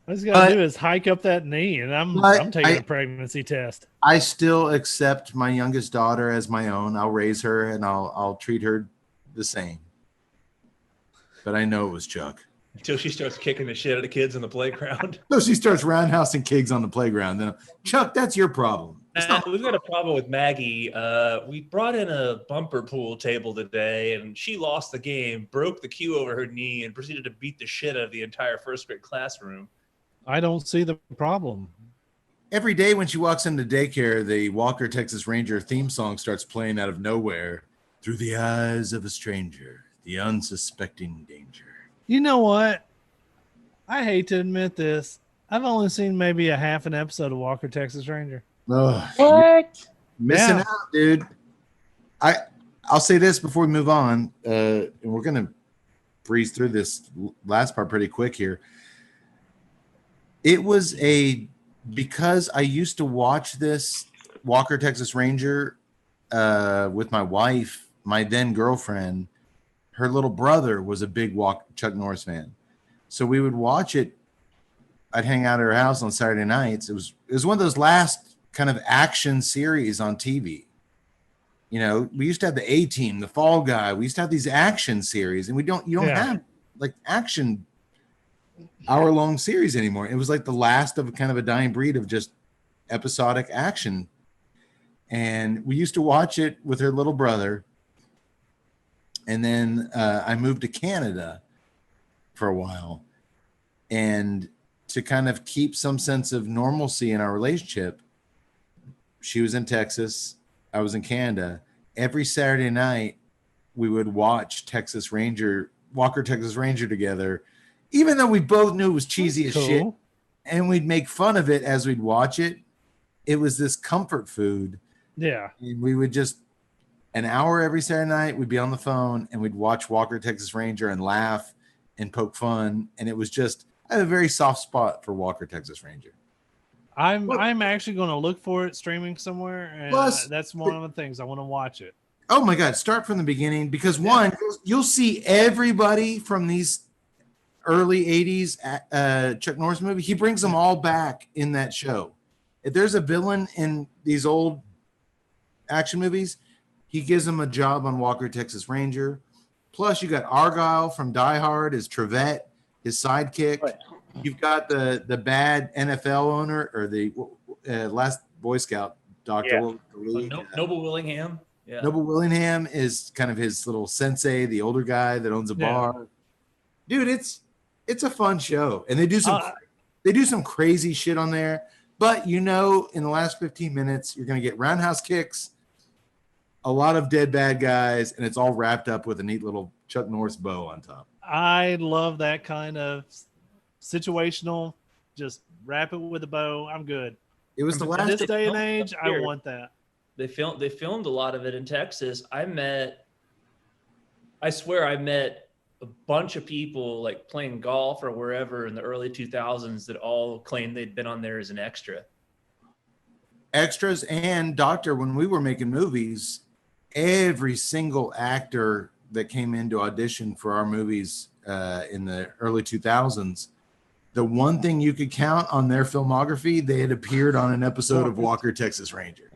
All he's got to do is hike up that knee, and I'm taking a pregnancy test. I still accept my youngest daughter as my own. I'll raise her and I'll treat her the same. But I know it was Chuck. Until she starts kicking the shit out of kids in the playground. So she starts roundhousing kids on the playground. Then, Chuck, that's your problem. It's not We've got a problem with Maggie. We brought in a bumper pool table today, and she lost the game, broke the cue over her knee, and proceeded to beat the shit out of the entire first grade classroom. I don't see the problem. Every day when she walks into daycare, the Walker Texas Ranger theme song starts playing out of nowhere. Through the eyes of a stranger, The unsuspecting danger. You know what? I hate to admit this. I've only seen maybe a half an episode of Walker, Texas Ranger. Oh, What? missing Yeah. out, dude. I'll say this before we move on, and we're gonna breeze through this last part pretty quick here. It was because I used to watch this Walker, Texas Ranger with my wife, my then girlfriend. Her little brother was a big Chuck Norris fan, so we would watch it. I'd hang out at her house on Saturday nights. It was one of those last kind of action series on TV. You know, we used to have the A-Team, the Fall Guy. We used to have these action series, and you don't have like action hour-long series anymore. It was like the last of kind of a dying breed of just episodic action. And we used to watch it with her little brother. And then I moved to Canada for a while. And to kind of keep some sense of normalcy in our relationship, she was in Texas, I was in Canada. Every Saturday night, we would watch Walker, Texas Ranger together, even though we both knew it was cheesy as shit. And we'd make fun of it as we'd watch it. It was this comfort food. Yeah. And we would just, an hour every Saturday night, we'd be on the phone and we'd watch Walker, Texas Ranger and laugh and poke fun. And it was just, I have a very soft spot for Walker, Texas Ranger. I'm actually going to look for it streaming somewhere, and Plus, that's one of the things I want to watch it. Oh my God! Start from the beginning, because one, you'll see everybody from these early '80s Chuck Norris movie. He brings them all back in that show. If there's a villain in these old action movies, he gives them a job on Walker, Texas Ranger. Plus, you got Argyle from Die Hard as Trevette, his sidekick. Right. You've got the bad NFL owner, or the last Boy Scout doctor. Yeah. Noble Willingham. Yeah. Noble Willingham is kind of his little sensei, the older guy that owns a bar. Dude, it's a fun show, and they do some crazy shit on there. But in the last 15 minutes, you're gonna get roundhouse kicks, a lot of dead bad guys, and it's all wrapped up with a neat little Chuck Norris bow on top. I love that kind of situational. Just wrap it with a bow. I'm good. It was the last this day and age. I want that. They filmed a lot of it in Texas. I swear I met a bunch of people like playing golf or wherever in the early 2000s that all claimed they'd been on there as an extra. Extras and doctor, when we were making movies, every single actor that came in to audition for our movies in the early 2000s, the one thing you could count on their filmography, they had appeared on an episode of Walker, Texas Ranger.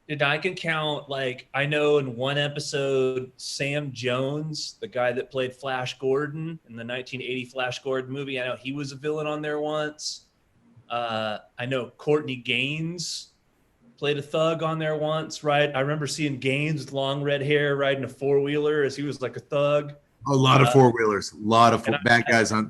And I can count, I know in one episode, Sam Jones, the guy that played Flash Gordon in the 1980 Flash Gordon movie, I know he was a villain on there once. I know Courtney Gaines played a thug on there once, right? I remember seeing Gaines with long red hair riding a four-wheeler as he was like a thug. A lot of four-wheelers, a lot of bad guys on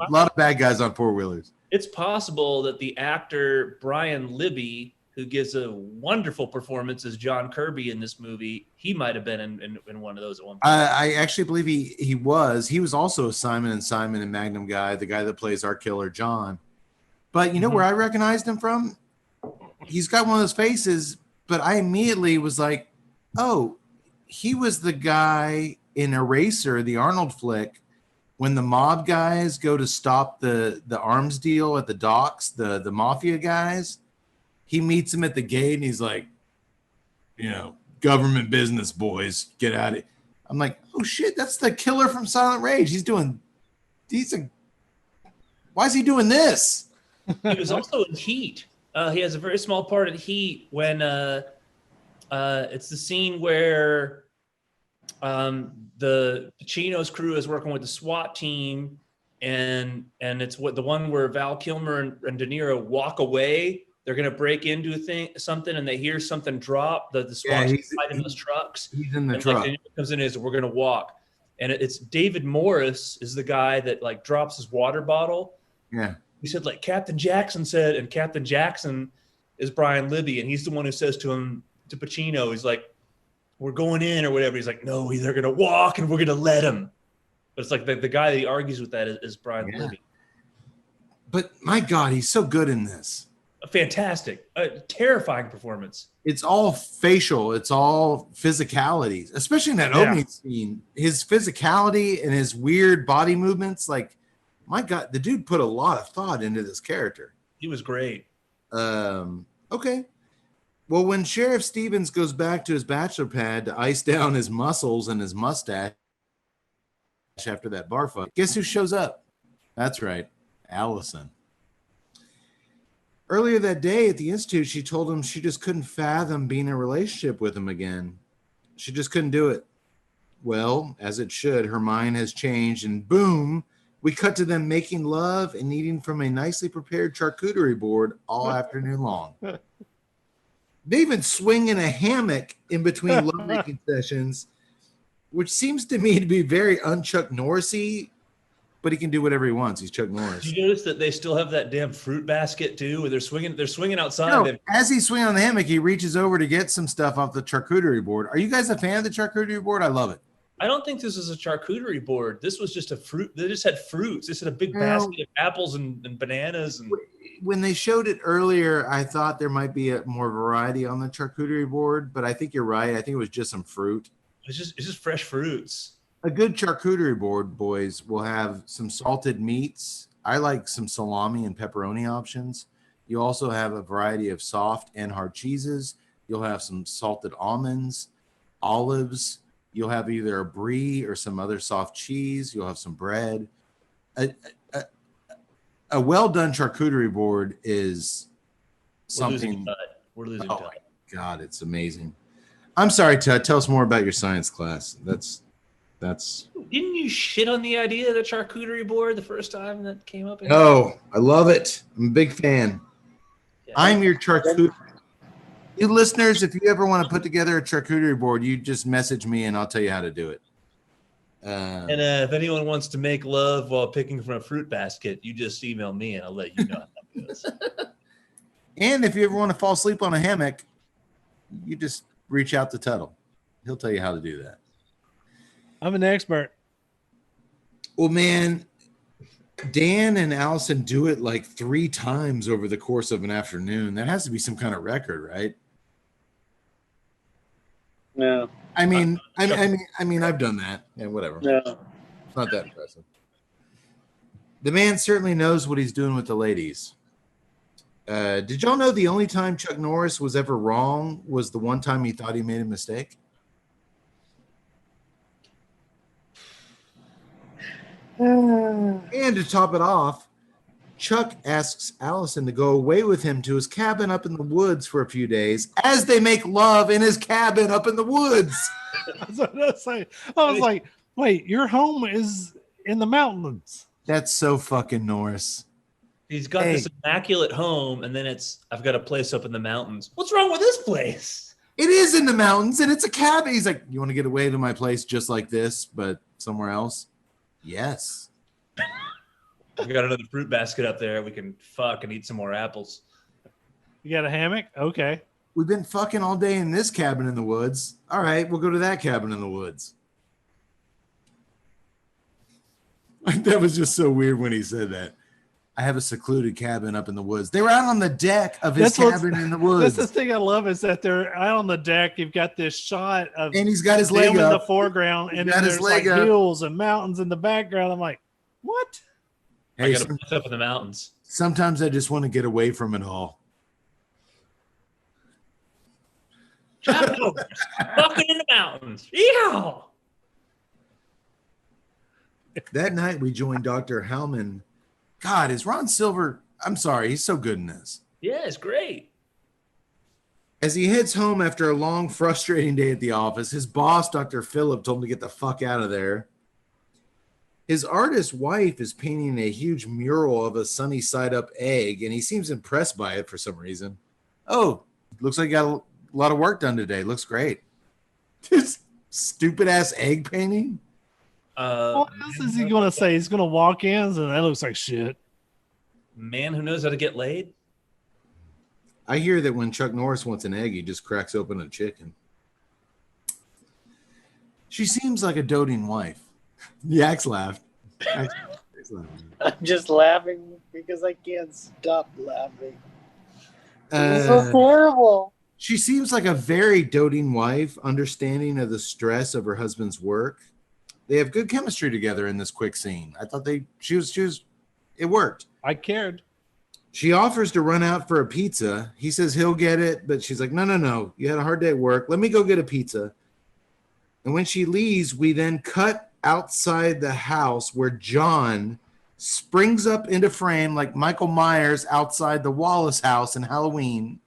four-wheelers. It's possible that the actor Brian Libby, who gives a wonderful performance as John Kirby in this movie, he might have been in one of those at one point. I actually believe he was. He was also a Simon & Simon and Magnum guy, the guy that plays our killer John. But you know where I recognized him from? He's got one of those faces, but I immediately was like, oh, he was the guy in Eraser, the Arnold flick, when the mob guys go to stop the arms deal at the docks, the mafia guys. He meets him at the gate and he's like, government business, boys, get out of it. I'm like, oh shit, that's the killer from Silent Rage. Why is he doing this? He was also in Heat. He has a very small part in Heat when it's the scene where the Pacino's crew is working with the SWAT team, and it's the one where Val Kilmer and De Niro walk away. They're going to break into something, and they hear something drop. The SWAT team in those trucks. He's in the truck. Like, comes in and we're going to walk. And it's David Morris is the guy that drops his water bottle. Yeah. He said Captain Jackson said, and Captain Jackson is Brian Libby, and he's the one who says to Pacino, he's like, we're going in or whatever. He's like, no, they're going to walk and we're going to let him. But it's like the guy that he argues with that is Brian Libby. But my God, he's so good in this. Fantastic, terrifying performance. It's all facial. It's all physicalities, especially in that opening scene. His physicality and his weird body movements. Like, my God, the dude put a lot of thought into this character. He was great. Okay. Well, when Sheriff Stevens goes back to his bachelor pad to ice down his muscles and his mustache after that bar fight, guess who shows up? That's right, Allison. Earlier that day at the Institute, she told him she just couldn't fathom being in a relationship with him again. She just couldn't do it. Well, as it should, her mind has changed, and boom, we cut to them making love and eating from a nicely prepared charcuterie board all afternoon long. They even swing in a hammock in between lovemaking sessions, which seems to me to be very un-Chuck Norris-y, but he can do whatever he wants. He's Chuck Norris. Did you notice that they still have that damn fruit basket too, where they're swinging outside? No, as he's swinging on the hammock, he reaches over to get some stuff off the charcuterie board. Are you guys a fan of the charcuterie board? I love it. I don't think this was a charcuterie board. This was just a fruit. They just had fruits. This had a big basket of apples and bananas. And when they showed it earlier, I thought there might be more variety on the charcuterie board, but I think you're right. I think it was just some fruit. It's just fresh fruits. A good charcuterie board, boys, will have some salted meats. I like some salami and pepperoni options. You also have a variety of soft and hard cheeses. You'll have some salted almonds, olives. You'll have either a brie or some other soft cheese. You'll have some bread. A well-done charcuterie board is something. We're losing oh time. My God, it's amazing. I'm sorry, Ted. Tell us more about your science class. That's. Didn't you shit on the idea of the charcuterie board the first time that came up? Oh, I love it. I'm a big fan. Yeah. I'm your charcuterie. You listeners, if you ever want to put together a charcuterie board, you just message me and I'll tell you how to do it. And if anyone wants to make love while picking from a fruit basket, you just email me and I'll let you know how that goes. And if you ever want to fall asleep on a hammock, you just reach out to Tuttle. He'll tell you how to do that. I'm an expert. Well, man, Dan and Allison do it like 3 times over the course of an afternoon. That has to be some kind of record, right? No. I mean, I've done that. Yeah, whatever. No. It's not that impressive. The man certainly knows what he's doing with the ladies. Did y'all know the only time Chuck Norris was ever wrong was the one time he thought he made a mistake? And to top it off, Chuck asks Allison to go away with him to his cabin up in the woods for a few days as they make love in his cabin up in the woods. I was like, wait, your home is in the mountains. That's so fucking Norris. He's got this immaculate home, and then I've got a place up in the mountains. What's wrong with this place? It is in the mountains, and it's a cabin. He's like, you want to get away to my place just like this, but somewhere else? Yes. We got another fruit basket up there. We can fuck and eat some more apples. You got a hammock? Okay. We've been fucking all day in this cabin in the woods. All right, we'll go to that cabin in the woods. That was just so weird when he said that. I have a secluded cabin up in the woods. They were out on the deck of his cabin in the woods. That's the thing I love is that they're out on the deck. You've got this shot of and he's got his leg in up the foreground, and then there's like hills and mountains in the background. I'm like, what? Hey, I got to put up in the mountains. Sometimes I just want to get away from it all. Fucking in the mountains. Yeah. That night we joined Dr. Hellman. God, is Ron Silver? I'm sorry, he's so good in this. Yeah, it's great. As he heads home after a long, frustrating day at the office, his boss, Dr. Phillip, told him to get the fuck out of there. His artist wife is painting a huge mural of a sunny side up egg, and he seems impressed by it for some reason. Oh, looks like he got a lot of work done today. Looks great. This stupid ass egg painting. What else is he going to say? He's going to walk in, and that looks like shit. Man who knows how to get laid. I hear that when Chuck Norris wants an egg, he just cracks open a chicken. She seems like a doting wife. Yaks laughed. Yaks laughing. I'm just laughing because I can't stop laughing. This is so terrible. She seems like a very doting wife, understanding of the stress of her husband's work. They have good chemistry together in this quick scene. I thought it worked. I cared. She offers to run out for a pizza. He says he'll get it, but she's like, no. You had a hard day at work. Let me go get a pizza. And when she leaves, we then cut outside the house where John springs up into frame like Michael Myers outside the Wallace house in Halloween.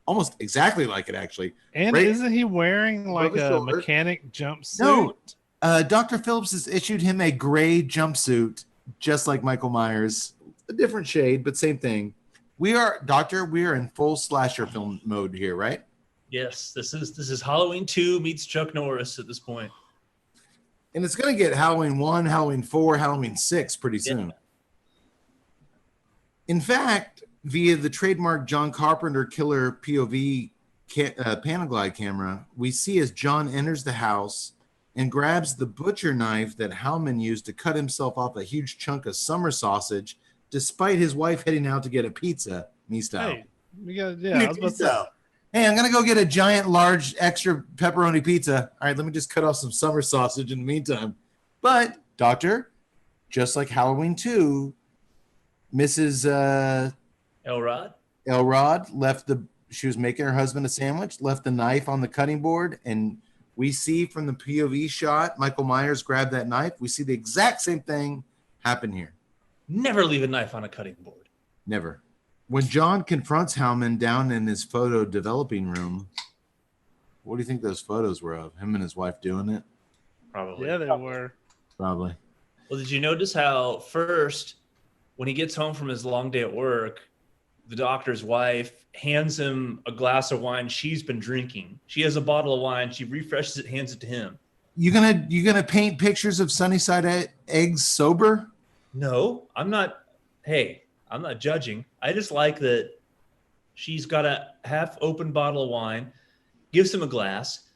Almost exactly like it, actually. And Right? isn't he wearing like a shoulder. mechanic jumpsuit? No. Dr. Phillips has issued him a gray jumpsuit, just like Michael Myers. A different shade, but same thing. We are in full slasher film mode here, right? Yes, this is Halloween 2 meets Chuck Norris at this point. And it's going to get Halloween 1, Halloween 4, Halloween 6 pretty soon. Yeah. In fact, via the trademark John Carpenter killer POV Panaglide camera, we see as John enters the house and grabs the butcher knife that Howman used to cut himself off a huge chunk of summer sausage, despite his wife heading out to get a pizza, me style. Hey, I was about to say. Hey, I'm going to go get a giant, large, extra pepperoni pizza. All right, let me just cut off some summer sausage in the meantime. But, Doctor, just like Halloween 2, Mrs. Elrod she was making her husband a sandwich, left the knife on the cutting board, and we see from the POV shot, Michael Myers grabbed that knife. We see the exact same thing happen here. Never leave a knife on a cutting board. Never. When John confronts Howman down in his photo developing room, what do you think those photos were of? Him and his wife doing it? Probably. Yeah, they were. Probably. Well, did you notice how first, when he gets home from his long day at work, the doctor's wife hands him a glass of wine she's been drinking. She has a bottle of wine. She refreshes it, hands it to him. You gonna paint pictures of Sunnyside eggs sober? No, I'm not. Hey, I'm not judging. I just like that she's got a half open bottle of wine, gives him a glass.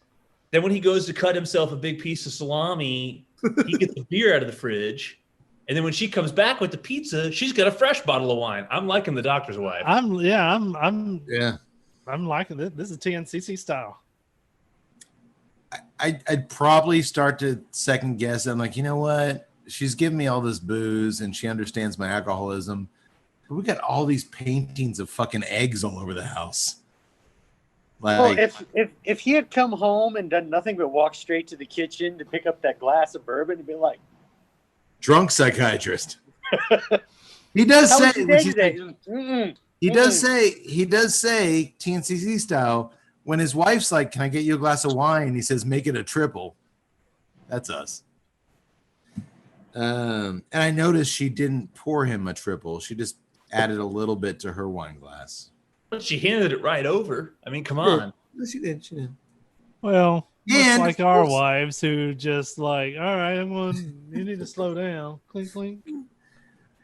Then when he goes to cut himself a big piece of salami, he gets a beer out of the fridge. And then when she comes back with the pizza, she's got a fresh bottle of wine. I'm liking the doctor's wife. I'm liking it. This is TNCC style. I'd probably start to second guess. I'm like, you know what? She's giving me all this booze and she understands my alcoholism. But we got all these paintings of fucking eggs all over the house. Like, well, if he had come home and done nothing but walk straight to the kitchen to pick up that glass of bourbon and be like, drunk psychiatrist. He does say he does say TNCC style when his wife's like, "Can I get you a glass of wine?" He says, "Make it a triple." That's us. And I noticed she didn't pour him a triple. She just added a little bit to her wine glass. But she handed it right over. I mean, come on. She did. Well, And like our wives who just like, all right, you need to slow down. Clink, clink.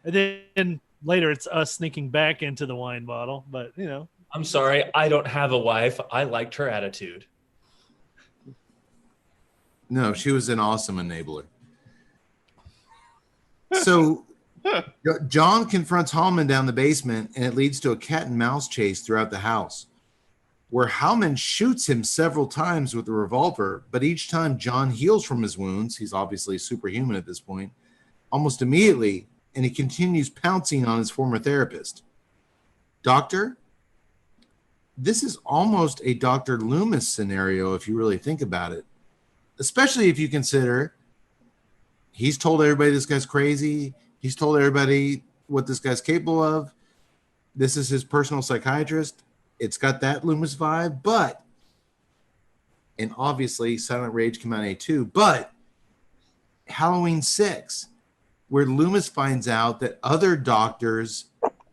And then later it's us sneaking back into the wine bottle. But, you know. I'm sorry. I don't have a wife. I liked her attitude. No, she was an awesome enabler. So John confronts Hallman down the basement, and it leads to a cat and mouse chase throughout the house, where Howman shoots him several times with a revolver, but each time John heals from his wounds, he's obviously superhuman at this point, almost immediately, and he continues pouncing on his former therapist. Doctor, this is almost a Dr. Loomis scenario if you really think about it, especially if you consider he's told everybody this guy's crazy. He's told everybody what this guy's capable of. This is his personal psychiatrist. It's got that Loomis vibe, but, and obviously Silent Rage came out in A2, but Halloween 6, where Loomis finds out that other doctors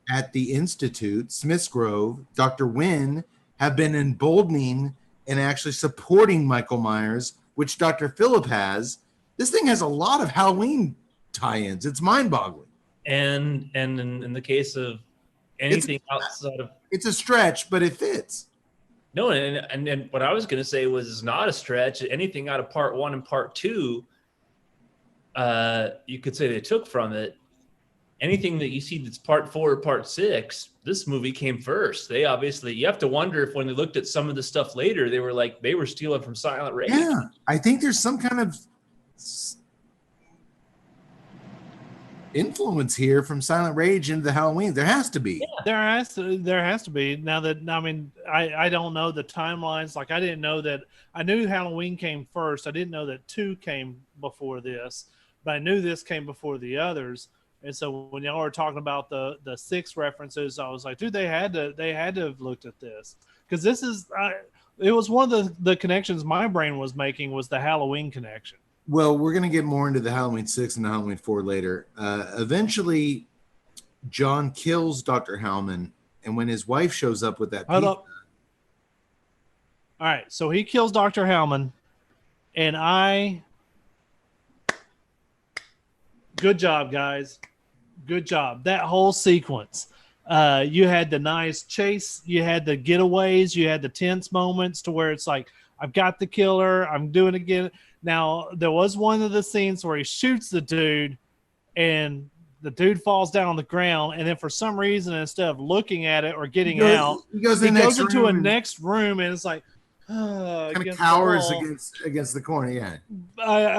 at the Institute, Smithsgrove, Dr. Wynn, have been emboldening and actually supporting Michael Myers, which Dr. Phillip has. This thing has a lot of Halloween tie-ins. It's mind-boggling. And in the case of anything outside of, it's a stretch, but it fits. no, and what I was going to say was not a stretch. Anything out of part 1 and part 2, you could say they took from it. Anything that you see that's part 4 or part 6, this movie came first. They obviously, you have to wonder if when they looked at some of the stuff later, they were stealing from Silent Rage. Yeah, I think there's some kind of influence here from Silent Rage into the Halloween. There has to be. Yeah. There has to be. Now that, I mean, I don't know the timelines. Like, I didn't know that. I knew Halloween came first. I didn't know that 2 came before this, but I knew this came before the others. And so when y'all were talking about the 6 references, I was like, dude, they had to have looked at this, because this is it was one of the connections my brain was making was the Halloween connection. Well, we're going to get more into the Halloween 6 and the Halloween 4 later. Eventually, John kills Dr. Howman, and when his wife shows up with that pizza, All right, so he kills Dr. Howman, and good job, guys. Good job. That whole sequence. You had the nice chase. You had the getaways. You had the tense moments to where it's like, I've got the killer. I'm doing it again. Now, there was one of the scenes where he shoots the dude, and the dude falls down on the ground. And then for some reason, instead of looking at it or getting out, he goes into a next room, and it's like, kind of cowers against the corner. Yeah.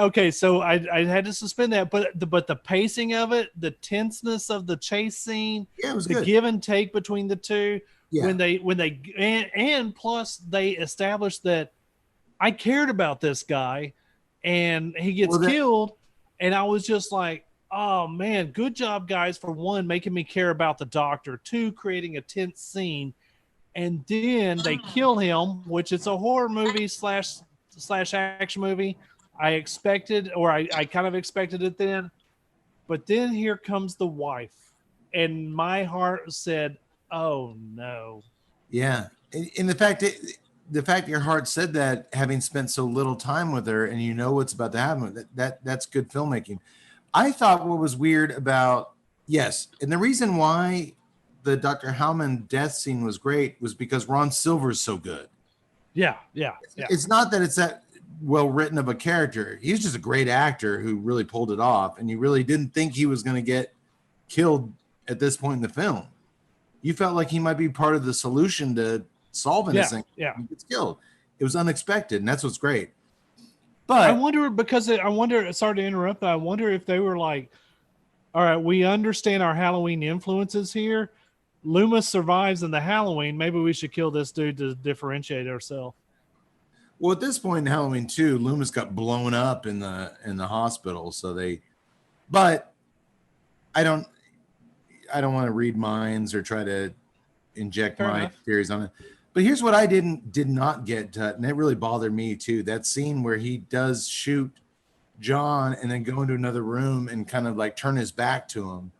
Okay, so I had to suspend that, but the pacing of it, the tenseness of the chase scene, it was the good. give and take between the two, Yeah. when they plus they established that I cared about this guy, and he gets killed, and I was just like, oh man, good job, guys, for 1, making me care about the doctor, 2, creating a tense scene. And then they kill him, which it's a horror movie slash action movie. I expected, or I kind of expected it then. But then here comes the wife. And my heart said, oh, no. Yeah. And the fact your heart said that, having spent so little time with her, and you know what's about to happen, that's good filmmaking. I thought what was weird about, yes, and the reason why the Dr. Howman death scene was great was because Ron Silver's so good. Yeah. It's not that it's that well written of a character. He's just a great actor who really pulled it off, and you really didn't think he was going to get killed at this point in the film. You felt like he might be part of the solution to solving this thing. Yeah. He gets killed. It was unexpected, and that's what's great. But I wonder, sorry to interrupt, but I wonder if they were like, all right, we understand our Halloween influences here. Loomis survives in the Halloween. Maybe we should kill this dude to differentiate ourselves. Well, at this point in Halloween 2, Loomis got blown up in the hospital. But I don't want to read minds or try to inject my theories on it. But here's what I did not get, and it really bothered me too. That scene where he does shoot John and then go into another room and kind of like turn his back to him.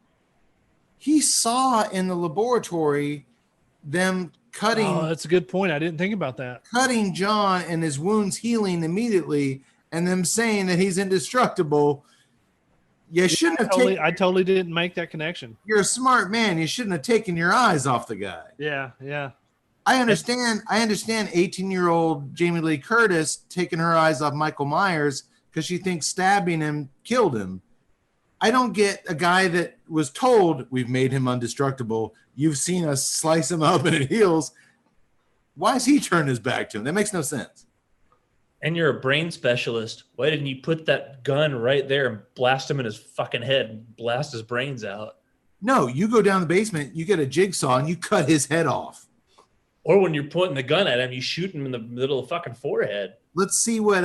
He saw in the laboratory them cutting. Oh, that's a good point. I didn't think about that. Cutting John and his wounds healing immediately, and them saying that he's indestructible. You shouldn't have taken. I totally didn't make that connection. You're a smart man. You shouldn't have taken your eyes off the guy. Yeah. I understand 18-year-old Jamie Lee Curtis taking her eyes off Michael Myers because she thinks stabbing him killed him. I don't get a guy that was told we've made him indestructible. You've seen us slice him up and it heals. Why is he turning his back to him? That makes no sense. And you're a brain specialist. Why didn't you put that gun right there and blast him in his fucking head and blast his brains out? No, you go down the basement, you get a jigsaw, and you cut his head off. Or when you're pointing the gun at him, you shoot him in the middle of the fucking forehead. Let's see what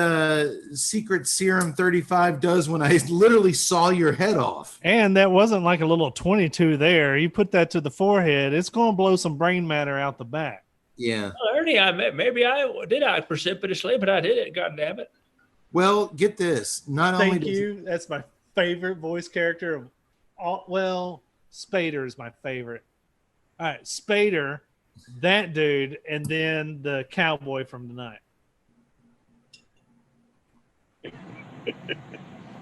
Secret Serum 35 does when I literally saw your head off. And that wasn't like a little 22 there. You put that to the forehead, it's going to blow some brain matter out the back. Yeah. Well, Ernie, maybe I did act precipitously, but I did it. God damn it. Well, get this. Thank you. That's my favorite voice character of all. Well, Spader is my favorite. All right, Spader, that dude, and then the cowboy from tonight.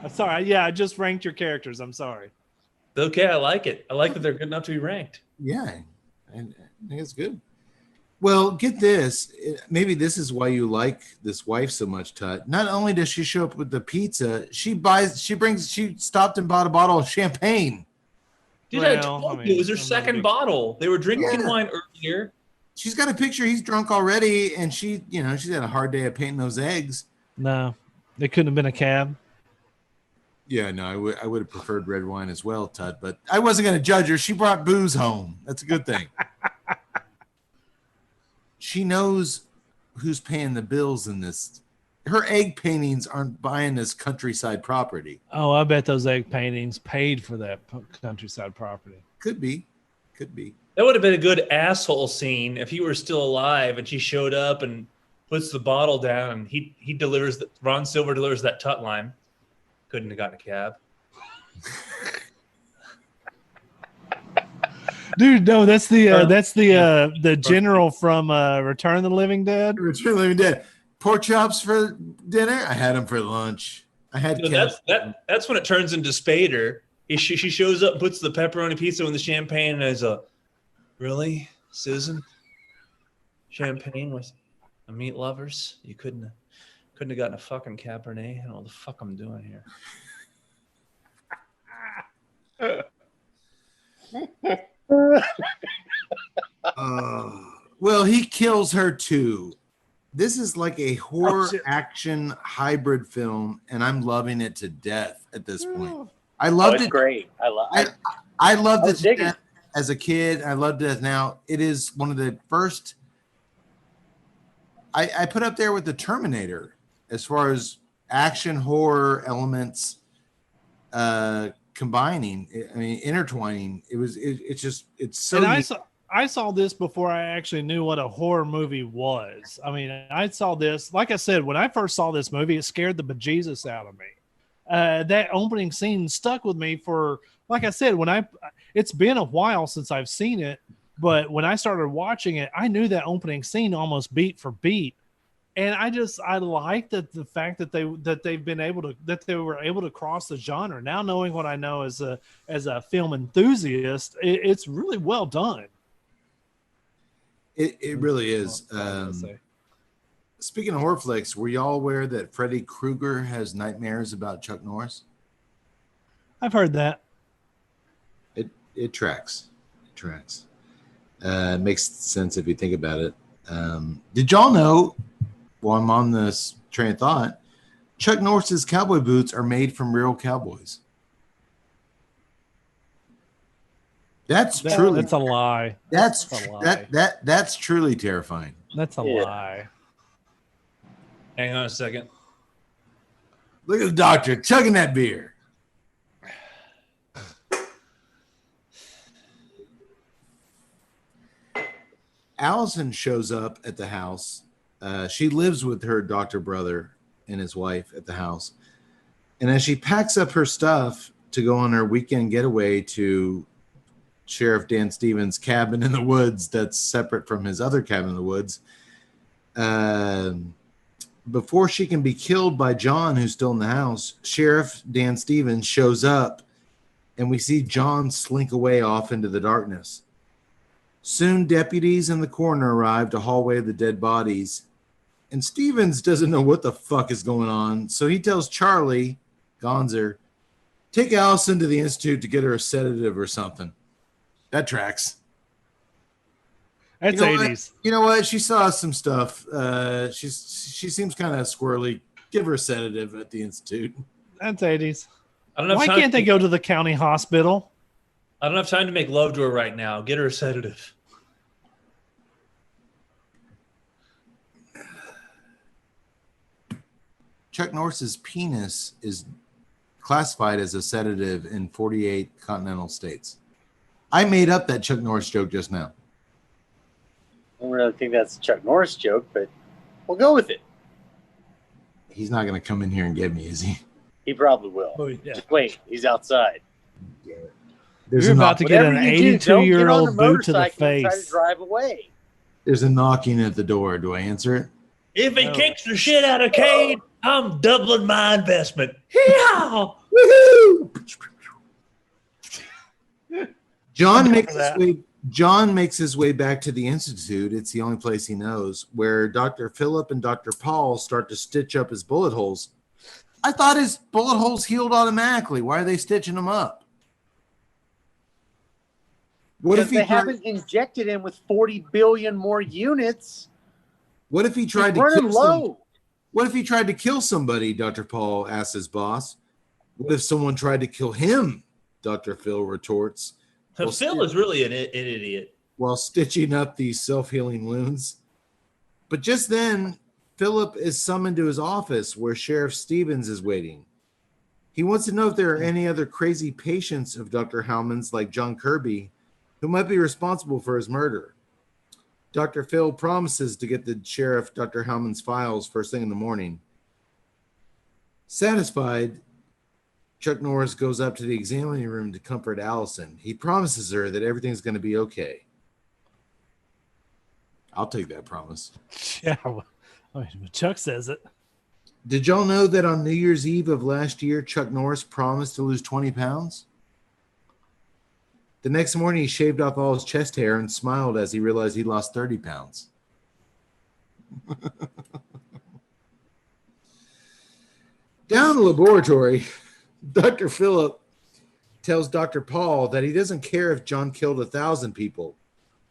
I'm sorry. Yeah, I just ranked your characters. I'm sorry. Okay, I like it. I like that they're good enough to be ranked. Yeah, I think it's good. Well, get this. Maybe this is why you like this wife so much, Tut. Not only does she show up with the pizza, she stopped and bought a bottle of champagne. Dude, I told you it was their second bottle. They were drinking wine earlier. She's got a picture. He's drunk already, and she's had a hard day of painting those eggs. No, it couldn't have been a cab. Yeah, no, I would have preferred red wine as well, Tut, but I wasn't going to judge her. She brought booze home. That's a good thing. She knows who's paying the bills in this. Her egg paintings aren't buying this countryside property. Oh, I bet those egg paintings paid for that countryside property. Could be. That would have been a good asshole scene if he were still alive and she showed up and puts the bottle down and he delivers Ron Silver delivers that Tut line. Couldn't have gotten a cab. Dude, no, that's the general from Return of the Living Dead. Return of the Living Dead. Pork chops for dinner. I had them for lunch. I had. That's when it turns into Spader. She shows up, and puts the pepperoni pizza in the champagne, and is really, Susan? Champagne with a meat lovers? You couldn't have gotten a fucking Cabernet. I don't know what the fuck I'm doing here. Well, he kills her too. This is like a horror action hybrid film, and I'm loving it to death at this point. I loved it. Great. I loved it to death as a kid. I loved it now. It is one of the first. I put up there with the Terminator as far as action horror elements combining. I mean, intertwining. It's so. And I saw this before I actually knew what a horror movie was. I mean, I saw this, like I said, when I first saw this movie, it scared the bejesus out of me. That opening scene stuck with me for, like I said, it's been a while since I've seen it, but when I started watching it, I knew that opening scene almost beat for beat. And I like the fact that they were able to cross the genre. Now knowing what I know as a film enthusiast, it's really well done. It really is. Speaking of horror flicks, were y'all aware that Freddy Krueger has nightmares about Chuck Norris? I've heard that. It tracks. It makes sense if you think about it. Did y'all know, while I'm on this train of thought, Chuck Norris's cowboy boots are made from real cowboys? That's a lie. That's truly terrifying. That's a lie. Hang on a second. Look at the doctor chugging that beer. Allison shows up at the house. She lives with her doctor brother and his wife at the house. And as she packs up her stuff to go on her weekend getaway to Sheriff Dan Stevens' cabin in the woods that's separate from his other cabin in the woods, before she can be killed by John, who's still in the house, Sheriff Dan Stevens shows up, and we see John slink away off into the darkness. Soon, deputies in the coroner arrive to haul away the dead bodies, and Stevens doesn't know what the fuck is going on, so he tells Charlie, Gonzer, take Allison to the institute to get her a sedative or something. That tracks. That's 80s. You know what? She saw some stuff. She seems kind of squirrely. Give her a sedative at the institute. That's 80s. Why can't they go to the county hospital? I don't have time to make love to her right now. Get her a sedative. Chuck Norris's penis is classified as a sedative in 48 continental states. I made up that Chuck Norris joke just now. I don't really think that's a Chuck Norris joke, but we'll go with it. He's not going to come in here and get me, is he? He probably will. Oh, yeah. Just wait, he's outside. You're about to get an 82-year-old boot to the face. Try to drive away. There's a knocking at the door. Do I answer it? If he kicks the shit out of Cade, I'm doubling my investment. Woohoo! John John makes his way back to the Institute. It's the only place he knows, where Dr. Philip and Dr. Paul start to stitch up his bullet holes. I thought his bullet holes healed automatically. Why are they stitching them up? What if Because they haven't injected him with 40 billion more units. What if he tried He's to running kill low. What if he tried to kill somebody? Dr. Paul asks his boss. What if someone tried to kill him? Dr. Phil retorts. Phil is really an idiot. While stitching up these self-healing wounds. But just then, Philip is summoned to his office where Sheriff Stevens is waiting. He wants to know if there are any other crazy patients of Dr. Howman's like John Kirby who might be responsible for his murder. Dr. Phil promises to get the sheriff Dr. Howman's files first thing in the morning. Satisfied, Chuck Norris goes up to the examining room to comfort Allison. He promises her that everything's going to be okay. I'll take that promise. Yeah, I mean, Chuck says it. Did y'all know that on New Year's Eve of last year, Chuck Norris promised to lose 20 pounds? The next morning, he shaved off all his chest hair and smiled as he realized he lost 30 pounds. Down in the laboratory, Dr. Phillip tells Dr. Paul that he doesn't care if John killed 1,000 people.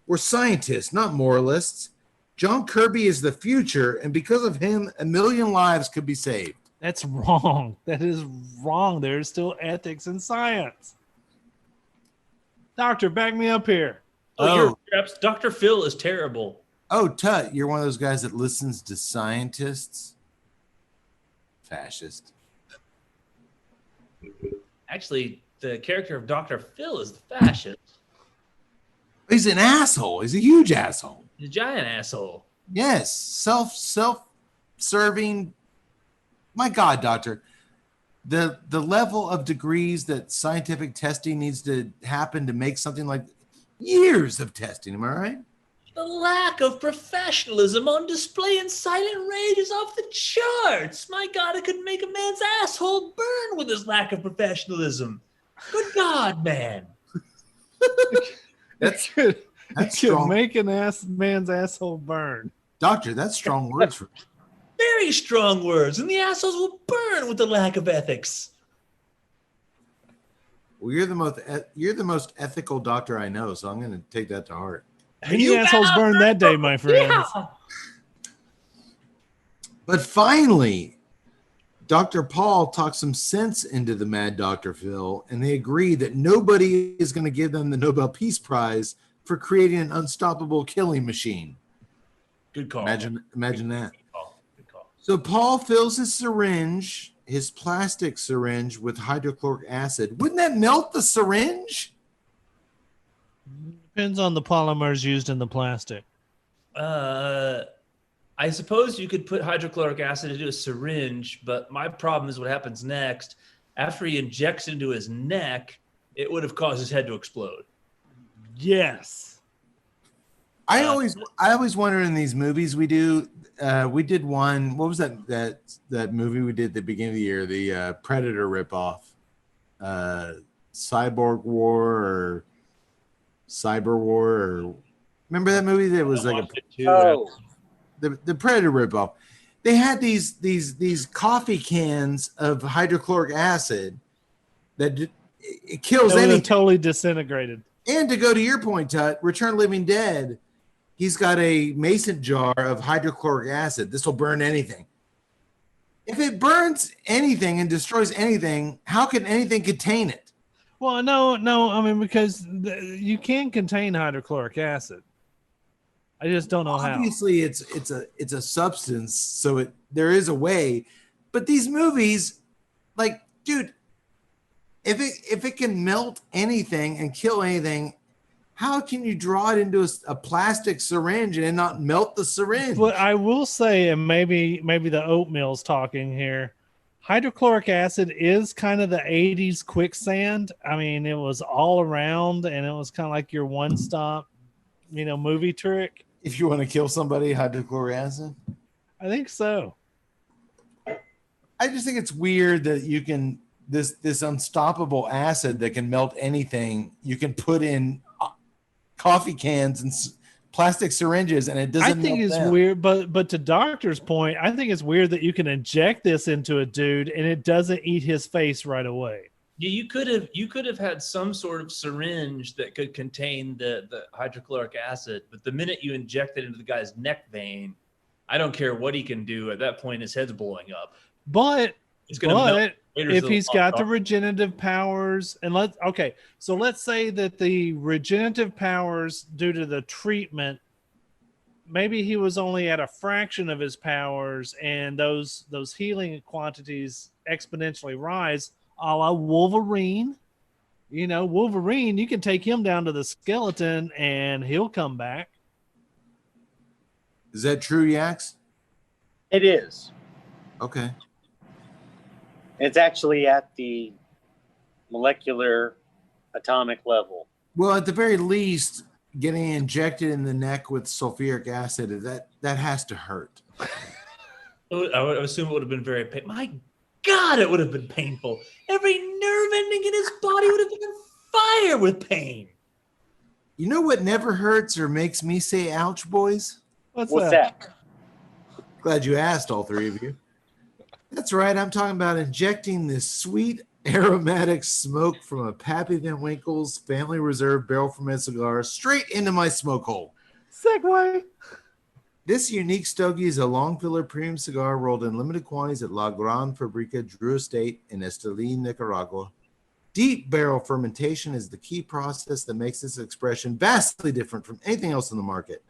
We're scientists, not moralists. John Kirby is the future, and because of him, 1 million lives could be saved. That's wrong. That is wrong. There's still ethics in science. Doctor, back me up here. Dr. Phil is terrible. Oh, Tut, you're one of those guys that listens to scientists? Fascist. Actually, the character of Dr. Phil is the fascist. He's an asshole. He's a huge asshole. He's a giant asshole. Yes, self-serving. My God, Doctor. The level of degrees that scientific testing needs to happen to make something like years of testing. Am I right? The lack of professionalism on display in Silent Rage is off the charts. My God, it could make a man's asshole burn with his lack of professionalism. Good God, man. That's strong. Make an man's asshole burn. Doctor, that's strong words for me. Very strong words, and the assholes will burn with the lack of ethics. Well, you're the most ethical doctor I know, so I'm going to take that to heart. Many assholes burn that day, my friends. Yeah. But finally, Dr. Paul talks some sense into the mad Dr. Phil, and they agree that nobody is going to give them the Nobel Peace Prize for creating an unstoppable killing machine. Good call. Imagine that. Good call. So Paul fills his plastic syringe with hydrochloric acid. Wouldn't that melt the syringe? Depends on the polymers used in the plastic. I suppose you could put hydrochloric acid into a syringe, but my problem is what happens next. After he injects into his neck, it would have caused his head to explode. Yes. I always wonder in these movies we do. We did one. What was that movie we did at the beginning of the year? The Predator ripoff, Cyborg War or Cyber War. Or remember that movie? That was like the Predator ripoff. They had these coffee cans of hydrochloric acid that it kills anything. Totally disintegrated. And to go to your point, Tut, Return of the Living Dead. He's got a mason jar of hydrochloric acid. This will burn anything. If it burns anything and destroys anything, how can anything contain it? Well, no. I mean, because you can contain hydrochloric acid. I just don't know how. Obviously, it's a substance, so there is a way. But these movies, like, dude, if it can melt anything and kill anything, how can you draw it into a plastic syringe and not melt the syringe? But I will say, and maybe the oatmeal's talking here, hydrochloric acid is kind of the 80s quicksand. I mean, it was all around, and it was kind of like your one-stop, movie trick. If you want to kill somebody, hydrochloric acid? I think so. I just think it's weird that you can, this unstoppable acid that can melt anything, you can put in coffee cans and plastic syringes, and it doesn't. I think it's weird, but to Doctor's point, I think it's weird that you can inject this into a dude and it doesn't eat his face right away. Yeah, you could have had some sort of syringe that could contain the hydrochloric acid, but the minute you inject it into the guy's neck vein, I don't care what he can do. At that point, his head's blowing up. But if he's got the off. regenerative powers, and let's say that the regenerative powers due to the treatment, maybe he was only at a fraction of his powers, and those healing quantities exponentially rise, a la Wolverine. You know, Wolverine, you can take him down to the skeleton and he'll come back. Is that true, Yax? It is. Okay. It's actually at the molecular atomic level. Well, at the very least, getting injected in the neck with sulfuric acid, that has to hurt. I would assume it would have been very painful. My God, it would have been painful. Every nerve ending in his body would have been on fire with pain. You know what never hurts or makes me say ouch, boys? What's that? Glad you asked, all three of you. That's right. I'm talking about injecting this sweet aromatic smoke from a Pappy Van Winkle's Family Reserve barrel fermented cigar straight into my smoke hole. Segway. This unique stogie is a long filler premium cigar rolled in limited quantities at La Gran Fabrica Drew Estate in Esteli, Nicaragua. Deep barrel fermentation is the key process that makes this expression vastly different from anything else in the market.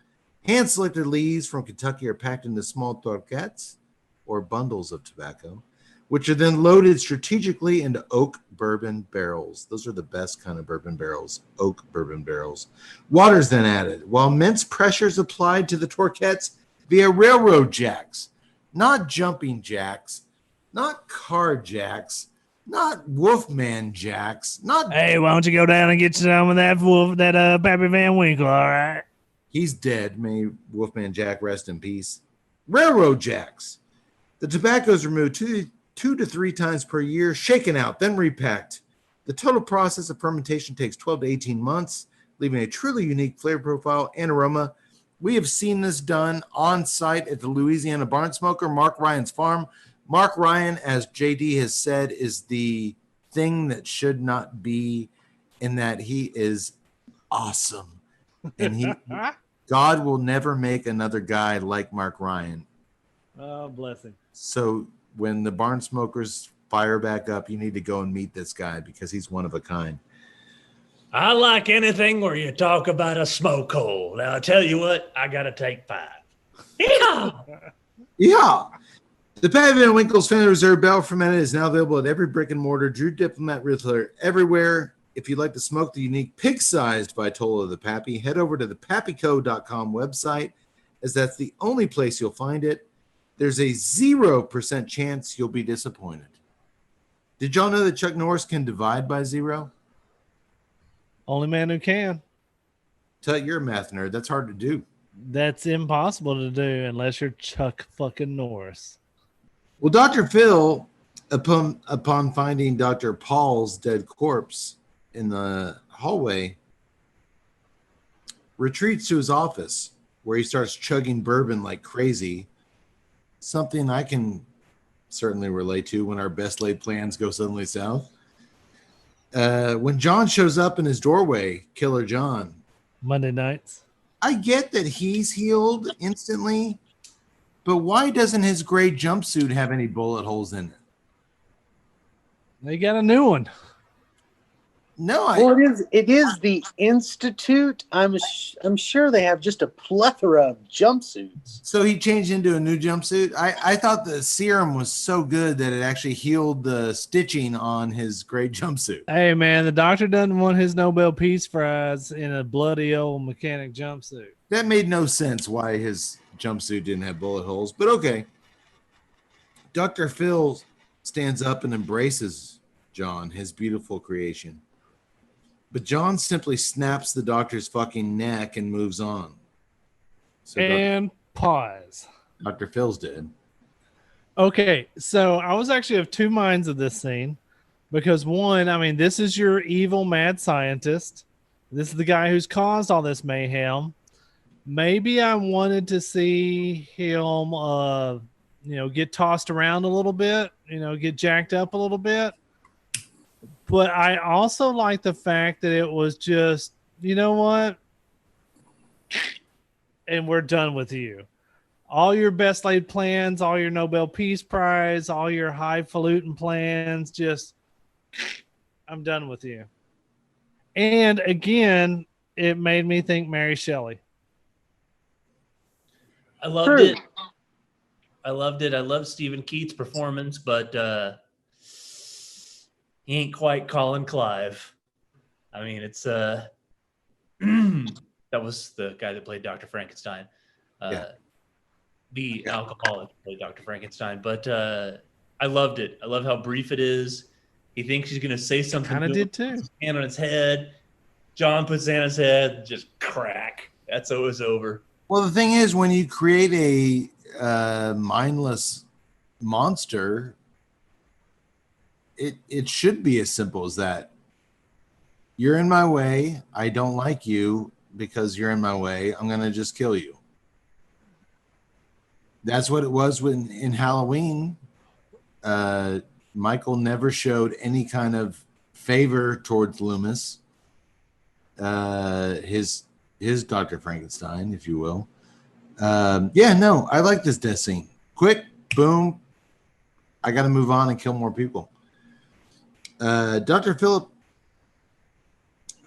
Hand-selected leaves from Kentucky are packed into small torquettes, or bundles of tobacco, which are then loaded strategically into oak bourbon barrels. Those are the best kind of bourbon barrels, oak bourbon barrels. Water is then added, while immense pressure is applied to the torquettes via railroad jacks, not jumping jacks, not car jacks, not Wolfman jacks, not... Hey, why don't you go down and get some of that Pappy Van Winkle, all right? He's dead. May Wolfman Jack rest in peace. Railroad jacks. The tobacco is removed 2 to 3 times per year, shaken out, then repacked. The total process of fermentation takes 12 to 18 months, leaving a truly unique flavor profile and aroma. We have seen this done on site at the Louisiana Barn Smoker, Mark Ryan's farm. Mark Ryan, as JD has said, is the thing that should not be, in that he is awesome. And God will never make another guy like Mark Ryan. Oh, bless him. So when the barn smokers fire back up, you need to go and meet this guy because he's one of a kind. I like anything where you talk about a smoke hole. Now, I'll tell you what, I got to take 5. Yeah. Yeah. The Pappy Van Winkle's Family Reserve Barrel Fermented is now available at every brick and mortar Drew Diplomat retailer everywhere. If you'd like to smoke the unique pig-sized Vitola of the Pappy, head over to the pappyco.com website, as that's the only place you'll find it. There's a 0% chance you'll be disappointed. Did y'all know that Chuck Norris can divide by 0? Only man who can. Tut, you're a math nerd. That's hard to do. That's impossible to do unless you're Chuck fucking Norris. Well, Dr. Phil, upon finding Dr. Paul's dead corpse in the hallway, retreats to his office where he starts chugging bourbon like crazy. Something I can certainly relate to when our best laid plans go suddenly south. When John shows up in his doorway, Killer John. Monday nights. I get that he's healed instantly, but why doesn't his gray jumpsuit have any bullet holes in it? They got a new one. No, Well, it is the Institute. I'm sure they have just a plethora of jumpsuits. So he changed into a new jumpsuit. I thought the serum was so good that it actually healed the stitching on his gray jumpsuit. Hey, man, the doctor doesn't want his Nobel Peace Prize in a bloody old mechanic jumpsuit. That made no sense why his jumpsuit didn't have bullet holes, but okay. Dr. Phil stands up and embraces John, his beautiful creation. But John simply snaps the doctor's fucking neck and moves on. So and pause. Dr. Phil's dead. Okay, so I was actually of two minds of this scene because one, I mean, this is your evil mad scientist This is the guy who's caused all this mayhem. Maybe I wanted to see him, get tossed around a little bit, get jacked up a little bit. But I also like the fact that it was just, you know what? And we're done with you. All your best laid plans, all your Nobel Peace Prize, all your highfalutin plans, just, I'm done with you. And again, it made me think Mary Shelley. I loved it. I loved it. I love Stephen Keats' performance, but he ain't quite Colin Clive. I mean, it's that was the guy that played Dr. Frankenstein. The alcoholic played Dr. Frankenstein. But I loved it. I love how brief it is. He thinks he's going to say something. Kind of did too. Hand on his head. John puts his hand on his head, just crack. That's how it was over. Well, the thing is, when you create a mindless monster, it should be as simple as that. You're in my way. I don't like you because you're in my way. I'm going to just kill you. That's what it was when in Halloween. Michael never showed any kind of favor towards Loomis, his Dr. Frankenstein, if you will. I like this death scene. Quick, boom. I got to move on and kill more people. Dr. Phillip.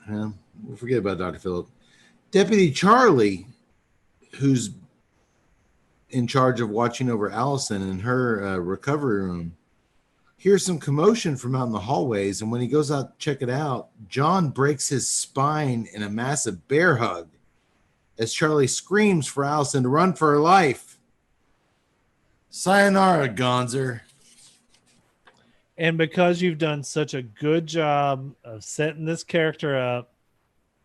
We'll forget about Dr. Phillip. Deputy Charlie, who's in charge of watching over Allison in her recovery room, hears some commotion from out in the hallways, and when he goes out to check it out, John breaks his spine in a massive bear hug as Charlie screams for Allison to run for her life. Sayonara, Gonzer. And because you've done such a good job of setting this character up,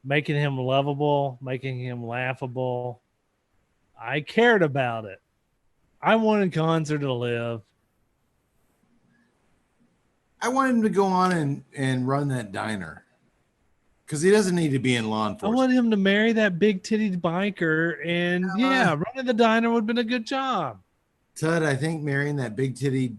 making him lovable, making him laughable, I cared about it. I wanted Gonzer to live. I want him to go on and run that diner because he doesn't need to be in law enforcement. I want him to marry that big tittied biker, and running the diner would have been a good job. Tud, I think marrying that big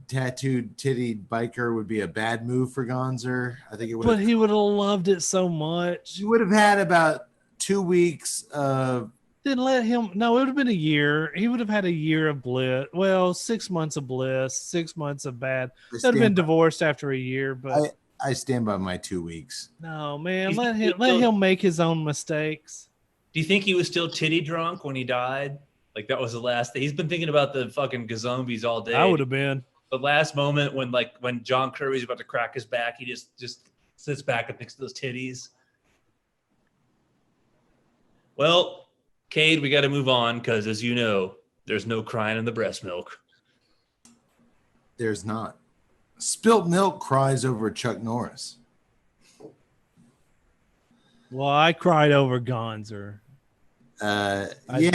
tattooed tittied biker would be a bad move for Gonzer. I think it would. But he would have loved it so much. He would have had about 2 weeks of. Then let him. No, it would have been a year. He would have had a year of bliss. Well, 6 months of bliss, 6 months of bad. They'd have been divorced after a year. But I stand by my 2 weeks. No, man, let him make his own mistakes. Do you think he was still titty drunk when he died? Like that was the last thing. He's been thinking about the fucking gazombies all day. I would have been. The last moment when John Kirby's about to crack his back, he just sits back and thinks of those titties. Well, Cade, we got to move on because, as you know, there's no crying in the breast milk. There's not. Spilt milk cries over Chuck Norris. Well, I cried over Gonzer. But you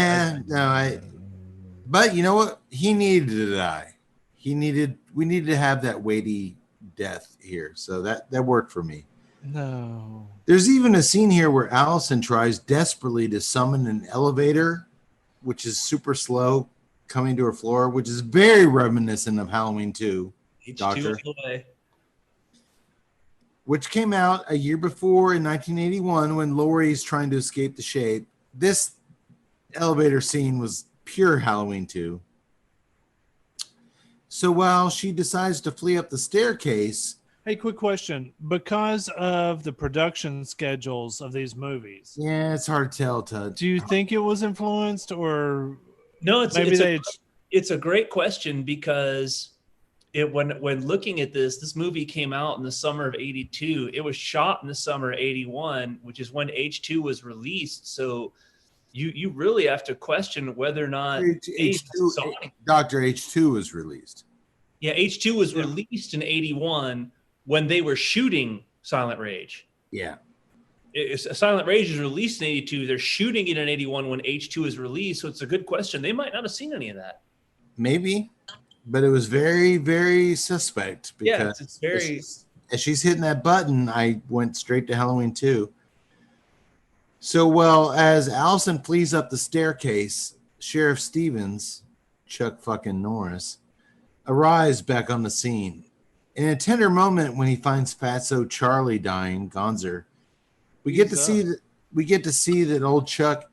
know what? He needed to die. We needed to have that weighty death here. So that worked for me. No. There's even a scene here where Allison tries desperately to summon an elevator, which is super slow, coming to her floor, which is very reminiscent of Halloween 2, Doctor. Which came out a year before in 1981 when Laurie's trying to escape the shape. This elevator scene was pure Halloween 2. So while she decides to flee up the staircase. Hey, quick question. Because of the production schedules of these movies. Yeah, it's hard to tell, Tud. Do you think it was influenced or no? It's a great question because when looking at this movie came out in the summer of '82. It was shot in the summer of '81, which is when H2 was released. So you really have to question whether or not Dr. H2 was released. Yeah, H2 was released in '81 when they were shooting Silent Rage. Yeah. Silent Rage is released in '82. They're shooting it in '81 when H2 is released. So it's a good question. They might not have seen any of that. Maybe, but it was very, very suspect. Because it's very. As she's hitting that button, I went straight to Halloween 2. So, well, as Allison flees up the staircase, Sheriff Stevens, Chuck fucking Norris, arrives back on the scene. In a tender moment when he finds Fatso Charlie dying, Gonzer, we get to see that old Chuck.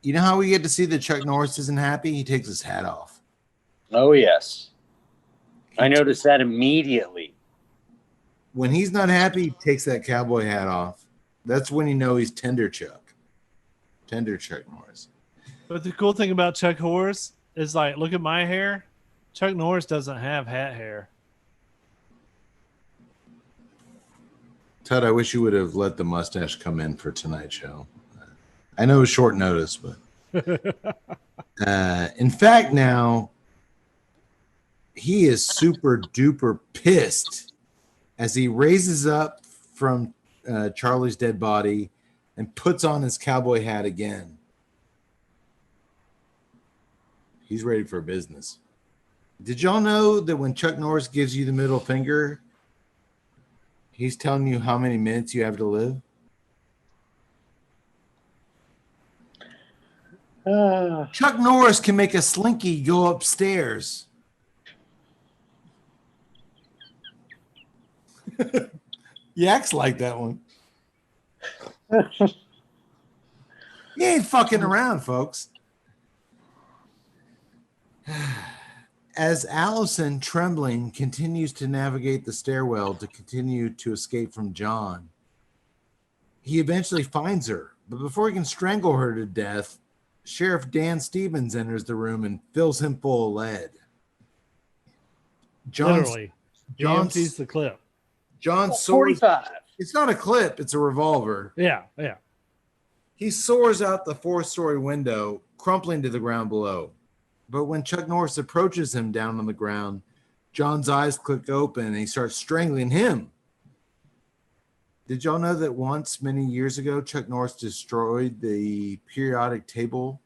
You know how we get to see that Chuck Norris isn't happy? He takes his hat off. Oh, yes. I noticed that immediately. When he's not happy, he takes that cowboy hat off. That's when you know he's tender Chuck. Tender Chuck Norris. But the cool thing about Chuck Norris is, like, look at my hair. Chuck Norris doesn't have hat hair. Todd, I wish you would have let the mustache come in for tonight's show. I know it was short notice, but in fact, now he is super duper pissed as he raises up from Charlie's dead body and puts on his cowboy hat again. He's ready for business. Did y'all know that when Chuck Norris gives you the middle finger, he's telling you how many minutes you have to live? Chuck Norris can make a slinky go upstairs. He acts like that one. He ain't fucking around, folks. As Allison, trembling, continues to navigate the stairwell to continue to escape from John, he eventually finds her. But before he can strangle her to death, Sheriff Dan Stevens enters the room and fills him full of lead. Literally. John sees the clip. John soars. 45. It's not a clip, it's a revolver. Yeah. He soars out the 4th-story window, crumpling to the ground below. But when Chuck Norris approaches him down on the ground, John's eyes click open and he starts strangling him. Did y'all know that once, many years ago, Chuck Norris destroyed the periodic table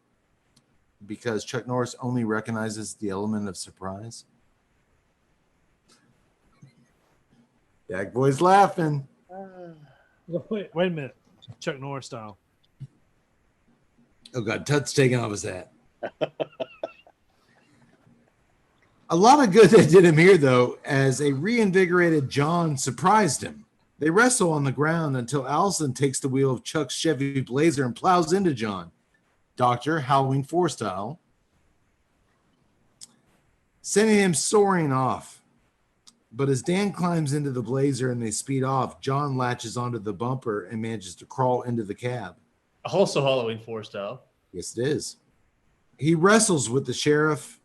because Chuck Norris only recognizes the element of surprise? Dak boy's laughing. Wait a minute. Chuck Norris style. Oh, God. Tut's taking off his hat. A lot of good they did him here, though, as a reinvigorated John surprised him. They wrestle on the ground until Allison takes the wheel of Chuck's Chevy Blazer and plows into John. Doctor, Halloween 4 style, sending him soaring off. But as Dan climbs into the Blazer and they speed off, John latches onto the bumper and manages to crawl into the cab. Also Halloween 4 style. Yes, it is. He wrestles with the sheriff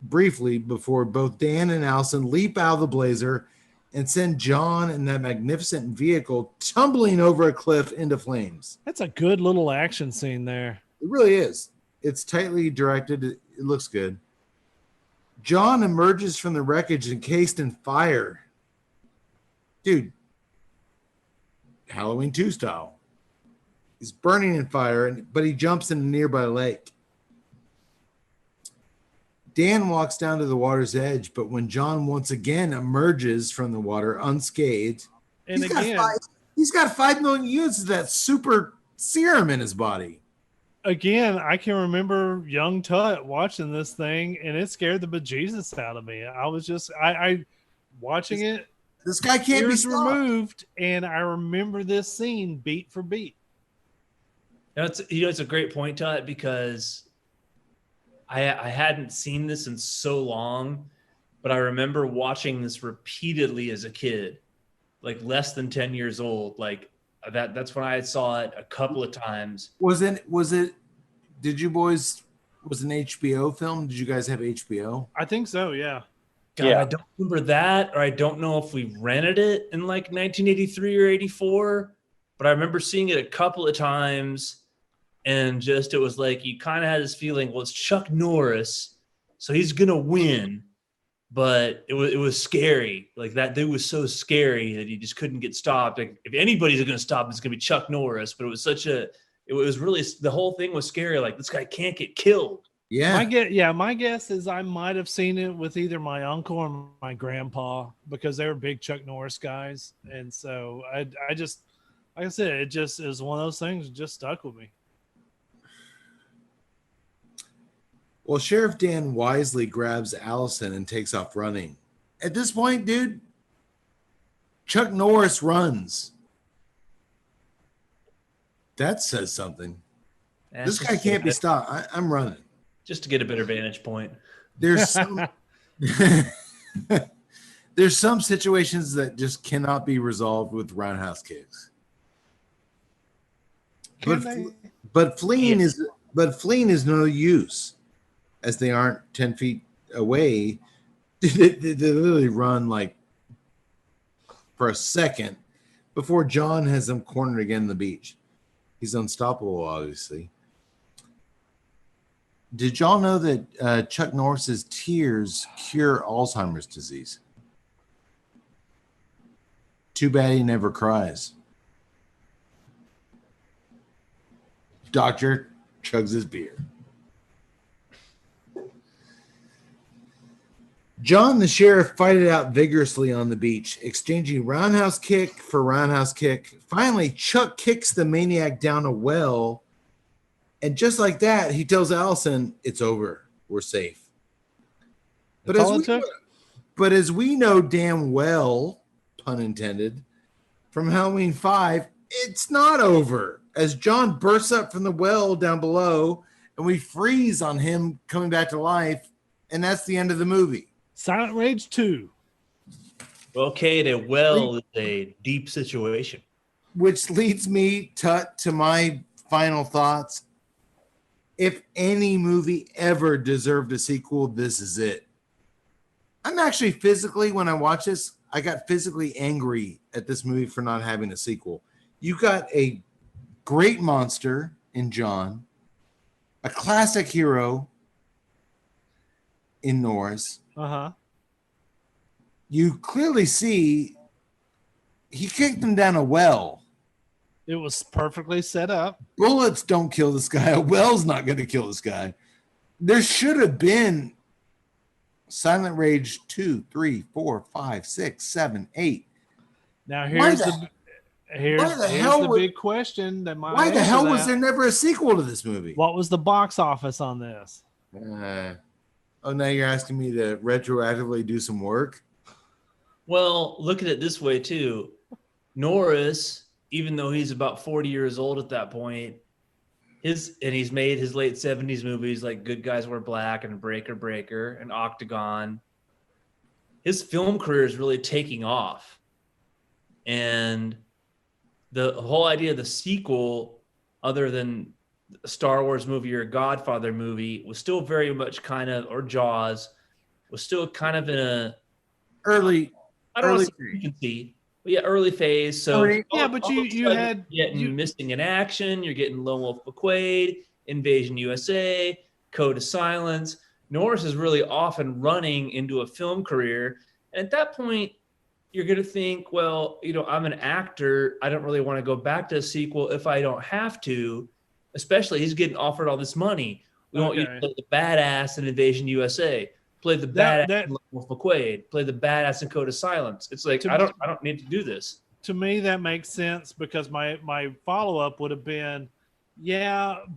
briefly before both Dan and Allison leap out of the Blazer and send John and that magnificent vehicle tumbling over a cliff into flames. That's a good little action scene there. It really is. It's tightly directed. It looks good. John emerges from the wreckage encased in fire. Dude, Halloween 2 style. He's burning in fire, but he jumps in a nearby lake. Dan walks down to the water's edge, but when John once again emerges from the water unscathed, And he's got 5 million units of that super serum in his body. Again, I can remember young Tut watching this thing, and it scared the bejesus out of me. I was just, I watching it. This guy can't be years stopped. removed, and I remember this scene beat for beat. It's a great point, Tut, because I hadn't seen this in so long, but I remember watching this repeatedly as a kid, like less than 10 years old. Like that's when I saw it a couple of times. Was it, did you boys, was it an HBO film? Did you guys have HBO? I think so, yeah. God, Yeah. I don't remember that, or I don't know if we rented it in like 1983 or 84, but I remember seeing it a couple of times. And just, it was like, you kind of had this feeling, well, it's Chuck Norris, so he's going to win. But it was scary. Like, that dude was so scary that he just couldn't get stopped. Like, if anybody's going to stop, it's going to be Chuck Norris. But it was really, the whole thing was scary. Like, this guy can't get killed. Yeah. My guess is I might have seen it with either my uncle or my grandpa because they were big Chuck Norris guys. And so Like I said, it just is one of those things that just stuck with me. Well, Sheriff Dan wisely grabs Allison and takes off running. At this point, dude, Chuck Norris runs. That says something. This guy can't be stopped. I'm running. Just to get a better vantage point. There's some there's some situations that just cannot be resolved with roundhouse kicks. But fleeing is no use, as they aren't 10 feet away. They literally run like for a second before John has them cornered again on the beach. He's unstoppable, obviously. Did y'all know that Chuck Norris's tears cure Alzheimer's disease? Too bad he never cries. Doctor chugs his beer. John the sheriff fight it out vigorously on the beach, exchanging roundhouse kick for roundhouse kick. Finally, Chuck kicks the maniac down a well, and just like that, he tells Allison, "It's over. We're safe." But as we know damn well, pun intended, from Halloween 5, it's not over. As John bursts up from the well down below, and we freeze on him coming back to life, and that's the end of the movie. Silent Rage 2. Okay, the well is a deep situation. Which leads me to my final thoughts. If any movie ever deserved a sequel, this is it. I'm actually physically, when I watch this, I got physically angry at this movie for not having a sequel. You got a great monster in John, a classic hero in Norris. Uh-huh. You clearly see he kicked him down a well. It was perfectly set up. Bullets don't kill this guy. A well's not going to kill this guy. There should have been Silent Rage 2, 3, 4, 5, 6, 7, 8. Now here's the big question that why the hell was there never a sequel to this movie? What was the box office on this? Now you're asking me to retroactively do some work? Well, look at it this way too. Norris, even though he's about 40 years old at that point, he's made his late 70s movies like Good Guys Wear Black and Breaker and Octagon. His film career is really taking off. And the whole idea of the sequel, other than a Star Wars movie or a Godfather movie, was still very much kind of, or Jaws, was still kind of in a early phase. So but you had Missing in Action, you're getting Lone Wolf McQuade, Invasion USA, Code of Silence. Norris is really off and running into a film career, and at that point, you're going to think, well, I'm an actor. I don't really want to go back to a sequel if I don't have to. Especially, he's getting offered all this money. We want you to play the badass in Invasion USA. Play the badass in Lone Wolf McQuade. Play the badass in Code of Silence. It's like I don't need to do this. To me, that makes sense because my follow-up would have been,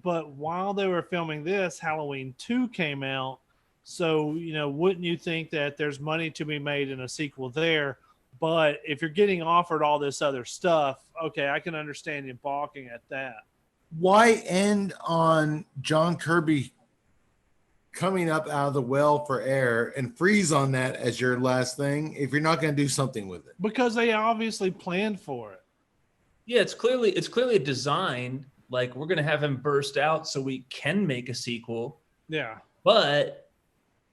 but while they were filming this, Halloween 2 came out. So, wouldn't you think that there's money to be made in a sequel there? But if you're getting offered all this other stuff, okay, I can understand you balking at that. Why end on John Kirby coming up out of the well for air and freeze on that as your last thing if you're not going to do something with it? Because they obviously planned for it. Yeah, it's clearly a design. Like, we're going to have him burst out so we can make a sequel. Yeah. But,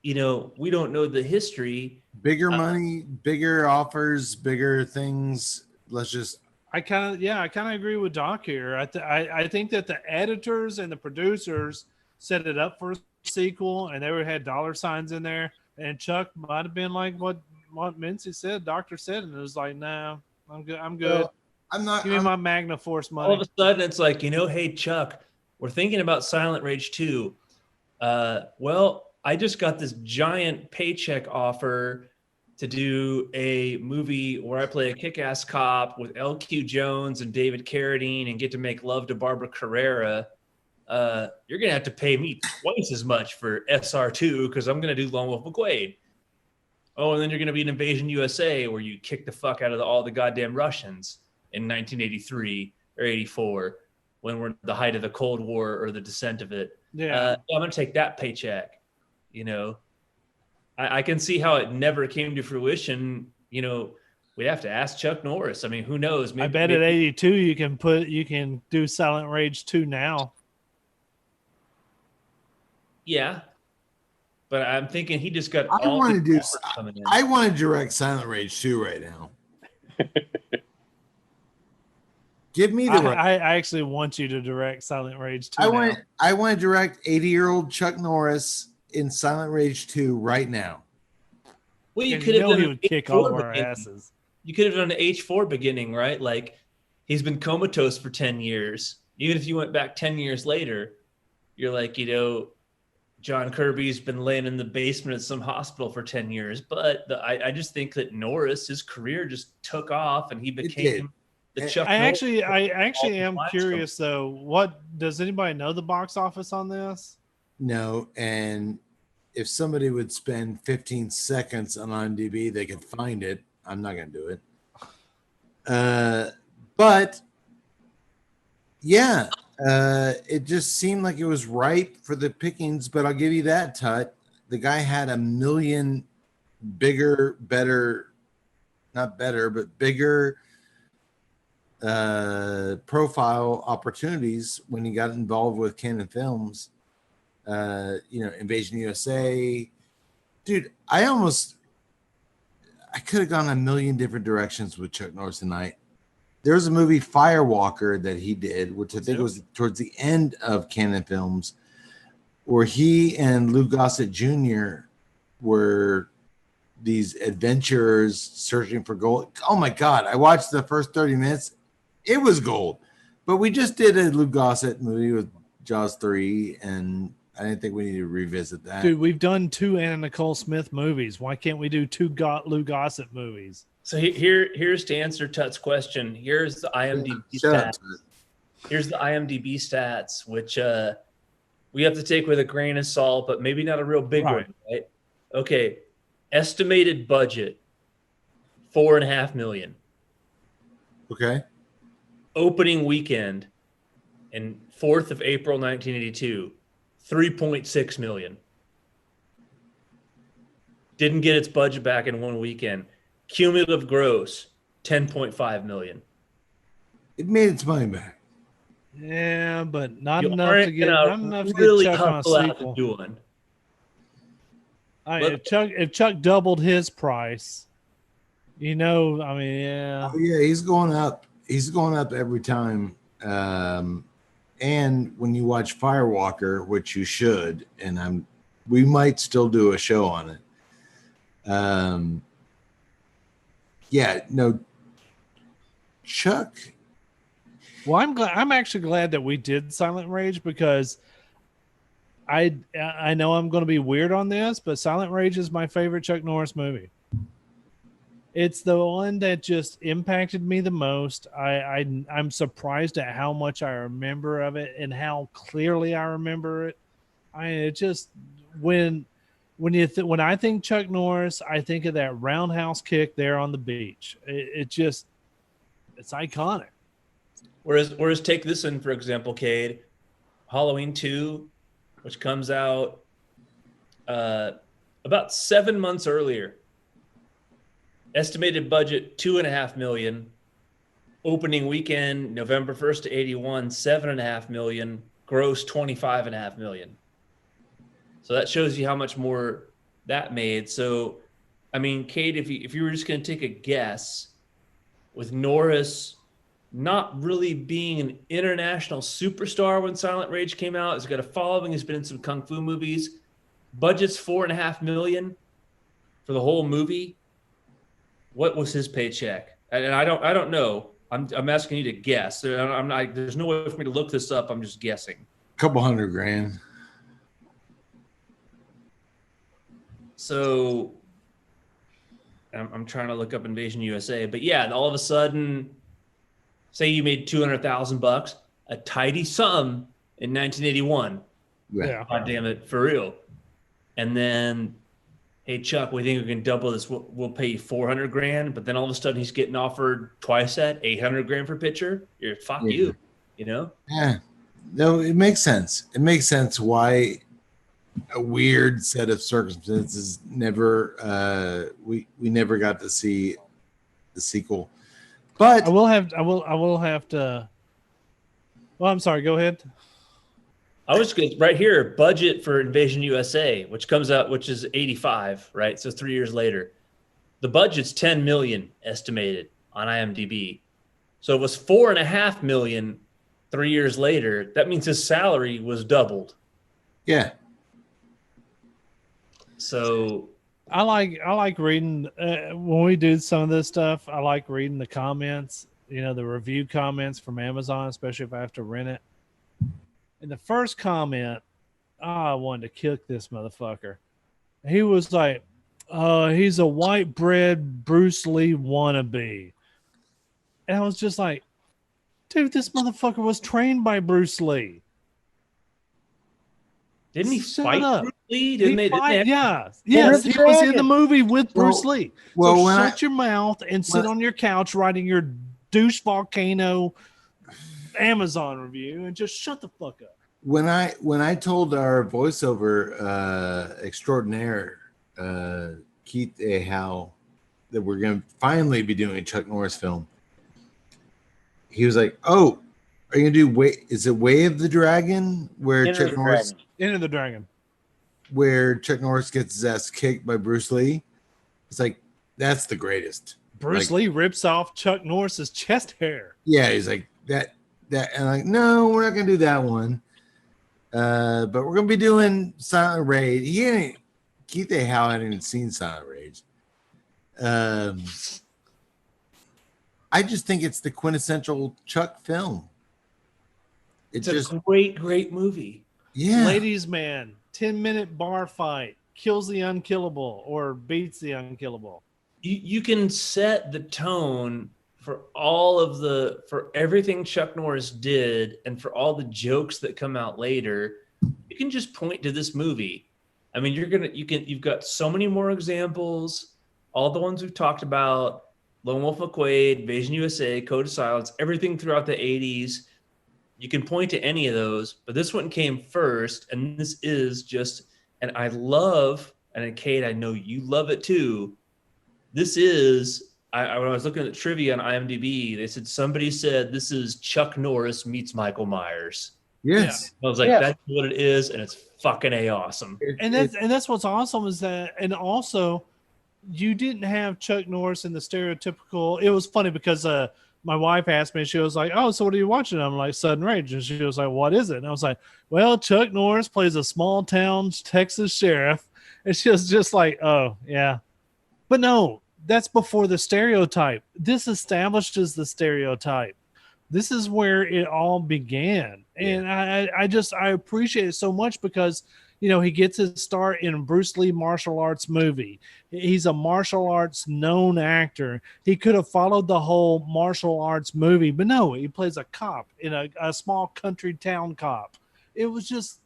we don't know the history. Bigger money, bigger offers, bigger things. Let's just... I kind of agree with Doc here. I think that the editors and the producers set it up for a sequel, and they had dollar signs in there. And Chuck might have been like what Mincy said, Doctor said, and it was like, "No, I'm good. I'm good. Well, I'm not. Give me my Magna Force money." All of a sudden, it's like, hey, Chuck, we're thinking about Silent Rage 2. Well, I just got this giant paycheck offer to do a movie where I play a kick-ass cop with L.Q. Jones and David Carradine and get to make love to Barbara Carrera, you're going to have to pay me twice as much for SR2 because I'm going to do Lone Wolf McQuade. Oh, and then you're going to be in Invasion USA where you kick the fuck out of all the goddamn Russians in 1983 or 84 when we're at the height of the Cold War or the descent of it. Yeah. I'm going to take that paycheck, you know. I can see how it never came to fruition. You know, we'd have to ask Chuck Norris. I mean, who knows? I bet at 82 you can do Silent Rage 2 now. Yeah, but I'm thinking he just got. I want to direct Silent Rage 2 right now. Give me the. I actually want you to direct Silent Rage 2. I want to direct 80-year-old Chuck Norris in Silent Rage 2 right now. Well, you could have done. He would kick all of our asses. You could have done an H4 beginning, right? Like he's been comatose for 10 years. Even if you went back 10 years later, you're like, you know, John Kirby's been laying in the basement at some hospital for 10 years. But I just think that Norris, his career just took off and he became the Chuck Norris. I actually am curious though. What does anybody know the box office on this? No, and if somebody would spend 15 seconds on IMDb, they could find it. I'm not going to do it. But yeah, it just seemed like it was ripe for the pickings. But I'll give you that, Tut. The guy had a million bigger profile opportunities when he got involved with Canon Films. Invasion USA. Dude, I could have gone a million different directions with Chuck Norris tonight. There was a movie Firewalker that he did, which I think was towards the end of Canon Films, where he and Lou Gossett Jr. were these adventurers searching for gold. Oh my God. I watched the first 30 minutes. It was gold. But we just did a Lou Gossett movie with Jaws 3, and I didn't think we need to revisit that. Dude, we've done 2 Anna Nicole Smith movies. Why can't we do 2 Lou Gossett movies? So here's to answer Tut's question. Here's the IMDb stats. Here's the IMDb stats, which we have to take with a grain of salt, but maybe not a real big one, right? Okay. Estimated budget, $4.5 million. Okay. Opening weekend and 4th of April, 1982. $3.6 million. Didn't get its budget back in one weekend. Cumulative gross, $10.5 million. It made its money back. Yeah, but not You enough aren't to get really Chuck on a hustle out sequel. to do one. If Chuck doubled his price, yeah. Oh, yeah, he's going up. He's going up every time. And when you watch Firewalker, which you should, and we might still do a show on it. Chuck. Well, I'm actually glad that we did Silent Rage because I know I'm going to be weird on this, but Silent Rage is my favorite Chuck Norris movie. It's the one that just impacted me the most. I'm surprised at how much I remember of it and how clearly I remember it. When I think Chuck Norris, I think of that roundhouse kick there on the beach. It's iconic. Whereas take this in, for example, Cade, Halloween 2, which comes out about 7 months earlier. Estimated budget, $2.5 million. Opening weekend, November 1st to 81, $7.5 million. Gross, $25.5 million. So that shows you how much more that made. So, I mean, Kate, if you were just going to take a guess, with Norris not really being an international superstar when Silent Rage came out, he's got a following, he's been in some kung fu movies. Budget's $4.5 million for the whole movie. What was his paycheck? And I don't know. I'm asking you to guess. I'm not. There's no way for me to look this up. I'm just guessing. Couple $100,000. So, I'm trying to look up Invasion USA, but yeah, all of a sudden, say you made $200,000, a tidy sum in 1981. Yeah. God damn it, for real. And then, hey Chuck, we think we can double this. We'll pay you $400,000, but then all of a sudden he's getting offered twice that, $800,000 per pitcher. You're fuck you, you know? Yeah. No, it makes sense. It makes sense why a weird set of circumstances never we never got to see the sequel. But I will have to. Well, I'm sorry. Go ahead. I was good right here. Budget for Invasion USA, which comes out, which is 85, right? So 3 years later, the budget's 10 million estimated on IMDb. So it was 4.5 million 3 years later. That means his salary was doubled. yeah. So I like reading when we do some of this stuff. I like reading the comments, the review comments from Amazon, especially if I have to rent it. And the first comment, I wanted to kick this motherfucker. He was like, he's a white bread Bruce Lee wannabe. And I was just like, dude, this motherfucker was trained by Bruce Lee. didn't he Shut fight up. Bruce Lee? Didn't they? Yes, Yes, he was in the Dragon. movie with Bruce Lee. Well, So when shut your mouth and sit on your couch writing your douche volcano Amazon review and just shut the fuck up. when I told our voiceover extraordinaire Keith A. Howe that we're going to finally be doing a Chuck Norris film, he was like, "Oh, are you going to do is it Way of the Dragon where Enter Chuck the Norris Dragon. Into the Dragon. where Chuck Norris gets his ass kicked by Bruce Lee?" It's like, that's the greatest. Bruce Lee rips off Chuck Norris's chest hair. Yeah, he's like that, and I'm like, no, we're not gonna do that one. But we're gonna be doing Silent Rage. Keith A. Howe hadn't even seen Silent Rage. I just think it's the quintessential Chuck film. It's a great movie. Yeah. Ladies' Man, 10-minute bar fight, kills the unkillable or beats the unkillable. You can set the tone for for everything Chuck Norris did and for all the jokes that come out later. You can just point to this movie. I mean, you've got so many more examples, all the ones we've talked about, Lone Wolf McQuade, Invasion USA, Code of Silence, everything throughout the 80s. You can point to any of those, but this one came first, and this is just, and I love, and Kate, I know you love it too. This is, when I was looking at trivia on IMDb, they said somebody said this is Chuck Norris meets Michael Myers. Yes. I was like, Yes. that's what it is, and it's fucking awesome. And that's what's awesome is that, and also you didn't have Chuck Norris in the stereotypical. It was funny because my wife asked me, she was like, "Oh, so what are you watching?" I'm like, "Sudden Rage," and she was like, "What is it?" And I was like, "Well, Chuck Norris plays a small town Texas sheriff," and she was just like, "Oh, yeah," but no, that's before the stereotype. This establishes the stereotype. This is where it all began, and I appreciate it so much because he gets his start in Bruce Lee martial arts movie. He's a martial arts known actor. He could have followed the whole martial arts movie, but no, he plays a cop in a small country town cop. It was just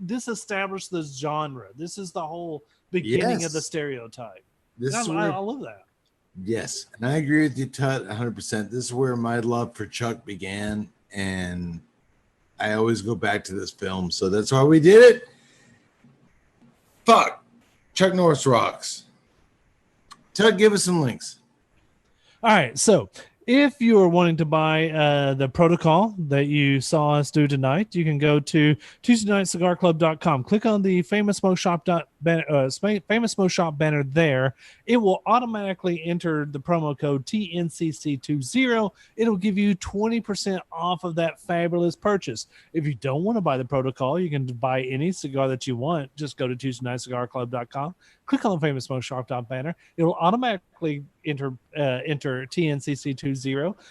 this established this genre. This is the whole beginning of the stereotype. I love that. Yes, and I agree with you, Tut, 100%. This is where my love for Chuck began, and I always go back to this film, so that's why we did it. Fuck, Chuck Norris rocks. Tut, give us some links. All right, so if you are wanting to buy the protocol that you saw us do tonight, you can go to TuesdayNightCigarClub.com. Click on the Famous Smoke Shop banner there. It will automatically enter the promo code TNCC20. It'll give you 20% off of that fabulous purchase. If you don't want to buy the protocol, you can buy any cigar that you want. Just go to TuesdayNightCigarClub.com. Click on the Famous Smoke Shop banner. It will automatically enter TNCC20.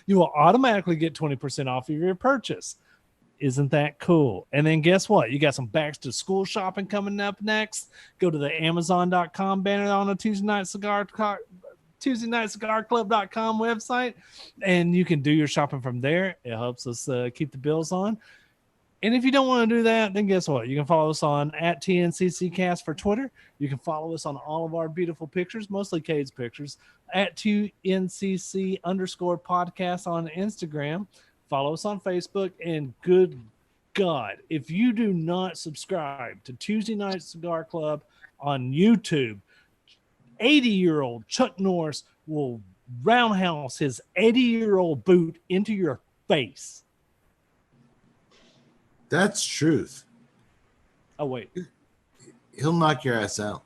You will automatically get 20% off of your purchase. Isn't that cool? And then guess what? You got some back to school shopping coming up next. Go to the Amazon.com banner on the Tuesday Night Cigar TuesdayNightCigarClub.com website, and you can do your shopping from there. It helps us keep the bills on. And if you don't want to do that, then guess what? You can follow us on at TNCC Cast for Twitter. You can follow us on all of our beautiful pictures, mostly Cade's pictures, at TNCC_podcast on Instagram. Follow us on Facebook. And good God, if you do not subscribe to Tuesday Night Cigar Club on YouTube, 80-year-old Chuck Norris will roundhouse his 80-year-old boot into your face. That's truth. Oh, wait. He'll knock your ass out.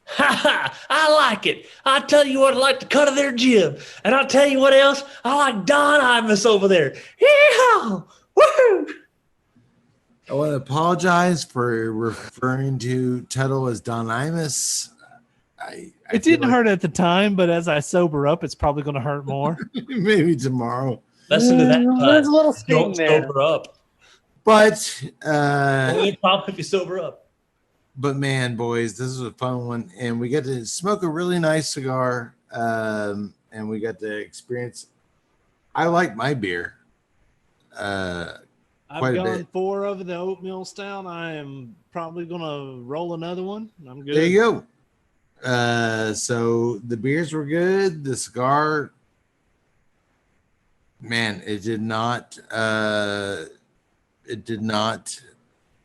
Ha ha! I like it. I'll tell you what, I like the cut of their jib. And I'll tell you what else. I like Don Imus over there. Yeehaw! Woohoo! I want to apologize for referring to Tuttle as Don Imus. It didn't hurt at the time, but as I sober up, it's probably going to hurt more. Maybe tomorrow. Listen to that. There's a little sting Don't there. sober up. But Only problem if you sober up. But man, boys, this is a fun one, and we got to smoke a really nice cigar, and we got to experience. I like my beer. I've Quite a gone bit. 4 over the oatmeal stout. I am probably going to roll another one. I'm good. There you go. So the beers were good. The cigar, man, it did not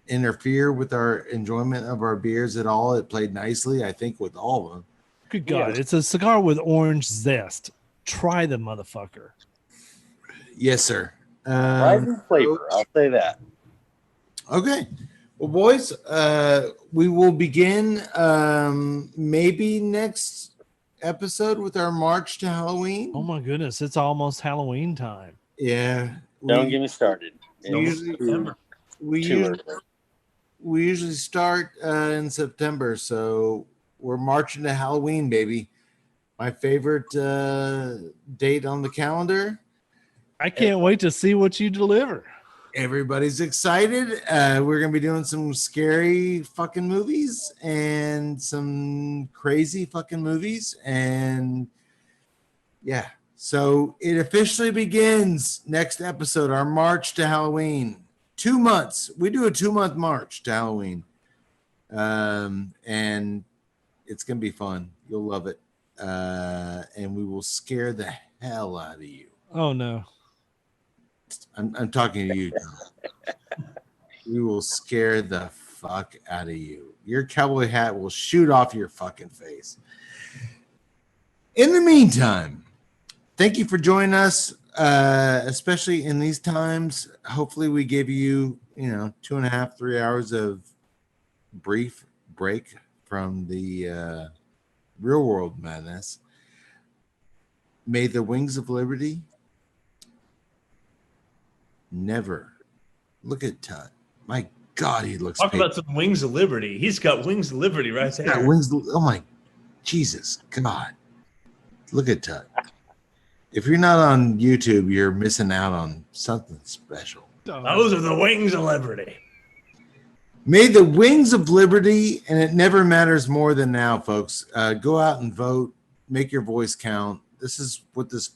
interfere with our enjoyment of our beers at all. It played nicely, I think, with all of them. Good God. It's a cigar with orange zest. Try the motherfucker. Yes, sir. Rising flavor, I'll say that. Okay. Well, boys, we will begin maybe next episode with our March to Halloween. Oh, my goodness. It's almost Halloween time. Yeah. Don't get me started. We usually start in September, so we're marching to Halloween, baby. My favorite date on the calendar. I can't wait to see what you deliver. Everybody's excited. We're going to be doing some scary fucking movies and some crazy fucking movies. And yeah, so it officially begins next episode, our March to Halloween. 2 months. We do a 2-month march to Halloween. And it's going to be fun. You'll love it. And we will scare the hell out of you. Oh, no. I'm talking to you, Tom. We will scare the fuck out of you. Your cowboy hat will shoot off your fucking face. In the meantime, thank you for joining us, especially in these times. Hopefully we gave you, 2.5, 3 hours of brief break from the real world madness. May the wings of liberty never. Look at Tut. My God, he looks. Talk about some wings of liberty. He's got wings of liberty right there. Yeah, wings. Oh my, Jesus, God! Look at Tut. If you're not on YouTube, you're missing out on something special. Those are the wings of liberty. May the wings of liberty, and it never matters more than now, folks. Go out and vote. Make your voice count. This is what this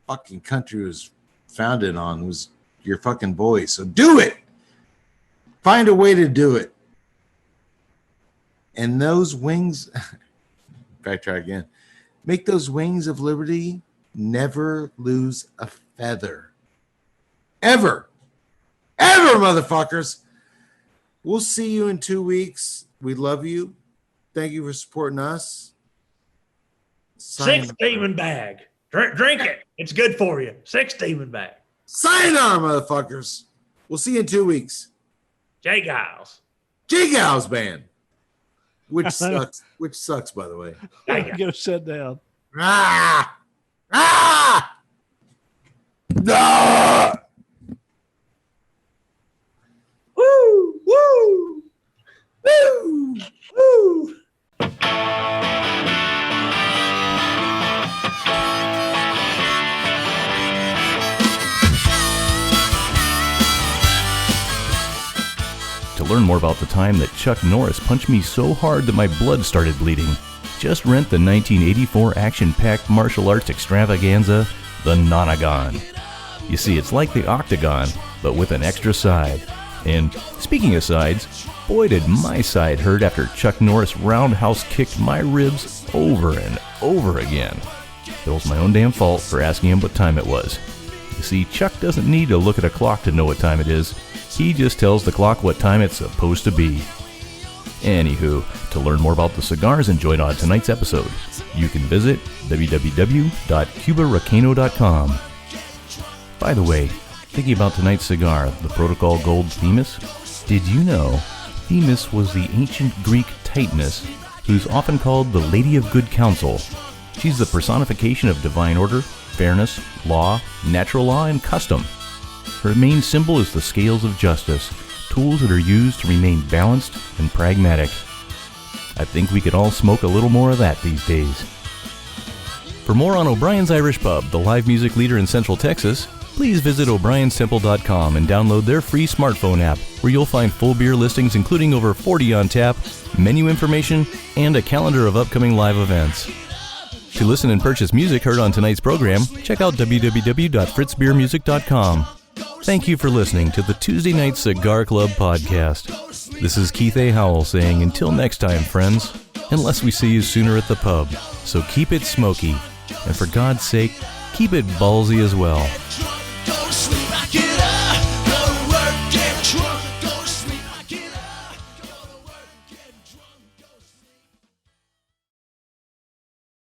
fucking country was founded on. Was your fucking voice. So do it. Find a way to do it. And those wings, backtrack again. Make those wings of liberty never lose a feather. Ever. Ever, motherfuckers. We'll see you in 2 weeks. We love you. Thank you for supporting us. Six demon bag. Drink it. It's good for you. 6 demon bag. Sayonara, motherfuckers. We'll see you in 2 weeks. Jay Giles. Jay Giles Band. Which sucks, by the way. Go shut down. Ah! Ah! Ah! Woo! Woo! Woo! Woo! To learn more about the time that Chuck Norris punched me so hard that my blood started bleeding, just rent the 1984 action-packed martial arts extravaganza, the Nonagon. You see, it's like the Octagon, but with an extra side. And speaking of sides, boy did my side hurt after Chuck Norris roundhouse kicked my ribs over and over again. It was my own damn fault for asking him what time it was. You see, Chuck doesn't need to look at a clock to know what time it is. He just tells the clock what time it's supposed to be. Anywho, to learn more about the cigars enjoyed on tonight's episode, you can visit www.cubaracano.com. By the way, thinking about tonight's cigar, the Protocol Gold Themis, did you know Themis was the ancient Greek Titaness, who's often called the Lady of Good Counsel? She's the personification of divine order, fairness, law, natural law, and custom. Her main symbol is the scales of justice, tools that are used to remain balanced and pragmatic. I think we could all smoke a little more of that these days. For more on O'Brien's Irish Pub, the live music leader in Central Texas, please visit o'briensimple.com and download their free smartphone app, where you'll find full beer listings including over 40 on tap, menu information, and a calendar of upcoming live events. To listen and purchase music heard on tonight's program, check out www.fritzbeermusic.com. Thank you for listening to the Tuesday Night Cigar Club podcast. This is Keith A. Howell saying until next time, friends, unless we see you sooner at the pub. So keep it smoky, and for God's sake, keep it ballsy as well.